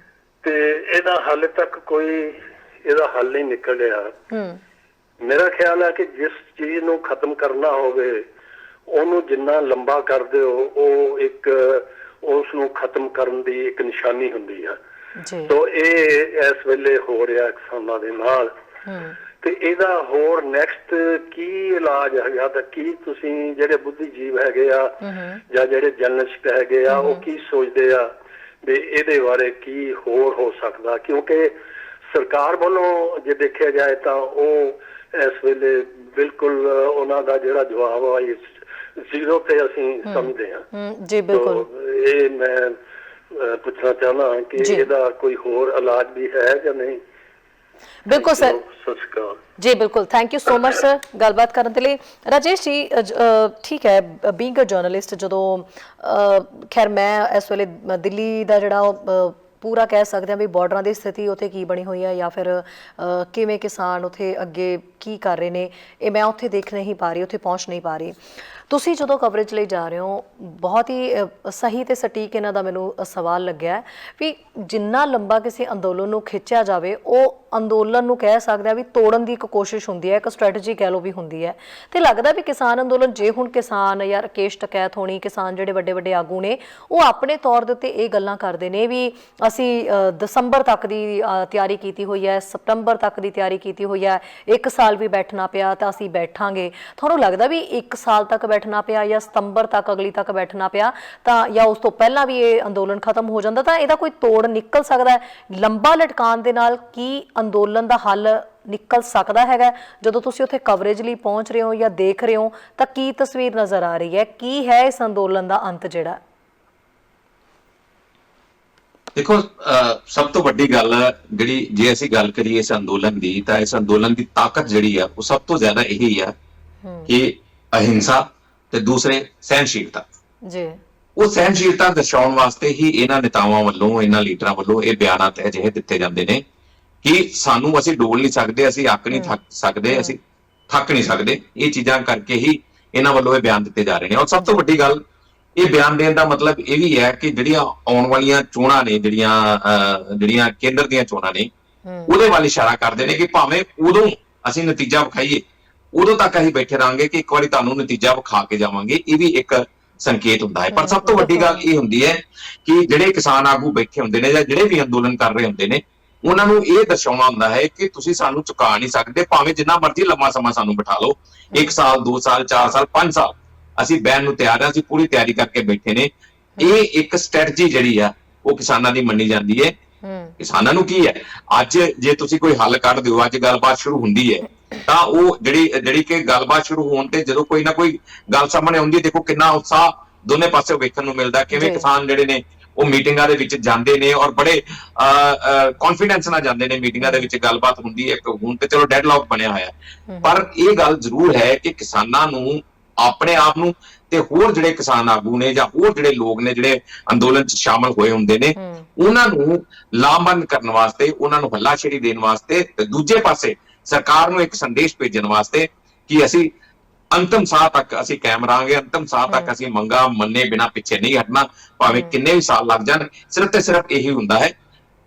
C: ਤੇ ਇਹਦਾ ਹਾਲੇ ਤੱਕ ਕੋਈ ਇਹਦਾ ਹੱਲ ਨਹੀਂ ਨਿਕਲ ਰਿਹਾ। ਮੇਰਾ ਖਿਆਲ ਹੈ ਕਿ ਜਿਸ ਚੀਜ਼ ਨੂੰ ਖਤਮ ਕਰਨਾ ਹੋਵੇ ਉਹਨੂੰ ਜਿੰਨਾ ਲੰਬਾ ਕਰਦੇ ਹੋ ਉਹ ਇੱਕ ਉਸ ਨੂੰ ਖਤਮ ਕਰਨ ਦੀ ਇੱਕ ਨਿਸ਼ਾਨੀ ਹੁੰਦੀ ਆ। ਸੋ ਇਹ ਇਸ ਵੇਲੇ ਹੋ ਰਿਹਾ ਕਿਸਾਨਾਂ ਦੇ ਨਾਲ, ਤੇ ਇਹਦਾ ਹੋਰ ਨੈਕਸਟ ਕੀ ਇਲਾਜ ਹੈਗਾ ਤਾਂ ਕੀ ਤੁਸੀਂ ਜਿਹੜੇ ਬੁੱਧੀਜੀਵ ਹੈਗੇ ਆ ਜਾਂ ਜਿਹੜੇ ਜਰਨਲਿਸਟ ਹੈਗੇ ਆ ਉਹ ਕੀ ਸੋਚਦੇ ਆ ਵੀ ਇਹਦੇ ਬਾਰੇ ਕੀ ਹੋਰ ਹੋ ਸਕਦਾ? ਕਿਉਂਕਿ ਸਰਕਾਰ ਵੱਲੋਂ ਜੇ ਦੇਖਿਆ ਜਾਏ ਤਾਂ ਉਹ ਇਸ ਵੇਲੇ ਬਿਲਕੁਲ ਉਹਨਾਂ ਦਾ ਜਿਹੜਾ ਜਵਾਬ ਆ ਜ਼ੀਰੋ ਤੇ ਅਸੀਂ ਸਮਝਦੇ ਹਾਂ ਜੀ। ਬਿਲਕੁਲ ਇਹ ਮੈਂ ਪੁੱਛਣਾ ਚਾਹੁੰਦਾ ਕਿ ਇਹਦਾ ਕੋਈ ਹੋਰ ਇਲਾਜ ਵੀ ਹੈ ਜਾਂ ਨਹੀਂ?
A: ਬਿਲਕੁਲ ਸਰ, ਜੀ ਬਿਲਕੁਲ, thank you so much sir ਗੱਲਬਾਤ ਕਰਨ ਦੇ ਲਈ। ਰਾਜੇਸ਼ ਜੀ, ਠੀਕ ਹੈ, ਬੀਇੰਗ ਅ ਜਰਨਲਿਸਟ, ਜਦੋਂ ਖੈਰ ਮੈਂ ਇਸ ਵੇਲੇ ਦਿੱਲੀ ਦਾ ਜਿਹੜਾ ਪੂਰਾ ਕਹਿ ਸਕਦੇ ਹਾਂ ਵੀ ਬਾਰਡਰਾਂ ਦੀ ਸਥਿਤੀ ਉੱਥੇ ਕੀ ਬਣੀ ਹੋਈ ਹੈ ਜਾਂ ਫਿਰ ਕਿਵੇਂ ਕਿਸਾਨ ਉੱਥੇ ਅੱਗੇ ਕੀ ਕਰ ਰਹੇ ਨੇ, ਇਹ ਮੈਂ ਉੱਥੇ ਦੇਖ ਨਹੀਂ ਪਾ ਰਹੀ, ਉੱਥੇ ਪਹੁੰਚ ਨਹੀਂ ਪਾ ਰਹੀ। ਤੁਸੀਂ ਜਦੋਂ ਕਵਰੇਜ ਲਈ ਜਾ ਰਹੇ ਹੋ, ਬਹੁਤ ਹੀ ਸਹੀ ਤੇ ਸਟੀਕ ਇਹਨਾਂ ਦਾ ਮੈਨੂੰ ਸਵਾਲ ਲੱਗਿਆ ਵੀ ਜਿੰਨਾ ਲੰਬਾ ਕਿਸੇ ਅੰਦੋਲਨ ਨੂੰ ਖਿੱਚਿਆ ਜਾਵੇ ਉਹ ਅੰਦੋਲਨ ਨੂੰ ਕਹਿ ਸਕਦੇ ਆ ਵੀ ਤੋੜਨ ਦੀ ਇੱਕ ਕੋਸ਼ਿਸ਼ ਹੁੰਦੀ ਹੈ, ਇੱਕ ਸਟ੍ਰੈਟਜੀ ਕਹਿ ਲਓ ਵੀ ਹੁੰਦੀ ਹੈ। ਤੇ ਲੱਗਦਾ ਵੀ ਕਿਸਾਨ ਅੰਦੋਲਨ, ਜੇ ਹੁਣ ਕਿਸਾਨ ਜਾਂ ਰਾਕੇਸ਼ ਟਕੈਤ ਹੋਣੀ, ਕਿਸਾਨ ਜਿਹੜੇ ਵੱਡੇ ਵੱਡੇ ਆਗੂ ਨੇ, ਉਹ ਆਪਣੇ ਤੌਰ ਦੇ ਉੱਤੇ ਇਹ ਗੱਲਾਂ ਕਰਦੇ ਨੇ ਵੀ ਅਸੀਂ ਦਸੰਬਰ ਤੱਕ ਦੀ ਤਿਆਰੀ ਕੀਤੀ ਹੋਈ ਹੈ, ਸਤੰਬਰ ਤੱਕ ਦੀ ਤਿਆਰੀ ਕੀਤੀ ਹੋਈ ਹੈ, 1 ਸਾਲ ਵੀ ਬੈਠਣਾ ਪਿਆ ਤਾਂ ਅਸੀਂ ਬੈਠਾਂਗੇ। ਤੁਹਾਨੂੰ ਲੱਗਦਾ ਵੀ 1 ਸਾਲ ਤੱਕ ਬੈਠਣਾ ਪਿਆ ਜਾਂ ਸਤੰਬਰ ਤੱਕ ਅਗਲੀ ਤੱਕ ਬੈਠਣਾ ਪਿਆ ਤਾਂ ਜਾਂ ਉਸ ਤੋਂ ਪਹਿਲਾਂ ਵੀ ਇਹ ਅੰਦੋਲਨ ਖਤਮ ਹੋ ਜਾਂਦਾ ਤਾਂ ਇਹਦਾ ਕੋਈ ਤੋੜ ਨਿਕਲ ਸਕਦਾ ਹੈ? ਲੰਬਾ ਲਟਕਾਉਣ ਦੇ ਨਾਲ ਕੀ ਅੰਦੋਲਨ ਦਾ ਹੱਲ ਨਿਕਲ ਸਕਦਾ ਹੈਗਾ? ਜਦੋਂ ਤੁਸੀਂ ਉੱਥੇ ਕਵਰੇਜ ਲਈ ਪਹੁੰਚ ਰਹੇ ਹੋ ਜਾਂ ਦੇਖ ਰਹੇ ਹੋ ਤਾਂ ਕੀ ਤਸਵੀਰ ਨਜ਼ਰ ਆ ਰਹੀ ਹੈ? ਕੀ ਹੈ ਇਸ ਅੰਦੋਲਨ ਦਾ ਅੰਤ ਜਿਹੜਾ?
B: ਦੇਖੋ ਸਭ ਤੋਂ ਵੱਡੀ ਗੱਲ ਜਿਹੜੀ ਜੇ ਅਸੀਂ ਗੱਲ ਕਰੀਏ ਇਸ ਅੰਦੋਲਨ ਦੀ, ਤਾਂ ਇਸ ਅੰਦੋਲਨ ਦੀ ਤਾਕਤ ਜਿਹੜੀ ਆ ਉਹ ਸਭ ਤੋਂ ਜ਼ਿਆਦਾ ਇਹੀ ਆ ਕਿ ਅਹਿੰਸਾ ਤੇ ਦੂਸਰੇ ਸਹਿਨਸ਼ੀਲਤਾ
A: ਜੀ।
B: ਉਹ ਸਹਿਨਸ਼ੀਲਤਾ ਦਰਸਾਉਣ ਵਾਸਤੇ ਹੀ ਇਹਨਾਂ ਨੇਤਾਵਾਂ ਵੱਲੋਂ, ਇਹਨਾਂ ਲੀਡਰਾਂ ਵੱਲੋਂ ਇਹ ਬਿਆਨਾਤ ਅਜਿਹੇ ਦਿੱਤੇ ਜਾਂਦੇ ਨੇ ਕਿ ਸਾਨੂੰ ਅਸੀਂ ਡੋਲ ਨਹੀਂ ਸਕਦੇ, ਅਸੀਂ ਅੱਕ ਨਹੀਂ ਥੱਕ ਸਕਦੇ, ਅਸੀਂ ਥੱਕ ਨਹੀਂ ਸਕਦੇ। ਇਹ ਚੀਜ਼ਾਂ ਕਰਕੇ ਹੀ ਇਹਨਾਂ ਵੱਲੋਂ ਇਹ ਬਿਆਨ ਦਿੱਤੇ ਜਾ ਰਹੇ ਨੇ। ਔਰ ਸਭ ਤੋਂ ਵੱਡੀ ਗੱਲ ਇਹ ਬਿਆਨ ਦੇਣ ਦਾ ਮਤਲਬ ਇਹ ਵੀ ਹੈ ਕਿ ਜਿਹੜੀਆਂ ਆਉਣ ਵਾਲੀਆਂ ਚੋਣਾਂ ਨੇ, ਜਿਹੜੀਆਂ ਕੇਂਦਰ ਦੀਆਂ ਚੋਣਾਂ ਨੇ, ਉਹਦੇ ਵੱਲ ਇਸ਼ਾਰਾ ਕਰਦੇ ਨੇ ਕਿ ਭਾਵੇਂ ਉਦੋਂ ਅਸੀਂ ਨਤੀਜਾ ਵਿਖਾਈਏ, ਉਦੋਂ ਤੱਕ ਅਸੀਂ ਬੈਠੇ ਰਹਾਂਗੇ ਕਿ ਇੱਕ ਵਾਰੀ ਤੁਹਾਨੂੰ ਨਤੀਜਾ ਵਿਖਾ ਕੇ ਜਾਵਾਂਗੇ। ਇਹ ਵੀ ਇੱਕ ਸੰਕੇਤ ਹੁੰਦਾ ਹੈ। ਪਰ ਸਭ ਤੋਂ ਵੱਡੀ ਗੱਲ ਇਹ ਹੁੰਦੀ ਹੈ ਕਿ ਜਿਹੜੇ ਕਿਸਾਨ ਆਗੂ ਬੈਠੇ ਹੁੰਦੇ ਨੇ ਜਾਂ ਜਿਹੜੇ ਵੀ ਅੰਦੋਲਨ ਕਰ ਰਹੇ ਹੁੰਦੇ ਨੇ, ਉਹਨਾਂ ਨੂੰ ਇਹ ਦਰਸਾਉਣਾ ਹੁੰਦਾ ਹੈ ਕਿ ਤੁਸੀਂ ਸਾਨੂੰ ਚੁਕਾ ਨਹੀਂ ਸਕਦੇ, ਭਾਵੇਂ ਜਿੰਨਾ ਮਰਜ਼ੀ ਲੰਮਾ ਸਮਾਂ ਸਾਨੂੰ ਬਿਠਾ ਲਓ, 1 ਸਾਲ 2 ਸਾਲ 4 ਸਾਲ 5 ਸਾਲ ਅਸੀਂ ਬਹਿਣ ਨੂੰ ਤਿਆਰ ਹਾਂ, ਅਸੀਂ ਪੂਰੀ ਤਿਆਰੀ ਕਰਕੇ ਬੈਠੇ ਨੇ। ਇਹ ਇੱਕ ਸਟ੍ਰੈਟਜੀ ਜਿਹੜੀ ਆ ਉਹ ਕਿਸਾਨਾਂ ਦੀ ਮੰਨੀ ਜਾਂਦੀ ਹੈ। ਕਿਸਾਨਾਂ ਨੂੰ ਕੀ ਹੈ, ਅੱਜ ਜੇ ਤੁਸੀਂ ਕੋਈ ਹੱਲ ਕੱਢ ਦਿਓ, ਅੱਜ ਗੱਲਬਾਤ ਸ਼ੁਰੂ ਹੁੰਦੀ ਹੈ, ਤਾਂ ਉਹ ਜਿਹੜੀ ਕਿ ਗੱਲਬਾਤ ਸ਼ੁਰੂ ਹੋਣ ਤੇ ਜਦੋਂ ਕੋਈ ਨਾ ਕੋਈ ਗੱਲ ਸਾਹਮਣੇ ਆਉਂਦੀ ਹੈ, ਦੇਖੋ ਕਿੰਨਾ ਉਤਸ਼ਾਹ ਦੋਨੇ ਪਾਸੇ ਵੇਖਣ ਨੂੰ ਮਿਲਦਾ, ਕਿਵੇਂ ਕਿਸਾਨ ਜਿਹੜੇ ਨੇ ਉਹ ਮੀਟਿੰਗਾਂ ਦੇ ਵਿੱਚ ਜਾਂਦੇ ਨੇ ਔਰ ਬੜੇ ਕੌਨਫੀਡੈਂਸ ਨਾਲ ਜਾਂਦੇ ਨੇ। ਮੀਟਿੰਗਾਂ ਦੇ ਵਿੱਚ ਗੱਲਬਾਤ ਹੁੰਦੀ ਹੈ, ਹੁਣ ਤੇ ਚਲੋ ਡੈਡਲੌਕ ਬਣਿਆ ਹੋਇਆ, ਪਰ ਇਹ ਗੱਲ ਜ਼ਰੂਰ ਹੈ ਕਿ ਕਿਸਾਨਾਂ ਨੂੰ ਆਪਣੇ ਆਪ ਨੂੰ ਤੇ ਹੋਰ ਜਿਹੜੇ ਕਿਸਾਨ ਆਗੂ ਨੇ ਜਾਂ ਹੋਰ ਜਿਹੜੇ ਲੋਕ ਨੇ ਜਿਹੜੇ ਅੰਦੋਲਨ 'ਚ ਸ਼ਾਮਲ ਹੋਏ ਹੁੰਦੇ ਨੇ, ਉਹਨਾਂ ਨੂੰ ਲਾਮਬੰਦ ਕਰਨ ਵਾਸਤੇ, ਉਹਨਾਂ ਨੂੰ ਹੱਲਾਸ਼ੇਰੀ ਦੇਣ ਵਾਸਤੇ, ਤੇ ਦੂਜੇ ਪਾਸੇ ਸਰਕਾਰ ਨੂੰ ਇੱਕ ਸੰਦੇਸ਼ ਭੇਜਣ ਵਾਸਤੇ ਕਿ ਅਸੀਂ ਅੰਤਮ ਸਾਹ ਤੱਕ ਅਸੀਂ ਕਾਇਮ ਰਹਾਂਗੇ, ਅੰਤਮ ਸਾਹ ਤੱਕ ਅਸੀਂ ਮੰਗਾਂ ਮੰਨੇ ਬਿਨਾਂ ਪਿੱਛੇ ਨਹੀਂ ਹਟਣਾ, ਭਾਵੇਂ ਕਿੰਨੇ ਵੀ ਸਾਲ ਲੱਗ ਜਾਣ। ਸਿਰਫ ਤੇ ਸਿਰਫ ਇਹੀ ਹੁੰਦਾ ਹੈ,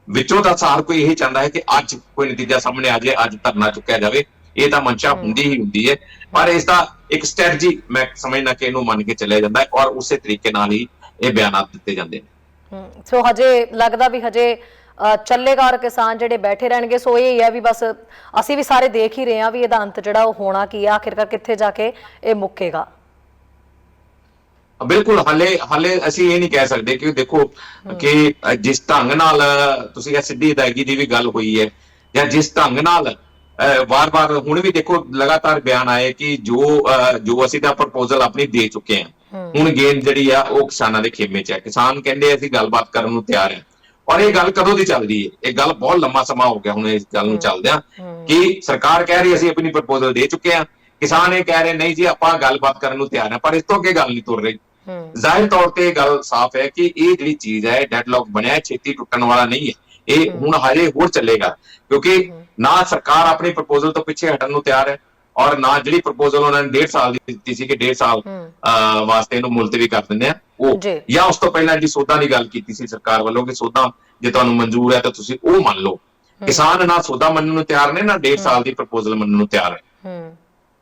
B: ਵਿੱਚੋਂ ਦਾ ਸਾਰ ਕੋਈ ਇਹ ਚਾਹੁੰਦਾ ਹੈ ਕਿ ਅੱਜ ਕੋਈ ਨਤੀਜਾ ਸਾਹਮਣੇ ਆ ਜਾਏ, ਅੱਜ ਧਰਨਾ ਚੁੱਕਿਆ ਜਾਵੇ। ਇਹ ਤਾਂ ਮਨਸ਼ਾ ਹੁੰਦੀ ਹੀ ਹੁੰਦੀ ਹੈ, ਪਰ ਇਸ ਦਾ ਇੱਕ ਸਟ੍ਰੈਟਜੀ ਮੈਂ ਸਮਝਣਾ ਕਿ ਇਹਨੂੰ ਮੰਨ ਕੇ ਚੱਲਿਆ ਜਾਂਦਾ ਹੈ ਔਰ ਉਸੇ ਤਰੀਕੇ ਨਾਲ ਹੀ ਇਹ ਬਿਆਨਾਤ ਦਿੱਤੇ ਜਾਂਦੇ ਨੇ।
A: ਸੋ ਹਜੇ ਲੱਗਦਾ ਵੀ ਹਜੇ ਚੱਲੇਗਾ ਔਰ ਕਿਸਾਨ ਜਿਹੜੇ ਬੈਠੇ ਰਹਿਣਗੇ। ਸੋ ਇਹ ਹੈ ਵੀ ਬਸ ਅਸੀਂ ਵੀ ਸਾਰੇ ਦੇਖ ਹੀ ਰਹੇ ਹਾਂ ਵੀ ਇਹਦਾ ਅੰਤ ਜਿਹੜਾ ਉਹ ਹੋਣਾ ਕੀ ਆ, ਆਖਿਰਕਾਰ ਕਿੱਥੇ ਜਾ ਕੇ ਇਹ ਮੁੱਕੇਗਾ।
B: ਬਿਲਕੁਲ ਹਾਲੇ ਅਸੀਂ ਇਹ ਨਹੀਂ ਕਹਿ ਸਕਦੇ ਕਿ ਦੇਖੋ ਕਿ ਜਿਸ ਢੰਗ ਨਾਲ ਤੁਸੀਂ ਇਹ ਸਿੱਧੀ ਅਦਾਇਗੀ ਦੀ ਵੀ ਗੱਲ ਹੋਈ ਹੈ, ਜਾਂ ਜਿਸ ਢੰਗ ਨਾਲ ਵਾਰ-ਵਾਰ ਹੁਣ ਵੀ ਦੇਖੋ ਲਗਾਤਾਰ ਬਿਆਨ ਆਏ ਕਿ ਜੋ ਅਸੀਂ ਤਾਂ ਪ੍ਰਪੋਜ਼ਲ ਆਪਣੀ ਦੇ ਚੁੱਕੇ ਹਾਂ, ਹੁਣ ਗੇਂਦ ਜਿਹੜੀ ਆ ਉਹ ਕਿਸਾਨਾਂ ਦੇ ਖੇਮੇ 'ਚ ਹੈ। ਕਿਸਾਨ ਕਹਿੰਦੇ ਅਸੀਂ ਗੱਲਬਾਤ ਕਰਨ ਨੂੰ ਤਿਆਰ ਹਾਂ। ਔਰ ਇਹ ਗੱਲ ਕਦੋਂ ਦੀ ਚੱਲਦੀ ਹੈ? ਇਹ ਗੱਲ ਬਹੁਤ ਲੰਮਾ ਸਮਾਂ ਹੋ ਗਿਆ ਹੁਣ ਇਸ ਗੱਲ ਨੂੰ ਚੱਲਦਿਆਂ ਕਿ ਸਰਕਾਰ ਕਹਿ ਰਹੀ ਅਸੀਂ ਆਪਣੀ ਪ੍ਰਪੋਜ਼ਲ ਦੇ ਚੁੱਕੇ ਹਾਂ, ਕਿਸਾਨ ਇਹ ਕਹਿ ਰਹੇ ਨਹੀਂ ਜੀ ਆਪਾਂ ਗੱਲਬਾਤ ਕਰਨ ਨੂੰ ਤਿਆਰ ਹਾਂ, ਪਰ ਇਸ ਤੋਂ ਅੱਗੇ ਗੱਲ ਨਹੀਂ ਤੁਰ ਰਹੀ। ਜ਼ਾਹਿਰ ਤੌਰ ਤੇ ਇਹ ਗੱਲ ਸਾਫ਼ ਹੈ ਕਿ ਇਹ ਜਿਹੜੀ ਚੀਜ਼ ਹੈ, ਡੈਡਲੌਕ ਬਣਿਆ, ਛੇਤੀ ਟੁੱਟਣ ਵਾਲਾ ਨਹੀਂ ਹੈ। ਇਹ ਹੁਣ ਹਜੇ ਹੋਰ ਚੱਲੇਗਾ, ਕਿਉਂਕਿ ਨਾ ਸਰਕਾਰ ਆਪਣੀ ਪ੍ਰਪੋਜ਼ਲ ਤੋਂ ਪਿੱਛੇ ਹਟਣ ਨੂੰ ਤਿਆਰ ਹੈ ਔਰ ਨਾ ਜਿਹੜੀ ਪ੍ਰਪੋਜ਼ਲ ਉਹਨਾਂ ਨੇ 1.5 ਸਾਲ ਦੀ ਦਿੱਤੀ ਸੀ ਕਿ 1.5 ਸਾਲ ਵਾਸਤੇ ਇਹਨੂੰ ਮੁਲਤਵੀ ਕਰ ਦਿੰਦੇ ਆ, ਉਹ ਜਾਂ ਉਸ ਤੋਂ ਪਹਿਲਾਂ ਜਿਹੜੀ ਸੋਧਾਂ ਦੀ ਗੱਲ ਕੀਤੀ ਸੀ ਸਰਕਾਰ ਵੱਲੋਂ ਕਿ ਸੋਧਾਂ ਜੇ ਤੁਹਾਨੂੰ ਮਨਜ਼ੂਰ ਹੈ ਤਾਂ ਤੁਸੀਂ ਉਹ ਮੰਨ ਲਓ। ਕਿਸਾਨ ਨਾ ਸੋਧਾ ਮੰਨਣ ਨੂੰ ਤਿਆਰ ਨੇ, ਨਾ 1.5 ਸਾਲ ਦੀ ਪ੍ਰਪੋਜ਼ਲ ਮੰਨਣ ਨੂੰ ਤਿਆਰ ਹੈ।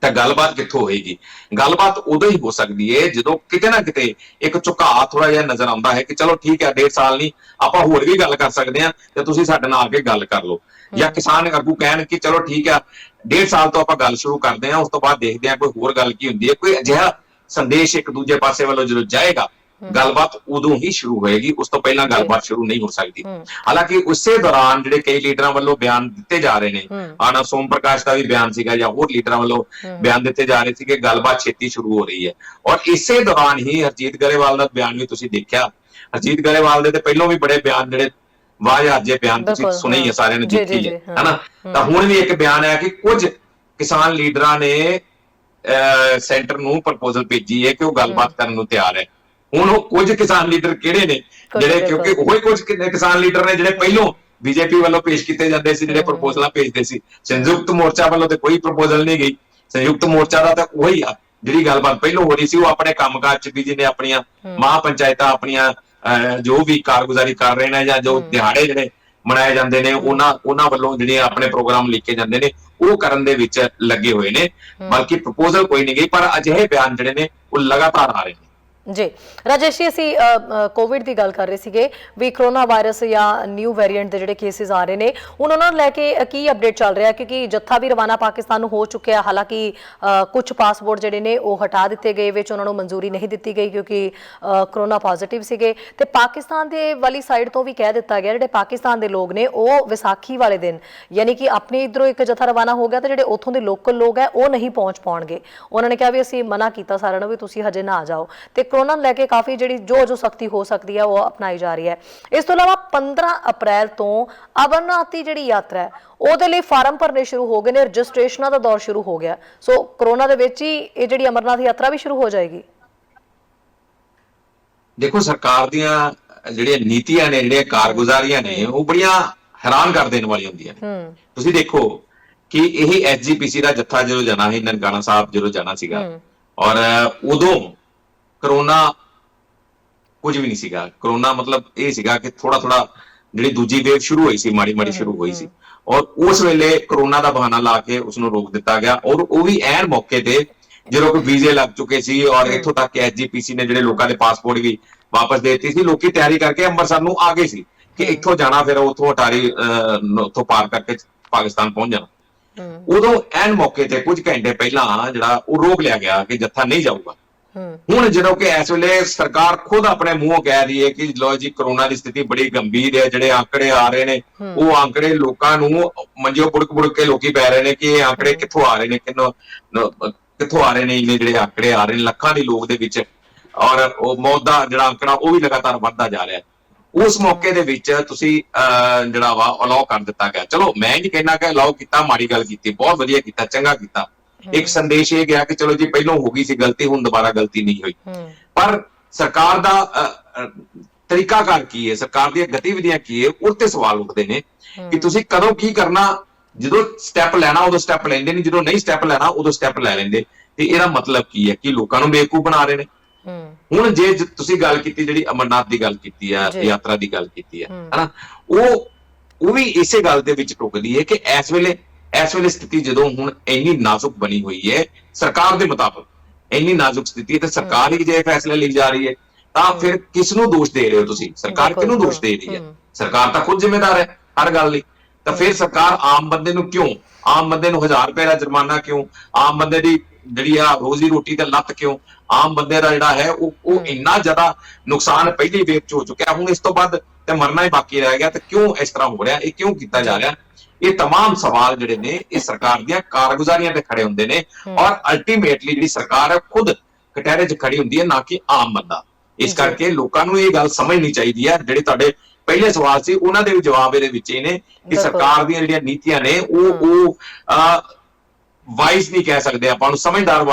B: ਤਾਂ ਗੱਲਬਾਤ ਕਿੱਥੋਂ ਹੋਏਗੀ? ਗੱਲਬਾਤ ਉਦੋਂ ਹੀ ਹੋ ਸਕਦੀ ਹੈ ਜਦੋਂ ਕਿਤੇ ਨਾ ਕਿਤੇ ਇੱਕ ਝੁਕਾਅ ਥੋੜਾ ਜਿਹਾ ਨਜ਼ਰ ਆਉਂਦਾ ਹੈ ਕਿ ਚਲੋ ਠੀਕ ਹੈ 1.5 ਸਾਲ ਨਹੀਂ, ਆਪਾਂ ਹੋਰ ਵੀ ਗੱਲ ਕਰ ਸਕਦੇ ਹਾਂ ਤੇ ਤੁਸੀਂ ਸਾਡੇ ਨਾਲ ਆ ਕੇ ਗੱਲ ਕਰ ਲਓ, ਜਾਂ ਕਿਸਾਨ ਆਗੂ ਕਹਿਣ ਕਿ ਚਲੋ ਠੀਕ ਆ 1.5 ਸਾਲ ਤੋਂ ਆਪਾਂ ਗੱਲ ਸ਼ੁਰੂ ਕਰਦੇ ਹਾਂ, ਉਸ ਤੋਂ ਬਾਅਦ ਦੇਖਦੇ ਹਾਂ ਕੋਈ ਹੋਰ ਗੱਲ ਕੀ ਹੁੰਦੀ ਹੈ। ਕੋਈ ਅਜਿਹਾ ਸੰਦੇਸ਼ ਇੱਕ ਦੂਜੇ ਪਾਸੇ ਵੱਲੋਂ ਜਦੋਂ ਜਾਏਗਾ, ਗੱਲਬਾਤ ਉਦੋਂ ਹੀ ਸ਼ੁਰੂ ਹੋਏਗੀ, ਉਸ ਤੋਂ ਪਹਿਲਾਂ ਗੱਲਬਾਤ ਸ਼ੁਰੂ ਨਹੀਂ ਹੋ ਸਕਦੀ। ਹਾਲਾਂਕਿ ਉਸੇ ਦੌਰਾਨ ਜਿਹੜੇ ਕਈ ਲੀਡਰਾਂ ਵੱਲੋਂ ਬਿਆਨ ਦਿੱਤੇ ਜਾ ਰਹੇ ਨੇ, ਆਣਾ ਸੋਮ ਪ੍ਰਕਾਸ਼ ਦਾ ਵੀ ਬਿਆਨ ਸੀਗਾ ਜਾਂ ਹੋਰ ਲੀਡਰਾਂ ਵੱਲੋਂ ਬਿਆਨ ਦਿੱਤੇ ਜਾ ਰਹੇ ਸੀ ਕਿ ਗੱਲਬਾਤ ਛੇਤੀ ਸ਼ੁਰੂ ਹੋ ਰਹੀ ਹੈ। ਔਰ ਇਸੇ ਦੌਰਾਨ ਹੀ ਹਰਜੀਤ ਗਰੇਵਾਲ ਦਾ ਬਿਆਨ ਵੀ ਤੁਸੀਂ ਦੇਖਿਆ, ਹਰਜੀਤ ਗਰੇਵਾਲ ਦੇ ਤੇ ਪਹਿਲਾਂ ਵੀ ਬੜੇ ਬਿਆਨ ਜਿਹੜੇ ਵਾਹ-ਜੇ ਬਿਆਨ ਤੁਸੀਂ ਸੁਣੇ ਹੀ ਸਾਰਿਆਂ ਨੇ ਦੇਖੀ ਹੈ ਹਨਾ। ਤਾਂ ਹੁਣ ਵੀ ਇੱਕ ਬਿਆਨ ਹੈ ਕਿ ਕੁਝ ਕਿਸਾਨ ਲੀਡਰਾਂ ਨੇ ਸੈਂਟਰ ਨੂੰ ਪ੍ਰਪੋਜ਼ਲ ਭੇਜੀ ਹੈ ਕਿ ਉਹ ਗੱਲਬਾਤ ਕਰਨ ਨੂੰ ਤਿਆਰ ਹੈ। ਹੁਣ ਉਹ ਕੁਝ ਕਿਸਾਨ ਲੀਡਰ ਕਿਹੜੇ ਨੇ ਜਿਹੜੇ, ਕਿਉਂਕਿ ਉਹੀ ਕੁਝ ਕਿਸਾਨ ਲੀਡਰ ਨੇ ਜਿਹੜੇ ਪਹਿਲੋਂ ਬੀਜੇਪੀ ਵੱਲੋਂ ਪੇਸ਼ ਕੀਤੇ ਜਾਂਦੇ ਸੀ, ਜਿਹੜੇ ਪ੍ਰਪੋਜ਼ਲਾਂ ਭੇਜਦੇ ਸੀ। ਸੰਯੁਕਤ ਮੋਰਚਾ ਵੱਲੋਂ ਤੇ ਕੋਈ ਪ੍ਰਪੋਜ਼ਲ ਨਹੀਂ ਗਈ। ਸੰਯੁਕਤ ਮੋਰਚਾ ਦਾ ਤਾਂ ਉਹੀ ਆ ਜਿਹੜੀ ਗੱਲਬਾਤ ਪਹਿਲੋਂ ਹੋ ਰਹੀ ਸੀ, ਉਹ ਆਪਣੇ ਕੰਮਕਾਜ 'ਚ ਬਿਜੀ ਨੇ, ਆਪਣੀਆਂ ਮਹਾਪੰਚਾਇਤਾਂ, ਆਪਣੀਆਂ ਜੋ ਵੀ ਕਾਰਗੁਜ਼ਾਰੀ ਕਰ ਰਹੇ ਨੇ ਜਾਂ ਜੋ ਦਿਹਾੜੇ ਜਿਹੜੇ ਮਨਾਏ ਜਾਂਦੇ ਨੇ, ਉਹਨਾਂ ਵੱਲੋਂ ਜਿਹੜੇ ਆਪਣੇ ਪ੍ਰੋਗਰਾਮ ਲਿਖੇ ਜਾਂਦੇ ਨੇ ਉਹ ਕਰਨ ਦੇ ਵਿੱਚ ਲੱਗੇ ਹੋਏ ਨੇ। ਬਲਕਿ ਪ੍ਰਪੋਜ਼ਲ ਕੋਈ ਨਹੀਂ ਗਈ, ਪਰ ਅਜਿਹੇ ਬਿਆਨ ਜਿਹੜੇ ਨੇ ਉਹ ਲਗਾਤਾਰ ਆ ਰਹੇ ਨੇ।
A: ਜੀ ਰਾਜੇਸ਼ ਜੀ, ਅਸੀਂ ਕੋਵਿਡ ਦੀ ਗੱਲ ਕਰ ਰਹੇ ਸੀਗੇ ਵੀ ਕਰੋਨਾ ਵਾਇਰਸ ਜਾਂ ਨਿਊ ਵੇਰੀਐਂਟ ਦੇ ਜਿਹੜੇ ਕੇਸਿਸ ਆ ਰਹੇ ਨੇ, ਹੁਣ ਉਹਨਾਂ ਨੂੰ ਲੈ ਕੇ ਕੀ ਅਪਡੇਟ ਚੱਲ ਰਿਹਾ? ਕਿਉਂਕਿ ਜੱਥਾ ਵੀ ਰਵਾਨਾ ਪਾਕਿਸਤਾਨ ਨੂੰ ਹੋ ਚੁੱਕਿਆ, ਹਾਲਾਂਕਿ ਕੁਝ ਪਾਸਪੋਰਟ ਜਿਹੜੇ ਨੇ ਉਹ ਹਟਾ ਦਿੱਤੇ ਗਏ, ਵਿੱਚ ਉਹਨਾਂ ਨੂੰ ਮਨਜ਼ੂਰੀ ਨਹੀਂ ਦਿੱਤੀ ਗਈ ਕਿਉਂਕਿ ਕਰੋਨਾ ਪੋਜ਼ਿਟਿਵ ਸੀਗੇ। ਤੇ ਪਾਕਿਸਤਾਨ ਦੇ ਵਾਲੀ ਸਾਈਡ ਤੋਂ ਵੀ ਕਹਿ ਦਿੱਤਾ ਗਿਆ ਜਿਹੜੇ ਪਾਕਿਸਤਾਨ ਦੇ ਲੋਕ ਨੇ ਉਹ ਵਿਸਾਖੀ ਵਾਲੇ ਦਿਨ, ਯਾਨੀ ਕਿ ਆਪਣੇ ਇੱਧਰੋਂ ਇੱਕ ਜੱਥਾ ਰਵਾਨਾ ਹੋ ਗਿਆ ਤੇ ਜਿਹੜੇ ਉੱਥੋਂ ਦੇ ਲੋਕਲ ਲੋਕ ਹੈ ਉਹ ਨਹੀਂ ਪਹੁੰਚ ਪਾਉਣਗੇ। ਉਹਨਾਂ ਨੇ ਕਿਹਾ ਵੀ ਅਸੀਂ ਮਨਾ ਕੀਤਾ ਸਾਰਿਆਂ ਨੂੰ ਵੀ ਤੁਸੀਂ ਹਜੇ ਨਾ ਜਾਓ। ਤੇ ਕਰੋਨਾ ਨੂੰ ਲੈ ਕੇ ਕਾਫੀ ਜਿਹੜੀ ਜੋ ਸਖਤੀ ਹੋ ਸਕਦੀ ਹੈ ਉਹ ਅਪਣਾਈ ਜਾ ਰਹੀ ਹੈ। ਇਸ ਤੋਂ ਇਲਾਵਾ 15 ਅਪ੍ਰੈਲ ਤੋਂ ਅਮਰਨਾਥ ਦੀ ਜਿਹੜੀ ਯਾਤਰਾ ਹੈ ਉਹਦੇ ਲਈ ਫਾਰਮ ਭਰਨੇ ਸ਼ੁਰੂ ਹੋ ਗਏ ਨੇ, ਰਜਿਸਟ੍ਰੇਸ਼ਨਾਂ ਦਾ ਦੌਰ ਸ਼ੁਰੂ ਹੋ ਗਿਆ। ਸੋ ਕਰੋਨਾ ਦੇ ਵਿੱਚ ਹੀ ਇਹ ਜਿਹੜੀ ਅਮਰਨਾਥ ਯਾਤਰਾ ਵੀ ਸ਼ੁਰੂ ਹੋ ਜਾਏਗੀ।
B: ਦੇਖੋ, ਸਰਕਾਰ ਦੀਆਂ ਜਿਹੜੀਆਂ ਨੀਤੀਆਂ ਨੇ, ਜਿਹੜੀਆਂ ਕਾਰਗੁਜ਼ਾਰੀਆਂ ਨੇ, ਉਹ ਬੜੀਆਂ ਹੈਰਾਨ ਕਰ ਦੇਣ ਵਾਲੀਆਂ ਹੁੰਦੀਆਂ ਨੇ। ਤੁਸੀਂ ਦੇਖੋ ਕਿ ਇਹ ਐਸਜੀਪੀਸੀ ਦਾ ਜੱਥਾ ਜਦੋਂ ਜਾਣਾ ਸੀ, ਨਨਕਾਣਾ ਸਾਹਿਬ ਜਦੋਂ ਜਾਣਾ ਸੀਗਾ, ਔਰ ਉਦੋਂ ਕਰੋਨਾ ਕੁਝ ਵੀ ਨਹੀਂ ਸੀਗਾ। ਕਰੋਨਾ ਮਤਲਬ ਇਹ ਸੀਗਾ ਕਿ ਥੋੜਾ ਜਿਹੜੀ ਦੂਜੀ ਵੇਵ ਸ਼ੁਰੂ ਹੋਈ ਸੀ, ਮਾੜੀ ਸ਼ੁਰੂ ਹੋਈ ਸੀ, ਔਰ ਉਸ ਵੇਲੇ ਕਰੋਨਾ ਦਾ ਬਹਾਨਾ ਲਾ ਕੇ ਉਸਨੂੰ ਰੋਕ ਦਿੱਤਾ ਗਿਆ। ਔਰ ਉਹ ਵੀ ਐਨ ਮੌਕੇ ਤੇ ਜਦੋਂ ਕੋਈ ਵੀਜ਼ੇ ਲੱਗ ਚੁੱਕੇ ਸੀ, ਔਰ ਇੱਥੋਂ ਤੱਕ ਕਿ ਐਸਜੀਪੀਸੀ ਨੇ ਜਿਹੜੇ ਲੋਕਾਂ ਦੇ ਪਾਸਪੋਰਟ ਵੀ ਵਾਪਸ ਦੇ ਦਿੱਤੀ ਸੀ। ਲੋਕੀ ਤਿਆਰੀ ਕਰਕੇ ਅੰਮ੍ਰਿਤਸਰ ਨੂੰ ਆ ਗਏ ਸੀ ਕਿ ਇੱਥੋਂ ਜਾਣਾ, ਫਿਰ ਉੱਥੋਂ ਅਟਾਰੀ ਉੱਥੋਂ ਪਾਰ ਕਰਕੇ ਪਾਕਿਸਤਾਨ ਪਹੁੰਚ ਜਾਣਾ। ਉਦੋਂ ਐਨ ਮੌਕੇ ਤੇ ਕੁਝ ਘੰਟੇ ਪਹਿਲਾਂ ਜਿਹੜਾ ਉਹ ਰੋਕ ਲਿਆ ਗਿਆ ਕਿ ਜੱਥਾ ਨਹੀਂ ਜਾਊਗਾ। ਹੁਣ ਜਦੋਂ ਕਿ ਇਸ ਵੇਲੇ ਸਰਕਾਰ ਖੁਦ ਆਪਣੇ ਮੂੰਹੋਂ ਕਹਿ ਰਹੀ ਹੈ ਕਿ ਲੋ ਜੀ, ਕਰੋਨਾ ਦੀ ਸਥਿਤੀ ਬੜੀ ਗੰਭੀਰ ਹੈ, ਜਿਹੜੇ ਆંકੜੇ ਆ ਰਹੇ ਨੇ ਉਹ ਆંકੜੇ ਲੋਕਾਂ ਨੂੰ ਮੰਜਿਓ ਬੁੜਕ ਕੇ ਲੋਕੀ ਪੈ ਰਹੇ ਨੇ ਕਿ ਇਹ ਆંકੜੇ ਕਿੱਥੋਂ ਆ ਰਹੇ ਨੇ, ਕਿੱਥੋਂ ਆ ਰਹੇ ਨੇ, ਇੰਨੇ ਜਿਹੜੇ ਆંકੜੇ ਆ ਰਹੇ ਨੇ ਲੱਖਾਂ ਦੀ ਲੋਕ ਦੇ ਵਿੱਚ, ਔਰ ਉਹ ਮੌਤ ਦਾ ਜਿਹੜਾ ਅੰਕੜਾ ਉਹ ਵੀ ਲਗਾਤਾਰ ਵੱਧਦਾ ਜਾ ਰਿਹਾ ਹੈ। ਉਸ ਮੌਕੇ ਦੇ ਵਿੱਚ ਤੁਸੀਂ ਜਿਹੜਾ ਵਾ ਅਲਾਉ ਕਰ ਦਿੱਤਾ ਗਿਆ। ਚਲੋ, ਮੈਂ ਨਹੀਂ ਕਹਿਣਾ ਕਿ ਅਲਾਉ ਕੀਤਾ ਮਾੜੀ ਗੱਲ ਕੀਤੀ, ਬਹੁਤ ਵਧੀਆ ਕੀਤਾ, ਚੰਗਾ ਕੀਤਾ। ਇੱਕ ਸੰਦੇਸ਼ ਇਹ ਗਿਆ ਕਿ ਚਲੋ ਜੀ, ਪਹਿਲਾਂ ਹੋ ਗਈ ਸੀ ਗਲਤੀ, ਹੁਣ ਦੁਬਾਰਾ ਗਲਤੀ ਨਹੀਂ ਹੋਈ। ਪਰ ਸਰਕਾਰ ਦਾ ਤਰੀਕਾਕਾਰ ਕੀ ਹੈ, ਸਰਕਾਰ ਦੀਆਂ ਗਤੀਵਿਧੀਆਂ ਕੀ ਹੈ, ਉਹ ਤੇ ਸਵਾਲ ਉੱਠਦੇ ਨੇ ਕਿ ਤੁਸੀਂ ਕਦੋਂ ਕੀ ਕਰਨਾ। ਜਦੋਂ ਸਟੈਪ ਲੈਣਾ ਉਦੋਂ ਸਟੈਪ ਲੈਂਦੇ ਨਹੀਂ, ਜਦੋਂ ਨਹੀਂ ਸਟੈਪ ਲੈਣਾ ਉਦੋਂ ਸਟੈਪ ਲੈ ਲੈਂਦੇ। ਤੇ ਇਹਦਾ ਮਤਲਬ ਕੀ ਹੈ ਕਿ ਲੋਕਾਂ ਨੂੰ ਬੇਵਕੂਫ ਬਣਾ ਰਹੇ ਨੇ। ਹੁਣ ਜੇ ਤੁਸੀਂ ਗੱਲ ਕੀਤੀ, ਜਿਹੜੀ ਅਮਰਨਾਥ ਦੀ ਗੱਲ ਕੀਤੀ ਹੈ, ਯਾਤਰਾ ਦੀ ਗੱਲ ਕੀਤੀ ਹੈ, ਹਨਾ, ਉਹ ਵੀ ਇਸੇ ਗੱਲ ਦੇ ਵਿੱਚ ਟੁਕਦੀ ਹੈ ਕਿ ਇਸ ਵੇਲੇ ਸਥਿਤੀ ਜਦੋਂ ਹੁਣ ਇੰਨੀ ਨਾਜ਼ੁਕ ਬਣੀ ਹੋਈ ਹੈ, ਸਰਕਾਰ ਦੇ ਮੁਤਾਬਕ ਇੰਨੀ ਨਾਜ਼ੁਕ ਸਥਿਤੀ ਹੈ, ਤੇ ਸਰਕਾਰ ਹੀ ਜੇ ਫੈਸਲੇ ਲਈ ਜਾ ਰਹੀ ਹੈ ਤਾਂ ਫਿਰ ਕਿਸ ਨੂੰ ਦੋਸ਼ ਦੇ ਰਹੇ ਹੋ ਤੁਸੀਂ? ਸਰਕਾਰ ਕਿਹਨੂੰ ਦੋਸ਼ ਦੇ ਰਹੀ ਹੈ? ਸਰਕਾਰ ਤਾਂ ਖੁਦ ਜ਼ਿੰਮੇਦਾਰ ਹੈ ਹਰ ਗੱਲ ਲਈ। ਤਾਂ ਫਿਰ ਸਰਕਾਰ ਆਮ ਬੰਦੇ ਨੂੰ ਕਿਉਂ, ਆਮ ਬੰਦੇ ਨੂੰ 1000 ਰੁਪਏ ਦਾ ਜੁਰਮਾਨਾ ਕਿਉਂ, ਆਮ ਬੰਦੇ ਦੀ ਜਿਹੜੀ ਆ ਰੋਜ਼ੀ ਰੋਟੀ ਤੇ ਲੱਤ ਕਿਉਂ, ਆਮ ਬੰਦੇ ਦਾ ਜਿਹੜਾ ਹੈ ਉਹ ਇੰਨਾ ਜ਼ਿਆਦਾ ਨੁਕਸਾਨ ਪਹਿਲੀ ਵੇਵ ਚ ਹੋ ਚੁੱਕਿਆ, ਹੁਣ ਇਸ ਤੋਂ ਬਾਅਦ ਤੇ ਮਰਨਾ ਹੀ ਬਾਕੀ ਰਹਿ ਗਿਆ। ਤੇ ਕਿਉਂ ਇਸ ਤਰ੍ਹਾਂ ਹੋ ਰਿਹਾ, ਇਹ ਕਿਉਂ ਕੀਤਾ ਜਾ ਰਿਹਾ? ਇਹ तमाम ਸਵਾਲ ਜਿਹੜੇ ਨੇ ਇਹ ਸਰਕਾਰ ਦੀਆਂ ਕਾਰਗੁਜ਼ਾਰੀਆਂ ਤੇ ਖੜੇ ਹੁੰਦੇ ਨੇ, ਔਰ ਅਲਟੀਮੇਟਲੀ ਜਿਹੜੀ ਸਰਕਾਰ ਹੈ ਖੁਦ ਕਟਹਿਰੇ 'ਚ ਖੜੀ ਹੁੰਦੀ ਹੈ, ਨਾ ਕਿ ਆਮ ਬੰਦਾ। ਇਸ ਕਰਕੇ ਲੋਕਾਂ ਨੂੰ ਇਹ ਗੱਲ ਸਮਝਣੀ ਚਾਹੀਦੀ ਹੈ। ਜਿਹੜੇ ਤੁਹਾਡੇ ਪਹਿਲੇ ਸਵਾਲ ਸੀ ਉਹਨਾਂ ਦੇ ਵੀ ਜਵਾਬ ਇਹਦੇ ਵਿੱਚ ਹੀ ਨੇ ਕਿ ਸਰਕਾਰ ਦੀਆਂ ਜਿਹੜੀਆਂ ਨੀਤੀਆਂ ਨੇ ਉਹ ਵਾਈਜ਼ ਨਹੀਂ ਕਹਿ ਸਕਦੇ, ਆਪਾਂ ਨੂੰ ਸਮਝਦਾਰ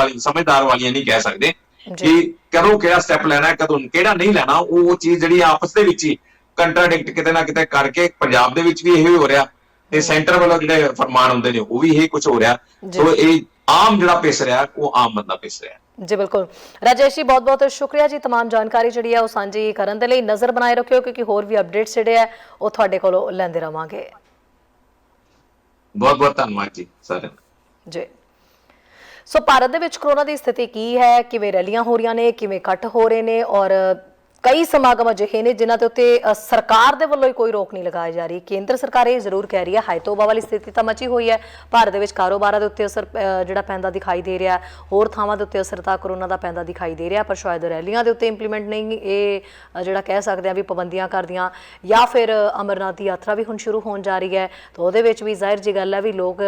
B: ਵਾਲੀਆਂ ਨਹੀਂ ਕਹਿ ਸਕਦੇ ਕਿ ਕਦੋਂ ਕਿਹੜਾ ਸਟੈਪ ਲੈਣਾ, ਕਦੋਂ ਕਿਹੜਾ ਨਹੀਂ ਲੈਣਾ। ਉਹ ਚੀਜ਼ ਜਿਹੜੀ ਆਪਸ ਦੇ ਵਿੱਚ ਹੀ ਕੰਟਰਾਡਿਕਟ ਕਿਤੇ ਨਾ ਕਿਤੇ ਕਰਕੇ ਪੰਜਾਬ ਦੇ ਵਿੱਚ ਵੀ ਇਹੋ ਹੀ ਹੋ ਰਿਹਾ, ਤੇ ਸੈਂਟਰ ਵੱਲੋਂ ਜਿਹੜੇ ਫਰਮਾਨ ਹੁੰਦੇ ਨੇ ਉਹ ਵੀ ਇਹੀ ਕੁਝ ਹੋ ਰਿਹਾ। ਸੋ ਇਹ ਆਮ ਜਿਹੜਾ ਪਿਸ ਰਿਹਾ ਉਹ ਆਮ ਬੰਦਾ ਪਿਸ ਰਿਹਾ।
A: ਜੀ ਬਿਲਕੁਲ ਰਾਜੇਸ਼ ਜੀ, ਬਹੁਤ ਬਹੁਤ ਸ਼ੁਕਰੀਆ ਜੀ तमाम ਜਾਣਕਾਰੀ ਜਿਹੜੀ ਹੈ ਉਹ ਸਾਂਝੀ ਕਰਨ ਦੇ ਲਈ। ਨਜ਼ਰ ਬਣਾਏ ਰੱਖਿਓ ਕਿਉਂਕਿ ਹੋਰ ਵੀ ਅਪਡੇਟਸ ਜਿਹੜੇ ਆ ਉਹ ਤੁਹਾਡੇ ਕੋਲੋਂ ਲੈਂਦੇ ਰਵਾਂਗੇ।
B: ਬਹੁਤ ਬਹੁਤ ਧੰਨਵਾਦ ਜੀ ਸਾਰਿਆਂ ਦਾ
A: ਜੀ। ਸੋ ਭਾਰਤ ਦੇ ਵਿੱਚ ਕਰੋਨਾ ਦੀ ਸਥਿਤੀ ਕੀ ਹੈ, ਕਿਵੇਂ ਰੈਲੀਆਂ ਹੋ ਰਹੀਆਂ ਨੇ, ਕਿਵੇਂ ਇਕੱਠ ਹੋ ਰਹੇ ਨੇ, ਔਰ ਕਈ ਸਮਾਗਮ ਅਜਿਹੇ ਨੇ ਜਿਨ੍ਹਾਂ ਦੇ ਉੱਤੇ ਸਰਕਾਰ ਦੇ ਵੱਲੋਂ ਹੀ ਕੋਈ ਰੋਕ ਨਹੀਂ ਲਗਾਈ ਜਾ ਰਹੀ। ਕੇਂਦਰ ਸਰਕਾਰ ਇਹ ਜ਼ਰੂਰ ਕਹਿ ਰਹੀ ਹੈ ਹਾਈ ਤੋਬਾ ਵਾਲੀ ਸਥਿਤੀ ਤਾਂ ਮਚੀ ਹੋਈ ਹੈ, ਭਾਰਤ ਦੇ ਵਿੱਚ ਕਾਰੋਬਾਰਾਂ ਦੇ ਉੱਤੇ ਅਸਰ ਜਿਹੜਾ ਪੈਂਦਾ ਦਿਖਾਈ ਦੇ ਰਿਹਾ, ਹੋਰ ਥਾਵਾਂ ਦੇ ਉੱਤੇ ਅਸਰ ਤਾਂ ਕਰੋਨਾ ਦਾ ਪੈਂਦਾ ਦਿਖਾਈ ਦੇ ਰਿਹਾ, ਪਰ ਸ਼ਾਇਦ ਰੈਲੀਆਂ ਦੇ ਉੱਤੇ ਇੰਪਲੀਮੈਂਟ ਨਹੀਂ ਇਹ ਜਿਹੜਾ ਕਹਿ ਸਕਦੇ ਆ ਵੀ ਪਾਬੰਦੀਆਂ ਕਰਦੀਆਂ, ਜਾਂ ਫਿਰ ਅਮਰਨਾਥ ਦੀ ਯਾਤਰਾ ਵੀ ਹੁਣ ਸ਼ੁਰੂ ਹੋਣ ਜਾ ਰਹੀ ਹੈ ਤਾਂ ਉਹਦੇ ਵਿੱਚ ਵੀ ਜ਼ਾਹਿਰ ਜੀ ਗੱਲ ਹੈ ਵੀ ਲੋਕ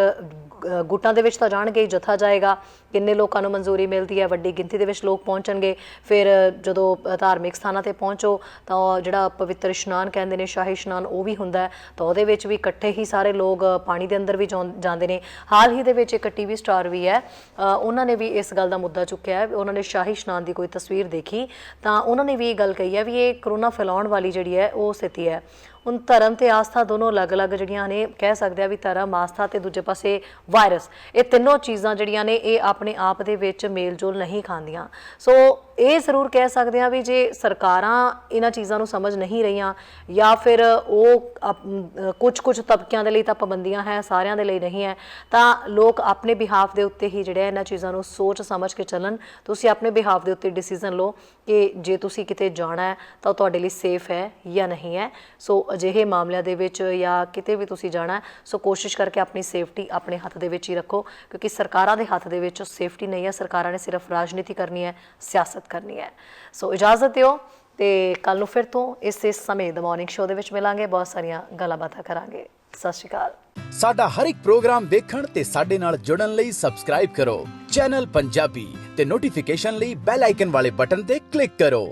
A: ਗੁੱਟਾਂ ਦੇ ਵਿੱਚ ਤਾਂ ਜਾਣਗੇ, ਜਥਾ ਜਾਏਗਾ, ਕਿੰਨੇ ਲੋਕਾਂ ਨੂੰ ਮਨਜ਼ੂਰੀ ਮਿਲਦੀ ਹੈ, ਵੱਡੀ ਗਿਣਤੀ ਦੇ ਵਿੱਚ ਲੋਕ ਪਹੁੰਚਣਗੇ। ਫਿਰ ਜਦੋਂ ਧਾਰਮਿਕ ਸਥਾਨਾਂ ਤੇ ਪਹੁੰਚੋ ਤਾਂ ਜਿਹੜਾ ਪਵਿੱਤਰ ਇਸ਼ਨਾਨ ਕਹਿੰਦੇ ਨੇ, ਸ਼ਾਹੀ ਇਸ਼ਨਾਨ, ਉਹ ਵੀ ਹੁੰਦਾ ਤਾਂ ਉਹਦੇ ਵਿੱਚ ਵੀ ਇਕੱਠੇ ਹੀ ਸਾਰੇ ਲੋਕ ਪਾਣੀ ਦੇ ਅੰਦਰ ਵੀ ਜਾਂਦੇ ਨੇ। ਹਾਲ ਹੀ ਦੇ ਵਿੱਚ ਇੱਕ ਟੀਵੀ ਸਟਾਰ ਵੀ ਹੈ, ਉਹਨਾਂ ਨੇ ਵੀ ਇਸ ਗੱਲ ਦਾ ਮੁੱਦਾ ਚੁੱਕਿਆ ਹੈ। ਉਹਨਾਂ ਨੇ ਸ਼ਾਹੀ ਇਸ਼ਨਾਨ ਦੀ ਕੋਈ ਤਸਵੀਰ ਦੇਖੀ ਤਾਂ ਉਹਨਾਂ ਨੇ ਵੀ ਇਹ ਗੱਲ ਕਹੀ ਹੈ ਵੀ ਇਹ ਕਰੋਨਾ ਫੈਲਾਉਣ ਵਾਲੀ ਜਿਹੜੀ ਹੈ ਉਹ ਸਥਿਤੀ ਹੈ। ਹੁਣ ਧਰਮ ਤੇ ਆਸਥਾ ਦੋਨੋਂ ਅਲੱਗ-ਅਲੱਗ ਜਿਹੜੀਆਂ ਨੇ, ਕਹਿ ਸਕਦੇ ਆ ਵੀ ਧਰਮ, ਆਸਥਾ ਤੇ ਦੂਜੇ ਪਾਸੇ ਵਾਇਰਸ, ਇਹ ਤਿੰਨੋਂ ਚੀਜ਼ਾਂ ਜਿਹੜੀਆਂ ਨੇ ਇਹ ਆਪਣੇ ਆਪ ਦੇ ਵਿੱਚ ਮੇਲ ਜੋਲ ਨਹੀਂ ਖਾਂਦੀਆਂ। ਸੋ ਇਹ ਜ਼ਰੂਰ ਕਹਿ ਸਕਦੇ ਆ ਵੀ ਜੇ ਸਰਕਾਰਾਂ ਇਹਨਾਂ ਚੀਜ਼ਾਂ ਨੂੰ ਸਮਝ ਨਹੀਂ ਰਹੀਆਂ, ਜਾਂ ਫਿਰ ਉਹ ਕੁਝ ਤਬਕਿਆਂ ਦੇ ਲਈ ਤਾਂ ਪਾਬੰਦੀਆਂ ਹੈ, ਸਾਰਿਆਂ ਦੇ ਲਈ ਨਹੀਂ ਹੈ, ਤਾਂ ਲੋਕ ਆਪਣੇ ਬਿਹਾਫ ਦੇ ਉੱਤੇ ਹੀ ਜਿਹੜੇ ਇਹਨਾਂ ਚੀਜ਼ਾਂ ਨੂੰ ਸੋਚ ਸਮਝ ਕੇ ਚੱਲਣ। ਤੁਸੀਂ ਆਪਣੇ ਬਿਹਾਫ ਦੇ ਉੱਤੇ ਡਿਸੀਜ਼ਨ ਲਓ ਕਿ ਜੇ ਤੁਸੀਂ ਕਿਤੇ ਜਾਣਾ ਹੈ ਤਾਂ ਉਹ ਤੁਹਾਡੇ ਲਈ ਸੇਫ ਹੈ ਜਾਂ ਨਹੀਂ ਹੈ। ਸੋ ਅਜਿਹੇ ਮਾਮਲਿਆਂ ਦੇ ਵਿੱਚ ਜਾਂ ਕਿਤੇ ਵੀ ਤੁਸੀਂ ਜਾਣਾ, ਸੋ ਕੋਸ਼ਿਸ਼ ਕਰਕੇ ਆਪਣੀ ਸੇਫਟੀ ਆਪਣੇ ਹੱਥ ਦੇ ਵਿੱਚ ਹੀ ਰੱਖੋ, ਕਿਉਂਕਿ ਸਰਕਾਰਾਂ ਦੇ ਹੱਥ ਦੇ ਵਿੱਚ ਸੇਫਟੀ ਨਹੀਂ ਹੈ। ਸਰਕਾਰਾਂ ਨੇ ਸਿਰਫ ਰਾਜਨੀਤੀ ਕਰਨੀ ਹੈ, ਸਿਆਸਤ ਕਰਨੀ ਹੈ। ਸੋ ਇਜਾਜ਼ਤ ਦਿਓ ਤੇ ਕੱਲ ਨੂੰ ਫਿਰ ਤੋਂ ਇਸੇ ਸਮੇਂ ਦ ਮਾਰਨਿੰਗ ਸ਼ੋਅ ਦੇ ਵਿੱਚ ਮਿਲਾਂਗੇ, ਬਹੁਤ ਸਾਰੀਆਂ ਗੱਲਾਂ ਬਾਤਾਂ ਕਰਾਂਗੇ। ਸਤਿ ਸ਼੍ਰੀ ਅਕਾਲ।
E: ਸਾਡਾ ਹਰ ਇੱਕ ਪ੍ਰੋਗਰਾਮ ਦੇਖਣ ਤੇ ਸਾਡੇ ਨਾਲ ਜੁੜਨ ਲਈ ਸਬਸਕ੍ਰਾਈਬ ਕਰੋ ਚੈਨਲ ਪੰਜਾਬੀ। ਤੇ ਨੋਟੀਫਿਕੇਸ਼ਨ ਲਈ ਬੈਲ ਆਈਕਨ ਵਾਲੇ ਬਟਨ ਤੇ ਕਲਿੱਕ ਕਰੋ।